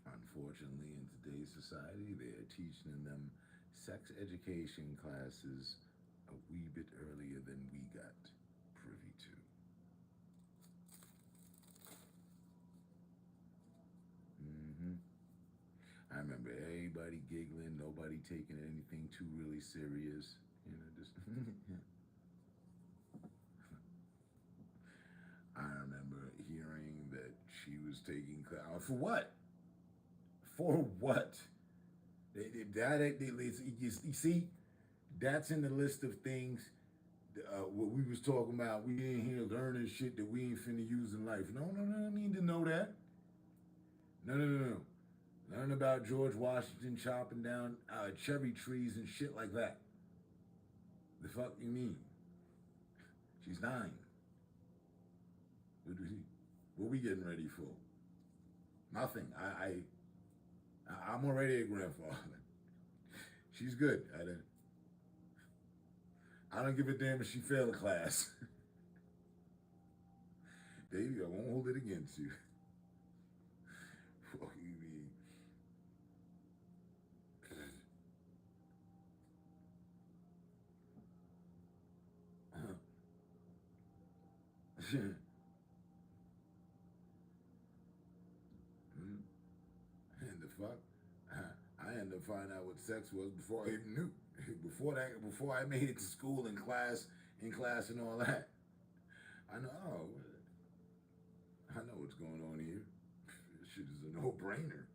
Unfortunately, in today's society, they're teaching them sex education classes a wee bit earlier than we got privy to. I remember everybody giggling, nobody taking anything too really serious. You know, just. I remember hearing that she was taking class. For what? For what? You see, that's in the list of things. What we was talking about, we ain't here learning shit that we ain't finna use in life. No, I need to know that. No. Learn about George Washington chopping down cherry trees and shit like that. The fuck you mean? She's 9. What we getting ready for? Nothing. I'm already a grandfather. She's good. I don't give a damn if she failed a class. Baby, I won't hold it against you. Fuck you mean? And the fuck? I ended up finding out what sex was before I even knew. Before I made it to school and class and all that. I know what's going on here. This shit is a no-brainer.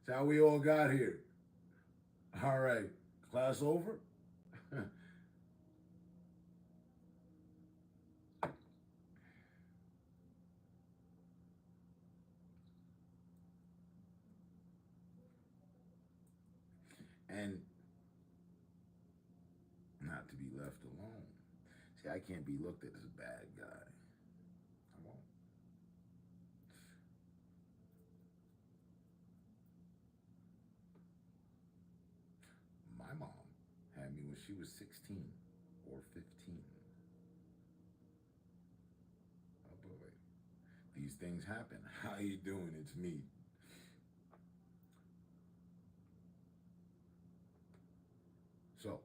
It's how we all got here. All right, class over? And not to be left alone. See, I can't be looked at as a bad guy. I won't. My mom had me when she was 16 or 15. Oh boy. These things happen. How you doing? It's me. So,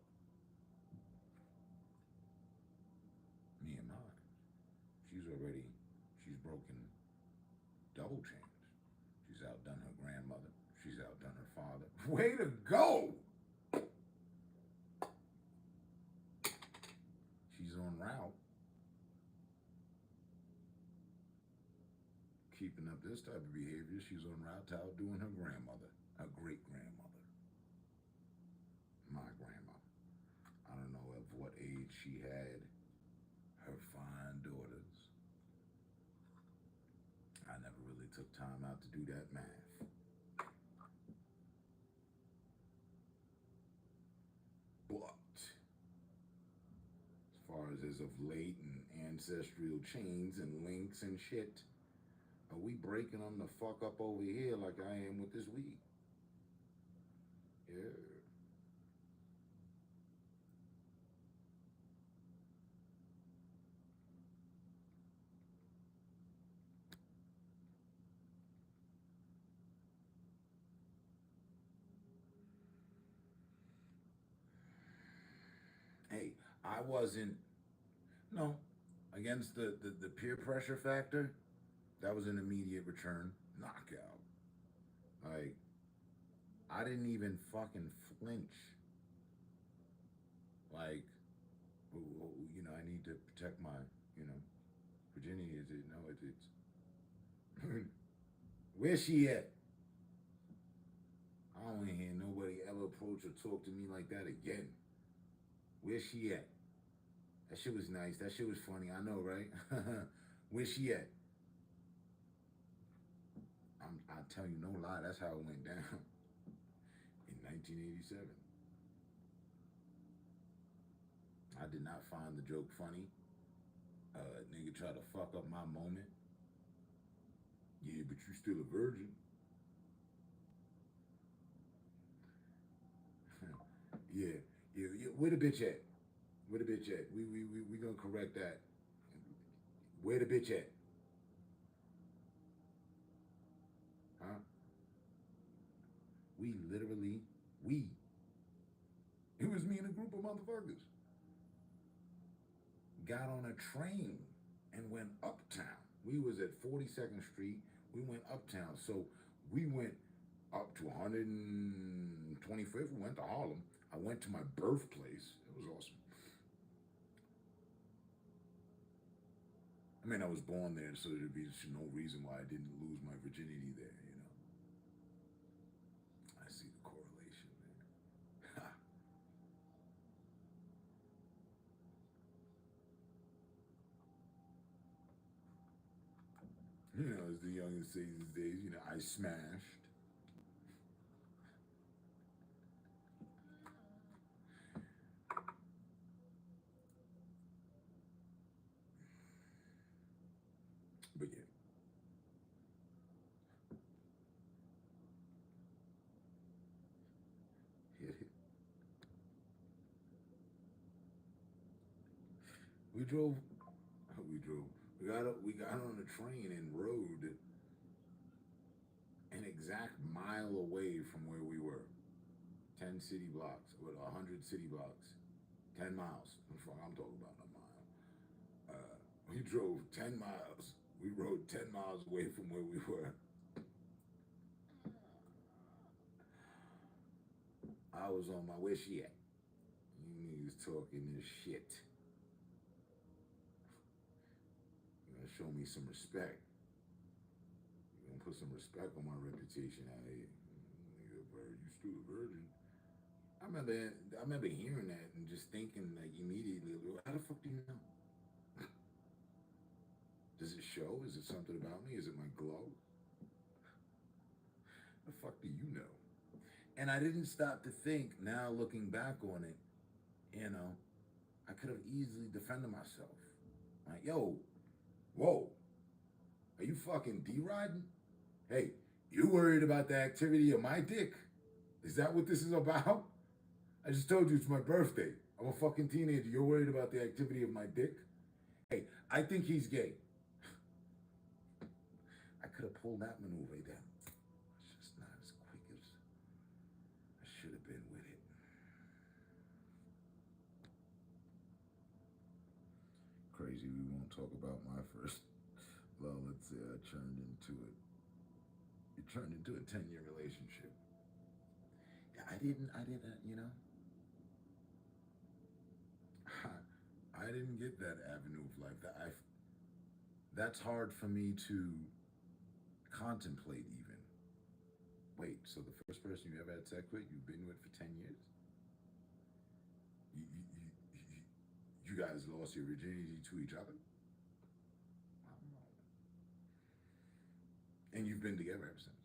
me and mine, she's broken double chains. She's outdone her grandmother. She's outdone her father. Way to go! She's en route. Keeping up this type of behavior, she's en route to outdoing her grandmother, her great-grandmother. My grandma. I don't know of what age she had her fine daughters. I never really took time out to do that math. But as far as of late and ancestral chains and links and shit, are we breaking them the fuck up over here like I am with this weed? Yeah. Hey, I wasn't, no, against the peer pressure factor, that was an immediate return, knockout. Like, I didn't even fucking flinch. Like, you know, I need to protect my, you know, virginity. Is it? No, it's where's she at? I don't want to hear nobody ever approach or talk to me like that again. Where's she at? That shit was nice. That shit was funny. I know, right? Where's she at? I tell you no lie. That's how it went down in 1987. I did not find the joke funny. Nigga tried to fuck up my moment. Yeah, but you still a virgin. Yeah, yeah. Where the bitch at? Where the bitch at? We gonna correct that. Where the bitch at? Huh? We literally, it was me and a group of motherfuckers, got on a train and went uptown. We was at 42nd Street. We went uptown. So we went up to 125th. We went to Harlem. I went to my birthplace. It was awesome. I mean, I was born there, so there'd be no reason why I didn't lose my virginity there, you know. I see the correlation there. You know, as the youngest say these days, you know, I smashed. But yeah. We drove. We got on a train and rode an exact mile away from where we were. 10 city blocks, with 100 city blocks. 10 miles. I'm talking about a mile. We drove 10 miles. We rode 10 miles away from where we were. I was on my where she at? You niggas talking this shit. You're gonna show me some respect. You're gonna put some respect on my reputation out here. You still a virgin. I remember hearing that and just thinking like immediately, how the fuck do you know? Does it show? Is it something about me? Is it my glow? The fuck do you know? And I didn't stop to think, now looking back on it, you know, I could have easily defended myself. Like, yo, whoa, are you fucking D-riding? Hey, you worried about the activity of my dick? Is that what this is about? I just told you it's my birthday. I'm a fucking teenager. You're worried about the activity of my dick? Hey, I think he's gay. I could have pulled that maneuver down. It's just not as quick as I should have been with it. Crazy, we won't talk about my first. Well, let's say I turned into it. It turned into a 10-year relationship. Yeah, I didn't, you know. I didn't get that avenue of life. That's hard for me to contemplate even. Wait, so the first person you ever had sex with, you've been with for 10 years? You guys lost your virginity to each other? I don't know. And you've been together ever since?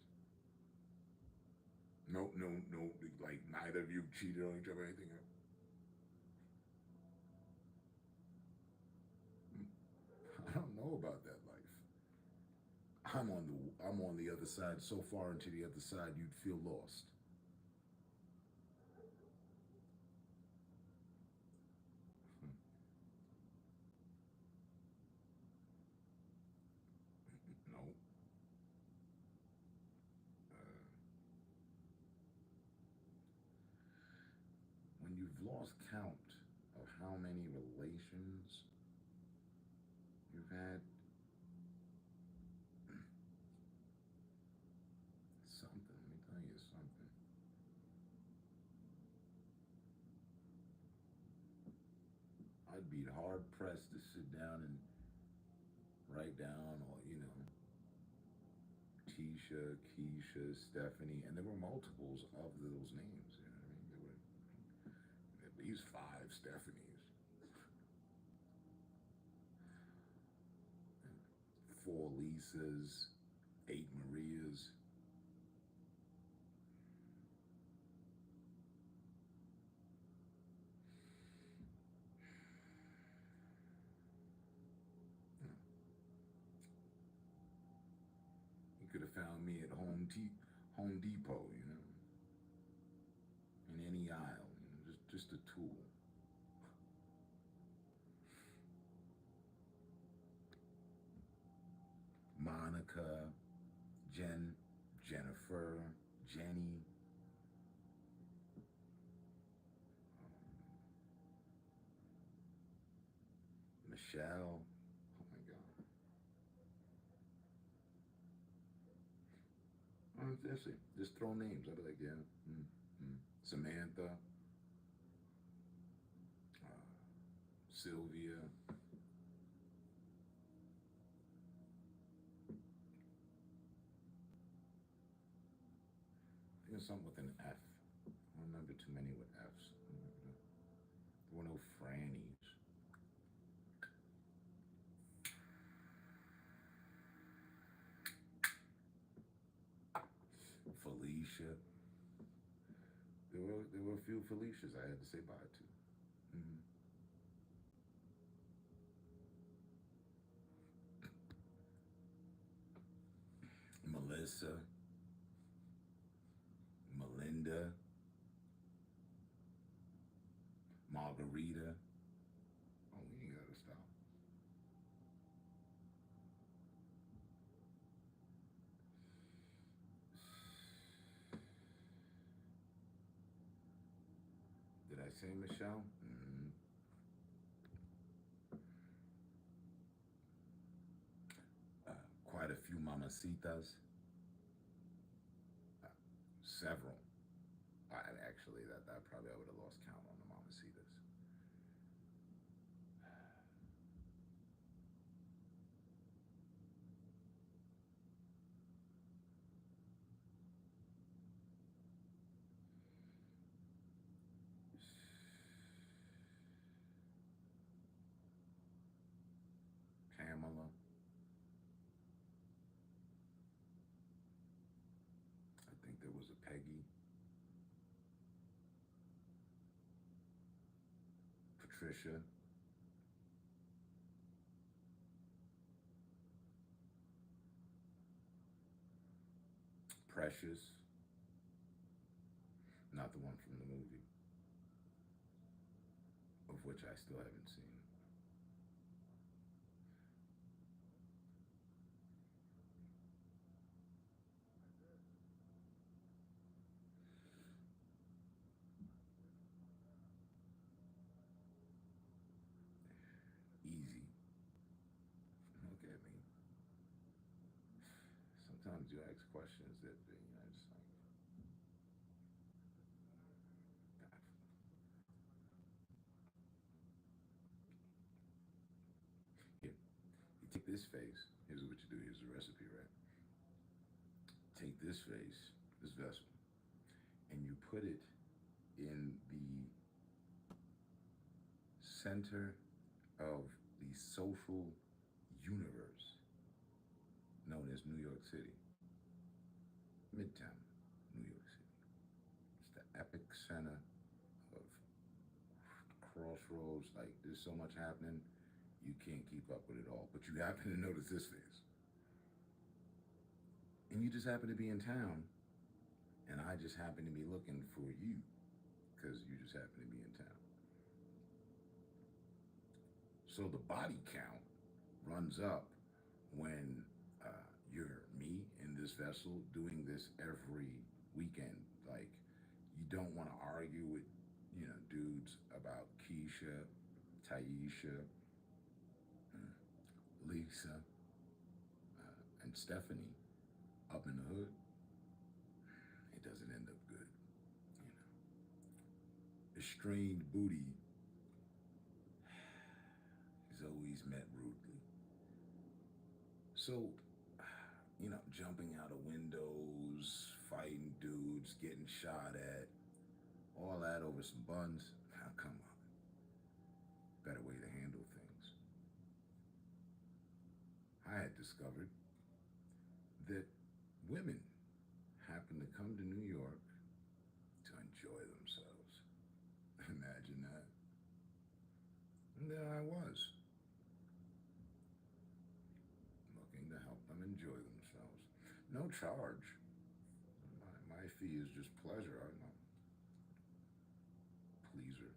No, like neither of you cheated on each other or anything else? I don't know about that life. I'm on the other side, so far into the other side you'd feel lost. No. When you've lost count of how many relations you've had, something, let me tell you something. I'd be hard pressed to sit down and write down, or, you know, Tisha, Keisha, Stephanie, and there were multiples of those names. You know what I mean? There were at least 5 Stephanies, 4 Lisas, 8 Marias. You could have found me at Home Depot, you know, in any aisle, you know, just a tool. Monica, Jennifer, Jenny. Michelle. Oh my God. That's it. Just throw names. I'll be like, yeah. Samantha. Sylvia. I think it's something with an F. I don't remember too many with F's. There were no Frannies. Felicia. There were a few Felicias I had to say bye to. Melissa, Melinda, Margarita. Oh, we ain't gotta stop. Did I say Michelle? Quite a few mamacitas. Several. Actually, that probably I would have lost count on the mamacitas. Pamela. I think there was a Peggy. Patricia. Precious. Not the one from the movie, of which I still haven't seen. Easy. Look at me. Sometimes you ask questions that, just like, here, you take this face. Here's what you do. Here's the recipe, right? Take this face, this vessel, and you put it in the center of the social universe known as New York City. Midtown, New York City. It's the epic center of crossroads. Like, there's so much happening, you can't keep up with it all. But you happen to notice this face. And you just happen to be in town, and I just happen to be looking for you, because you just happen to be in town. So the body count runs up when you're me in this vessel doing this every weekend. Like, you don't want to argue with, dudes about Keisha, Taisha, Lisa, and Stephanie up in the hood. It doesn't end up good, Estranged booty is always met rudely. So, jumping out of windows, fighting dudes, getting shot at, all that over some buns. Now, come on. Better way to handle things. I had discovered that women happen to come to New York to enjoy themselves. Imagine that. And there I was, looking to help them enjoy themselves. No charge. My fee is just pleasure. I'm a pleaser.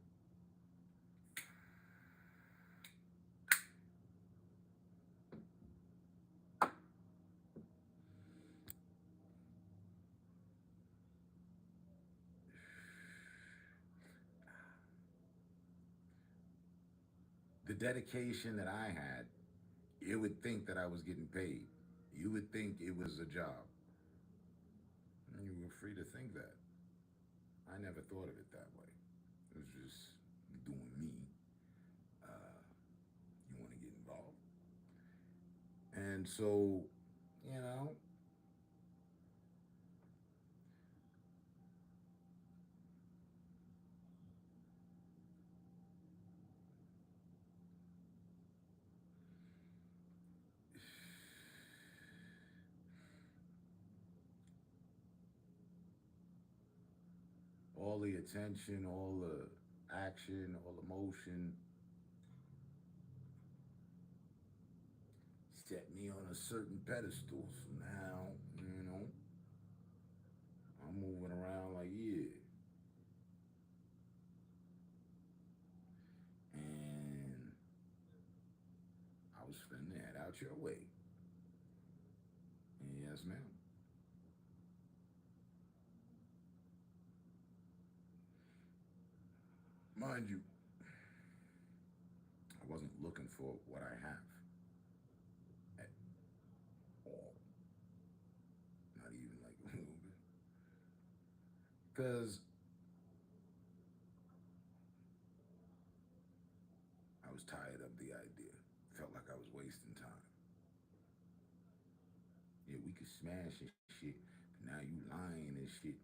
the dedication that I had, you would think that I was getting paid. You would think it was a job. And you were free to think that. I never thought of it that way. It was just doing me. You want to get involved? And so, you know, all the attention, all the action, all the motion set me on a certain pedestal. So now, you know, I'm moving around like, yeah. And I was finna head out your way. And yes, ma'am. Mind you, I wasn't looking for what I have at all. Not even like a little bit. Because I was tired of the idea. Felt like I was wasting time. Yeah, we could smash and shit, but now you lying and shit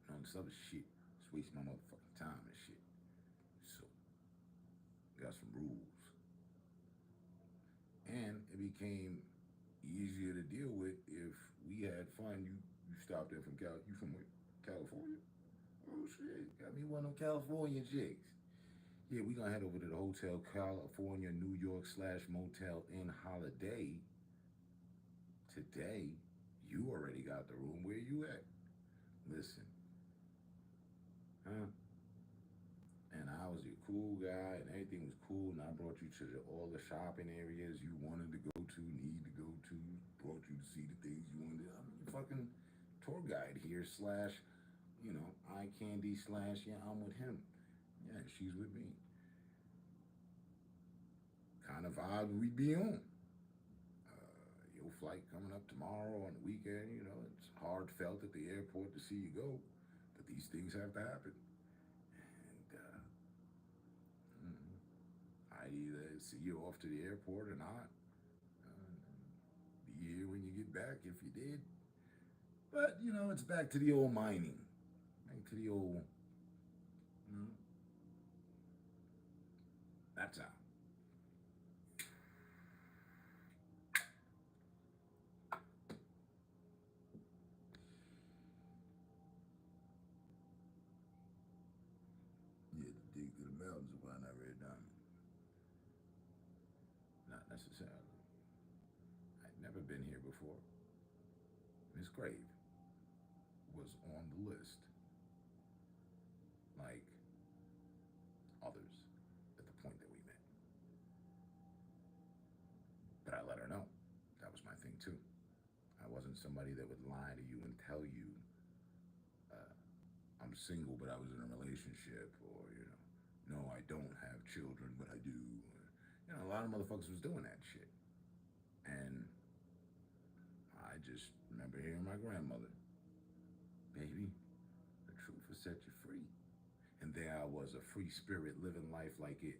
and all this other shit. It's wasting my motherfucking time and shit. So, got some rules. And it became easier to deal with if we had fun. You stopped in from you from where? California? Oh shit, got me one of them California chicks. Yeah, we gonna head over to the Hotel California, New York / Motel Inn Holiday today. You already got the room. Where you at? Listen, huh? And I was your cool guy, and everything was cool. And I brought you to all the shopping areas you wanted to go to, need to go to. Brought you to see the things you wanted. I'm your fucking tour guide here / eye candy / yeah, I'm with him. Yeah, she's with me. Kind of vibe we be on. Your flight coming up tomorrow on the weekend, it's hard felt at the airport to see you go, but these things have to happen. And I either see you off to the airport or not. Be here when you get back if you did. But, it's back to the old mining. Back to the old, that's how. You had to dig through the mountains to find that red diamond. Not necessarily. I'd never been here before. Miss Grave was on the list, like others, at the point that we met. But I let her know. That was my thing too. I wasn't somebody that would lie to you and tell you I'm single, but I was in a relationship, or, no, I don't have children, but I do. A lot of motherfuckers was doing that shit. And I just remember hearing my grandmother, baby, the truth will set you free. And there I was, a free spirit, living life like it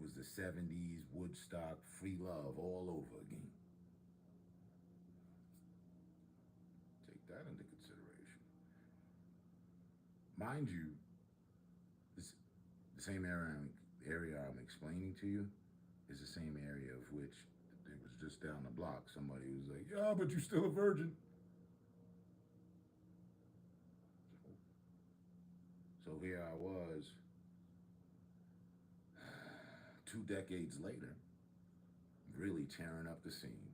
was the 70s, Woodstock, free love all over again. Take that into consideration. Mind you, the same area I'm explaining to you is the same area of which it was just down the block. Somebody was like, yeah, but you're still a virgin. So here I was, 2 decades later, really tearing up the scene.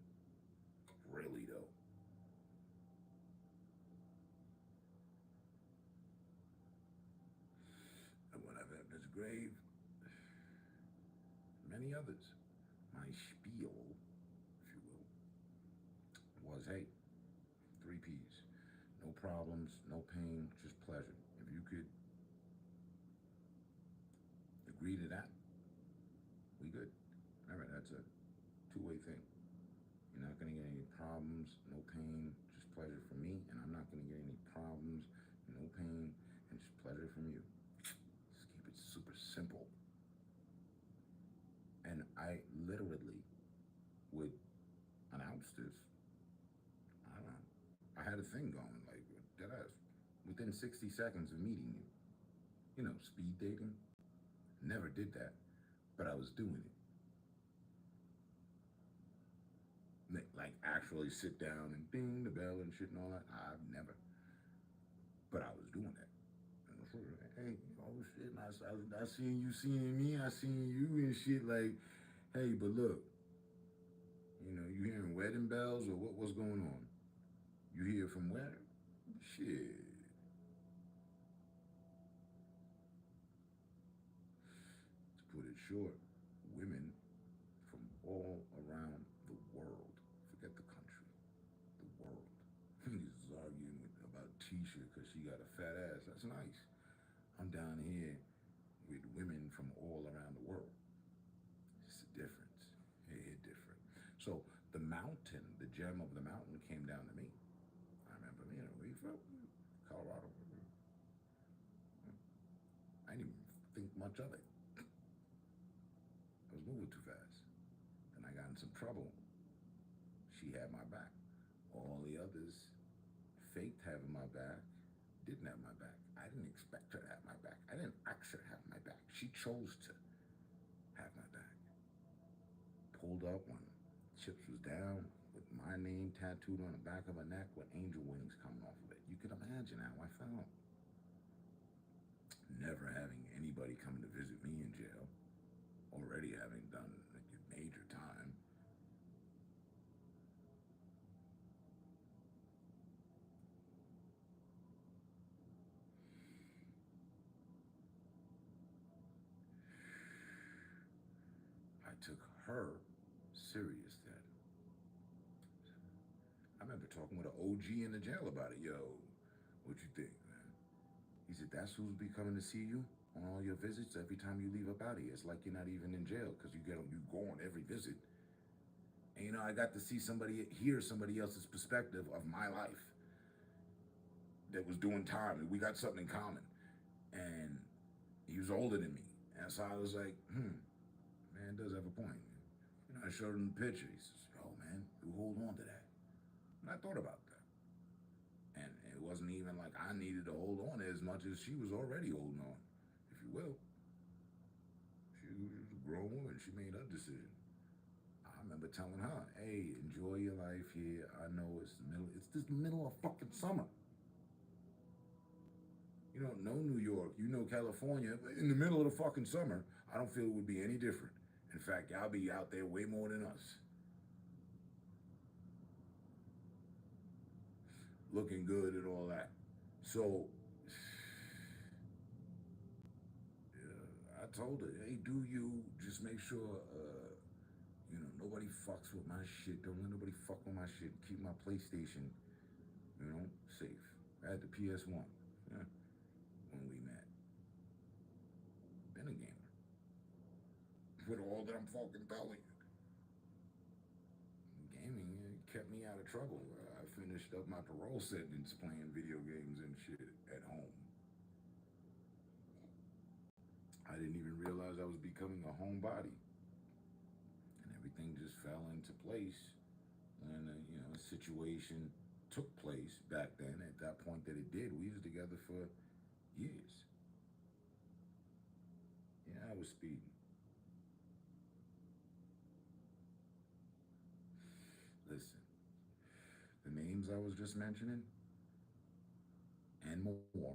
Really, though. And when I've had this grave, many others, my spiel, if you will, was, hey, 3 P's. No problems, no pain, just pleasure. If you could agree to that, we good. problems, no pain, just pleasure from me, and I'm not gonna get any problems, no pain, and just pleasure from you. Just keep it super simple. And I literally would announce this. I don't know. I had a thing going, like, deadass. Within 60 seconds of meeting you. You know, speed dating. Never did that, but I was doing it. Like, actually sit down and ding the bell and shit and all that. I've never. But I was doing that. Hey, oh shit, I seen you seeing me, I seen you and shit, like, hey, but look, you know, you hearing wedding bells or what's going on? You hear from where? Shit. To put it short, women from all around the world, forget the country, the world. Niggas is arguing about Tisha because she got a fat ass. That's nice. I'm down here with women from all around the world. It's a difference. It hit different. So the mountain, the gem of the mountain came down to me. I remember, you know, where you from? Colorado. I didn't even think much of it. I was moving too fast. Then I got in some trouble. She had my back. All the others faked having my back, didn't have my back. I didn't expect her to have my back. I didn't ask her to have my back. She chose to have my back. Pulled up when chips was down with my name tattooed on the back of her neck with angel wings coming off of it. You could imagine how I felt. Never having anybody come to visit me in jail, already having done major time. I took her serious then. I remember talking with an OG in the jail about it. Yo, what you think, man? He said, that's who's be coming to see you on all your visits every time you leave up out of here. It's like you're not even in jail because you go on every visit. And you know, I got to see hear somebody else's perspective of my life that was doing time, and we got something in common. And he was older than me. And so I was like, man does have a point. You know, I showed him the picture. He says, oh man, you hold on to that. And I thought about that. And it wasn't even like I needed to hold on as much as she was already holding on, if you will. She was a grown woman. She made her decision. I remember telling her, hey, enjoy your life here. I know it's the middle of fucking summer. You don't know New York, you know California, but in the middle of the fucking summer, I don't feel it would be any different. In fact, y'all be out there way more than us. Looking good and all that. So, yeah, I told her, hey, do you just make sure, you know, nobody fucks with my shit. Don't let nobody fuck with my shit. Keep my PlayStation, you know, safe. I had the PS1 when we met. Been a gamer. With all that I'm fucking telling you. Gaming kept me out of trouble. I finished up my parole sentence playing video games and shit at home. I didn't even realize I was becoming a homebody. And everything just fell into place. And, you know, a situation took place back then. At that point that it did, we was together for years. Yeah, I was speeding. Listen, the names I was just mentioning and more,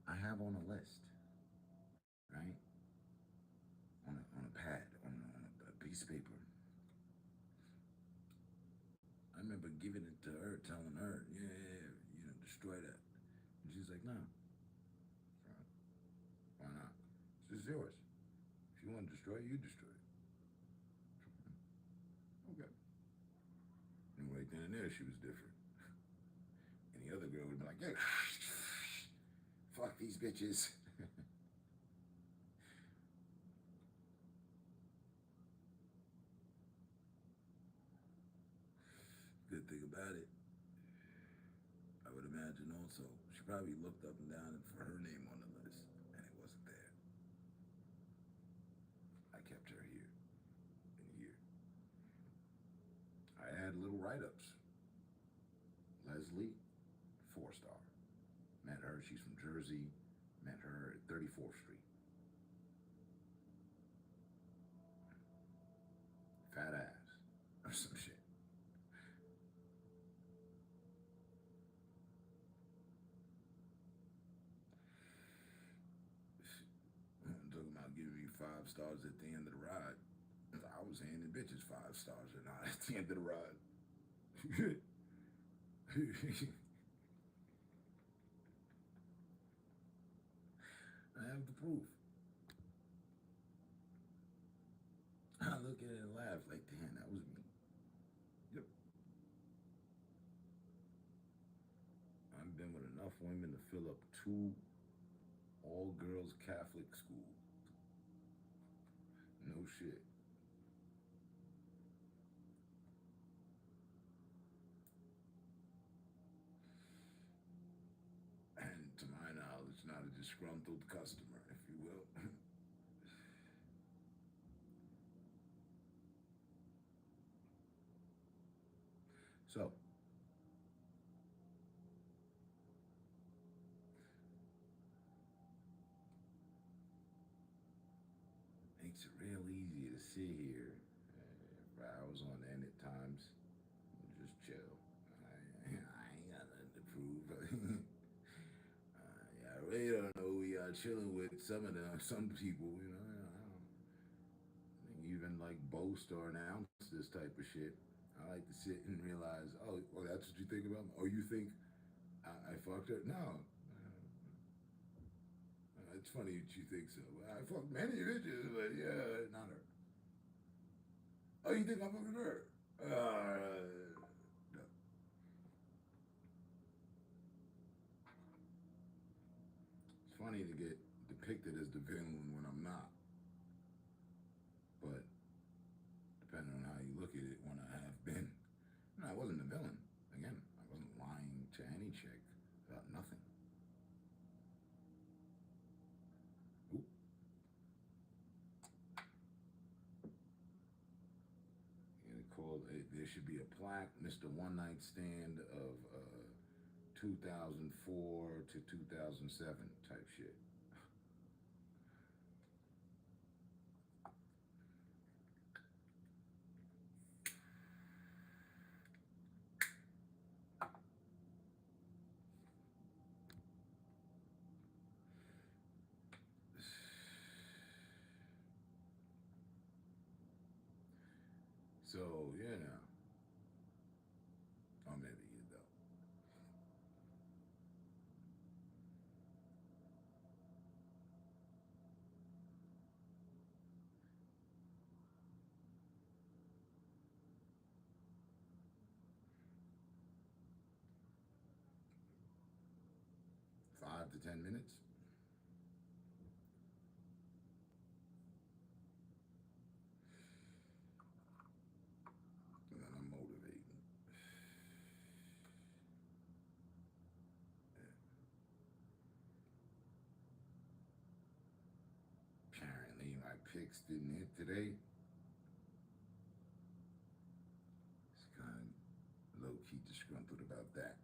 I have on a list, right? On a pad, on a piece of paper. I remember giving it to her, telling her, yeah, you know, destroy that. And she's like, no. Why not? This is yours. If you want to destroy it, you destroy it. Okay. And right then and there, she was different. And the other girl would be like, yeah, fuck these bitches. So she probably looked up and down for her name on the list, and it wasn't there. I kept her here and here. I had little write-ups. Leslie, 4-star. Met her, she's from Jersey. Met her at 34th Street. Fat ass or some shit. I'm talking about giving me 5 stars at the end of the ride. I was handing bitches 5 stars or not at the end of the ride. I have the proof. I look at it and laugh like, damn, that was me. Yep. I've been with enough women to fill up 2 all-girls Catholic schools. No shit. And to my knowledge, not a disgruntled customer, if you will. So, makes it real easy to sit here for hours on end at times and just chill. I ain't got nothing to prove. Yeah, I really don't know who we are chilling with. Some people, you know, I don't even like boast or announce this type of shit. I like to sit and realize, oh, well, that's what you think about me? Oh, you think I fucked her? No. It's funny that you think so. I fucked many bitches, but yeah, not her. Oh, you think I'm fucking her? No. It's funny to get depicted as the villain when I'm not. But depending on how you look at it, when I have been. No, I wasn't a villain. Again, I wasn't lying to any chick about nothing. Oop. There should be a plaque, Mr. One Night Stand of 2004 to 2007 type shit. So, you know. Or maybe you don't. Five to 10 minutes. And then I'm motivating. Apparently my picks didn't hit today. It's kind of low-key disgruntled about that.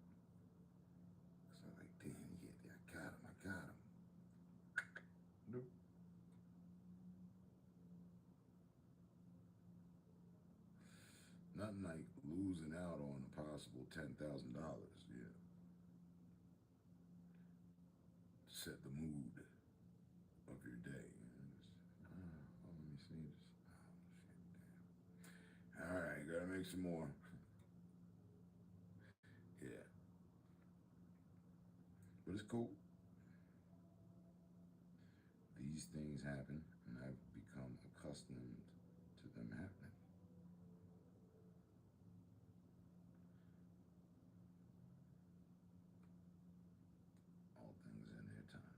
So I'm like, damn, yeah, I got him. Nope. Nothing like losing out on a possible $10,000, yeah. Set the mood of your day. Let me see this. Oh, shit, damn. All right, gotta make some more. Yeah. But it's cool. These things happen, and I've become accustomed to them happening. All things in their time.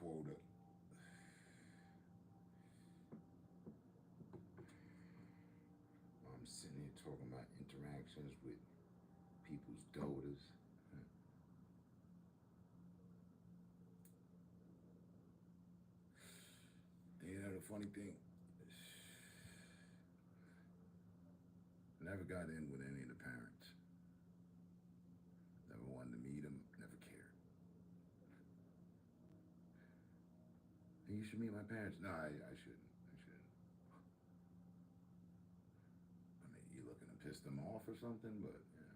quota. I'm sitting here talking about interactions with people's daughters. You know, the funny thing, never got in with any of the parents. Never wanted to meet them, never cared. Hey, you should meet my parents. No, I shouldn't. I shouldn't. I mean, you looking to piss them off or something, but yeah.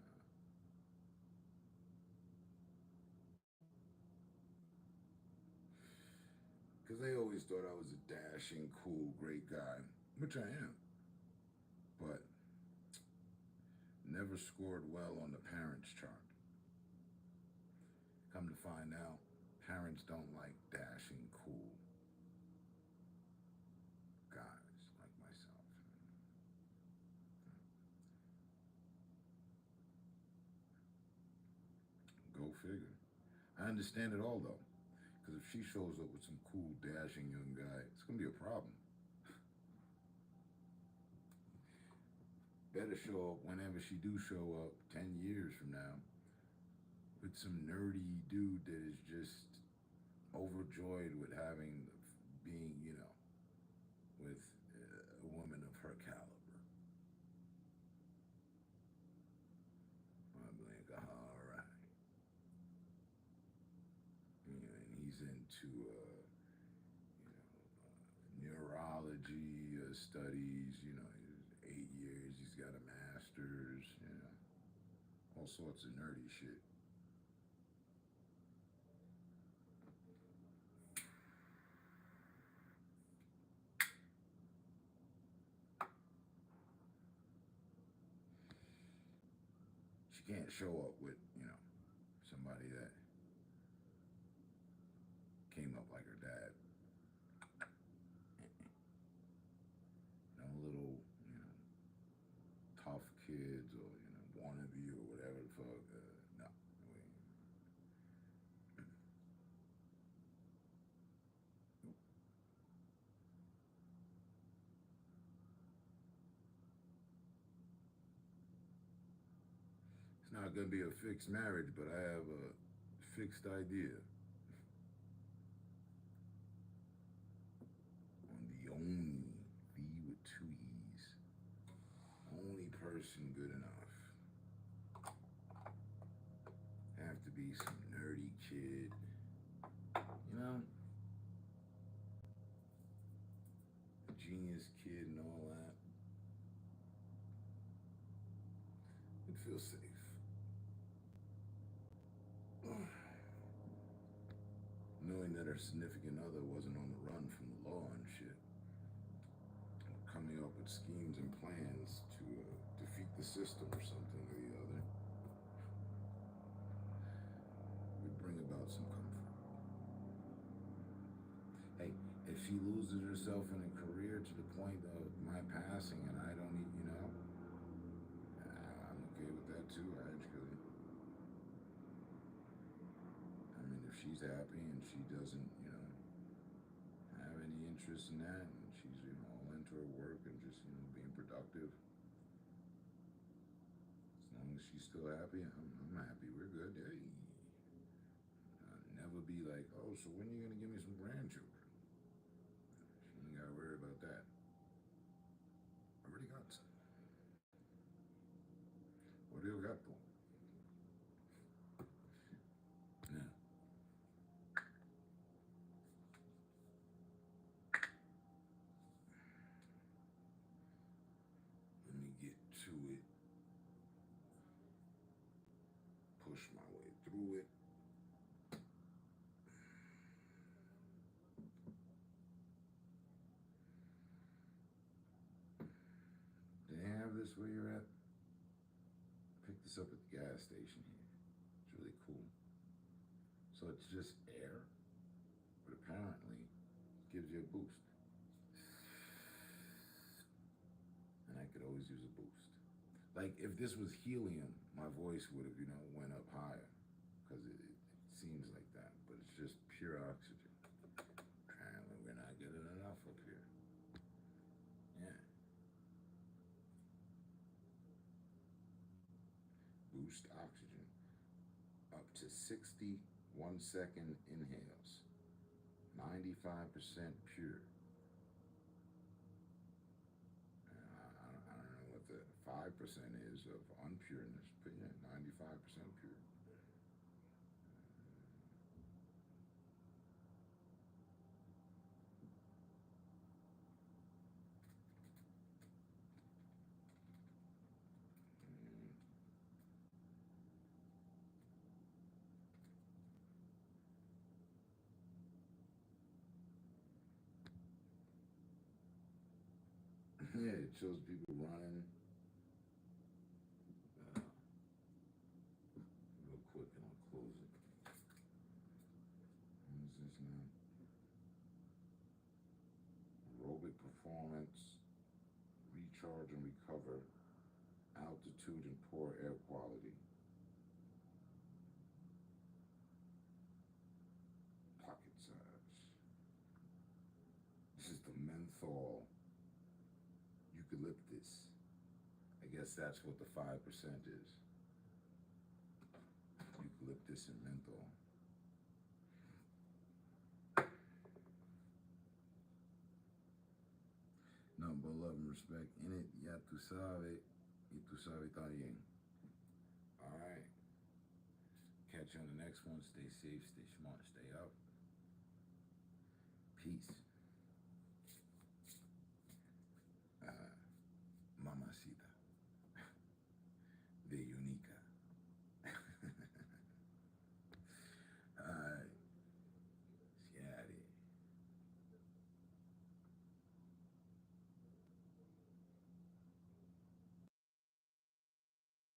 Because they always thought I was a dashing, cool, great guy, which I am. But never scored well on the parents' chart. Come to find out, parents don't like dashing, cool guys like myself. Go figure. I understand it all though, because if she shows up with some cool, dashing young guy, it's gonna be a problem. Better show up whenever she do show up 10 years from now with some nerdy dude that is just overjoyed with being, you know, with a woman of her caliber. I'm like, all right. You know, and he's into, neurology studies, you know, 8 years, he's got a master's, you know, all sorts of nerdy shit. She can't show up with, you know, somebody that came up like her dad. No little, you know, tough kids or, you know, wannabe or whatever the fuck. No. It's not gonna be a fixed marriage, but I have a fixed idea on the only, V with 2 E's, only person good enough. Have to be some nerdy kid, you know, a genius kid and all that. It feels safe. Knowing that her significant other wasn't on the run from the law and shit. Coming up with schemes and plans to defeat the system or something or the other would bring about some comfort. Hey, if she loses herself in a career to the point of my passing and I don't need, you know, I'm okay with that too, actually. I mean, if she's happy and she doesn't, you know, have any interest in that and she's, you know, all into her work and just, you know, being productive, as long as she's still happy, I'm happy. We're good. Hey. Never be like, oh, so when are you gonna give me some grandchildren? She ain't gotta worry about that. I already got some. What do you got for? Now, let me get to it. Push my way through it. Do they have this where you're at? Pick this up at the gas station here. It's really cool. So it's just air, but apparently gives you a boost. And I could always use a boost. Like if this was helium, my voice would have, you know, went up higher because it seems like that, but it's just pure oxygen. boost oxygen. Up to 60 1-second inhales. 95% pure. I don't know what the 5% is of unpureness, but yeah, 95% pure. Yeah, it shows people running. Real quick, and I'll close it. What is this now? Aerobic performance, recharge and recover, altitude and poor air quality. Pocket size. This is the menthol eucalyptus. I guess that's what the 5% is. Eucalyptus and menthol. Nothing but love and respect in it. Ya tu sabe, y tu sabe también. Alright. Catch you on the next one. Stay safe, stay smart, stay up. Peace. Mamacita.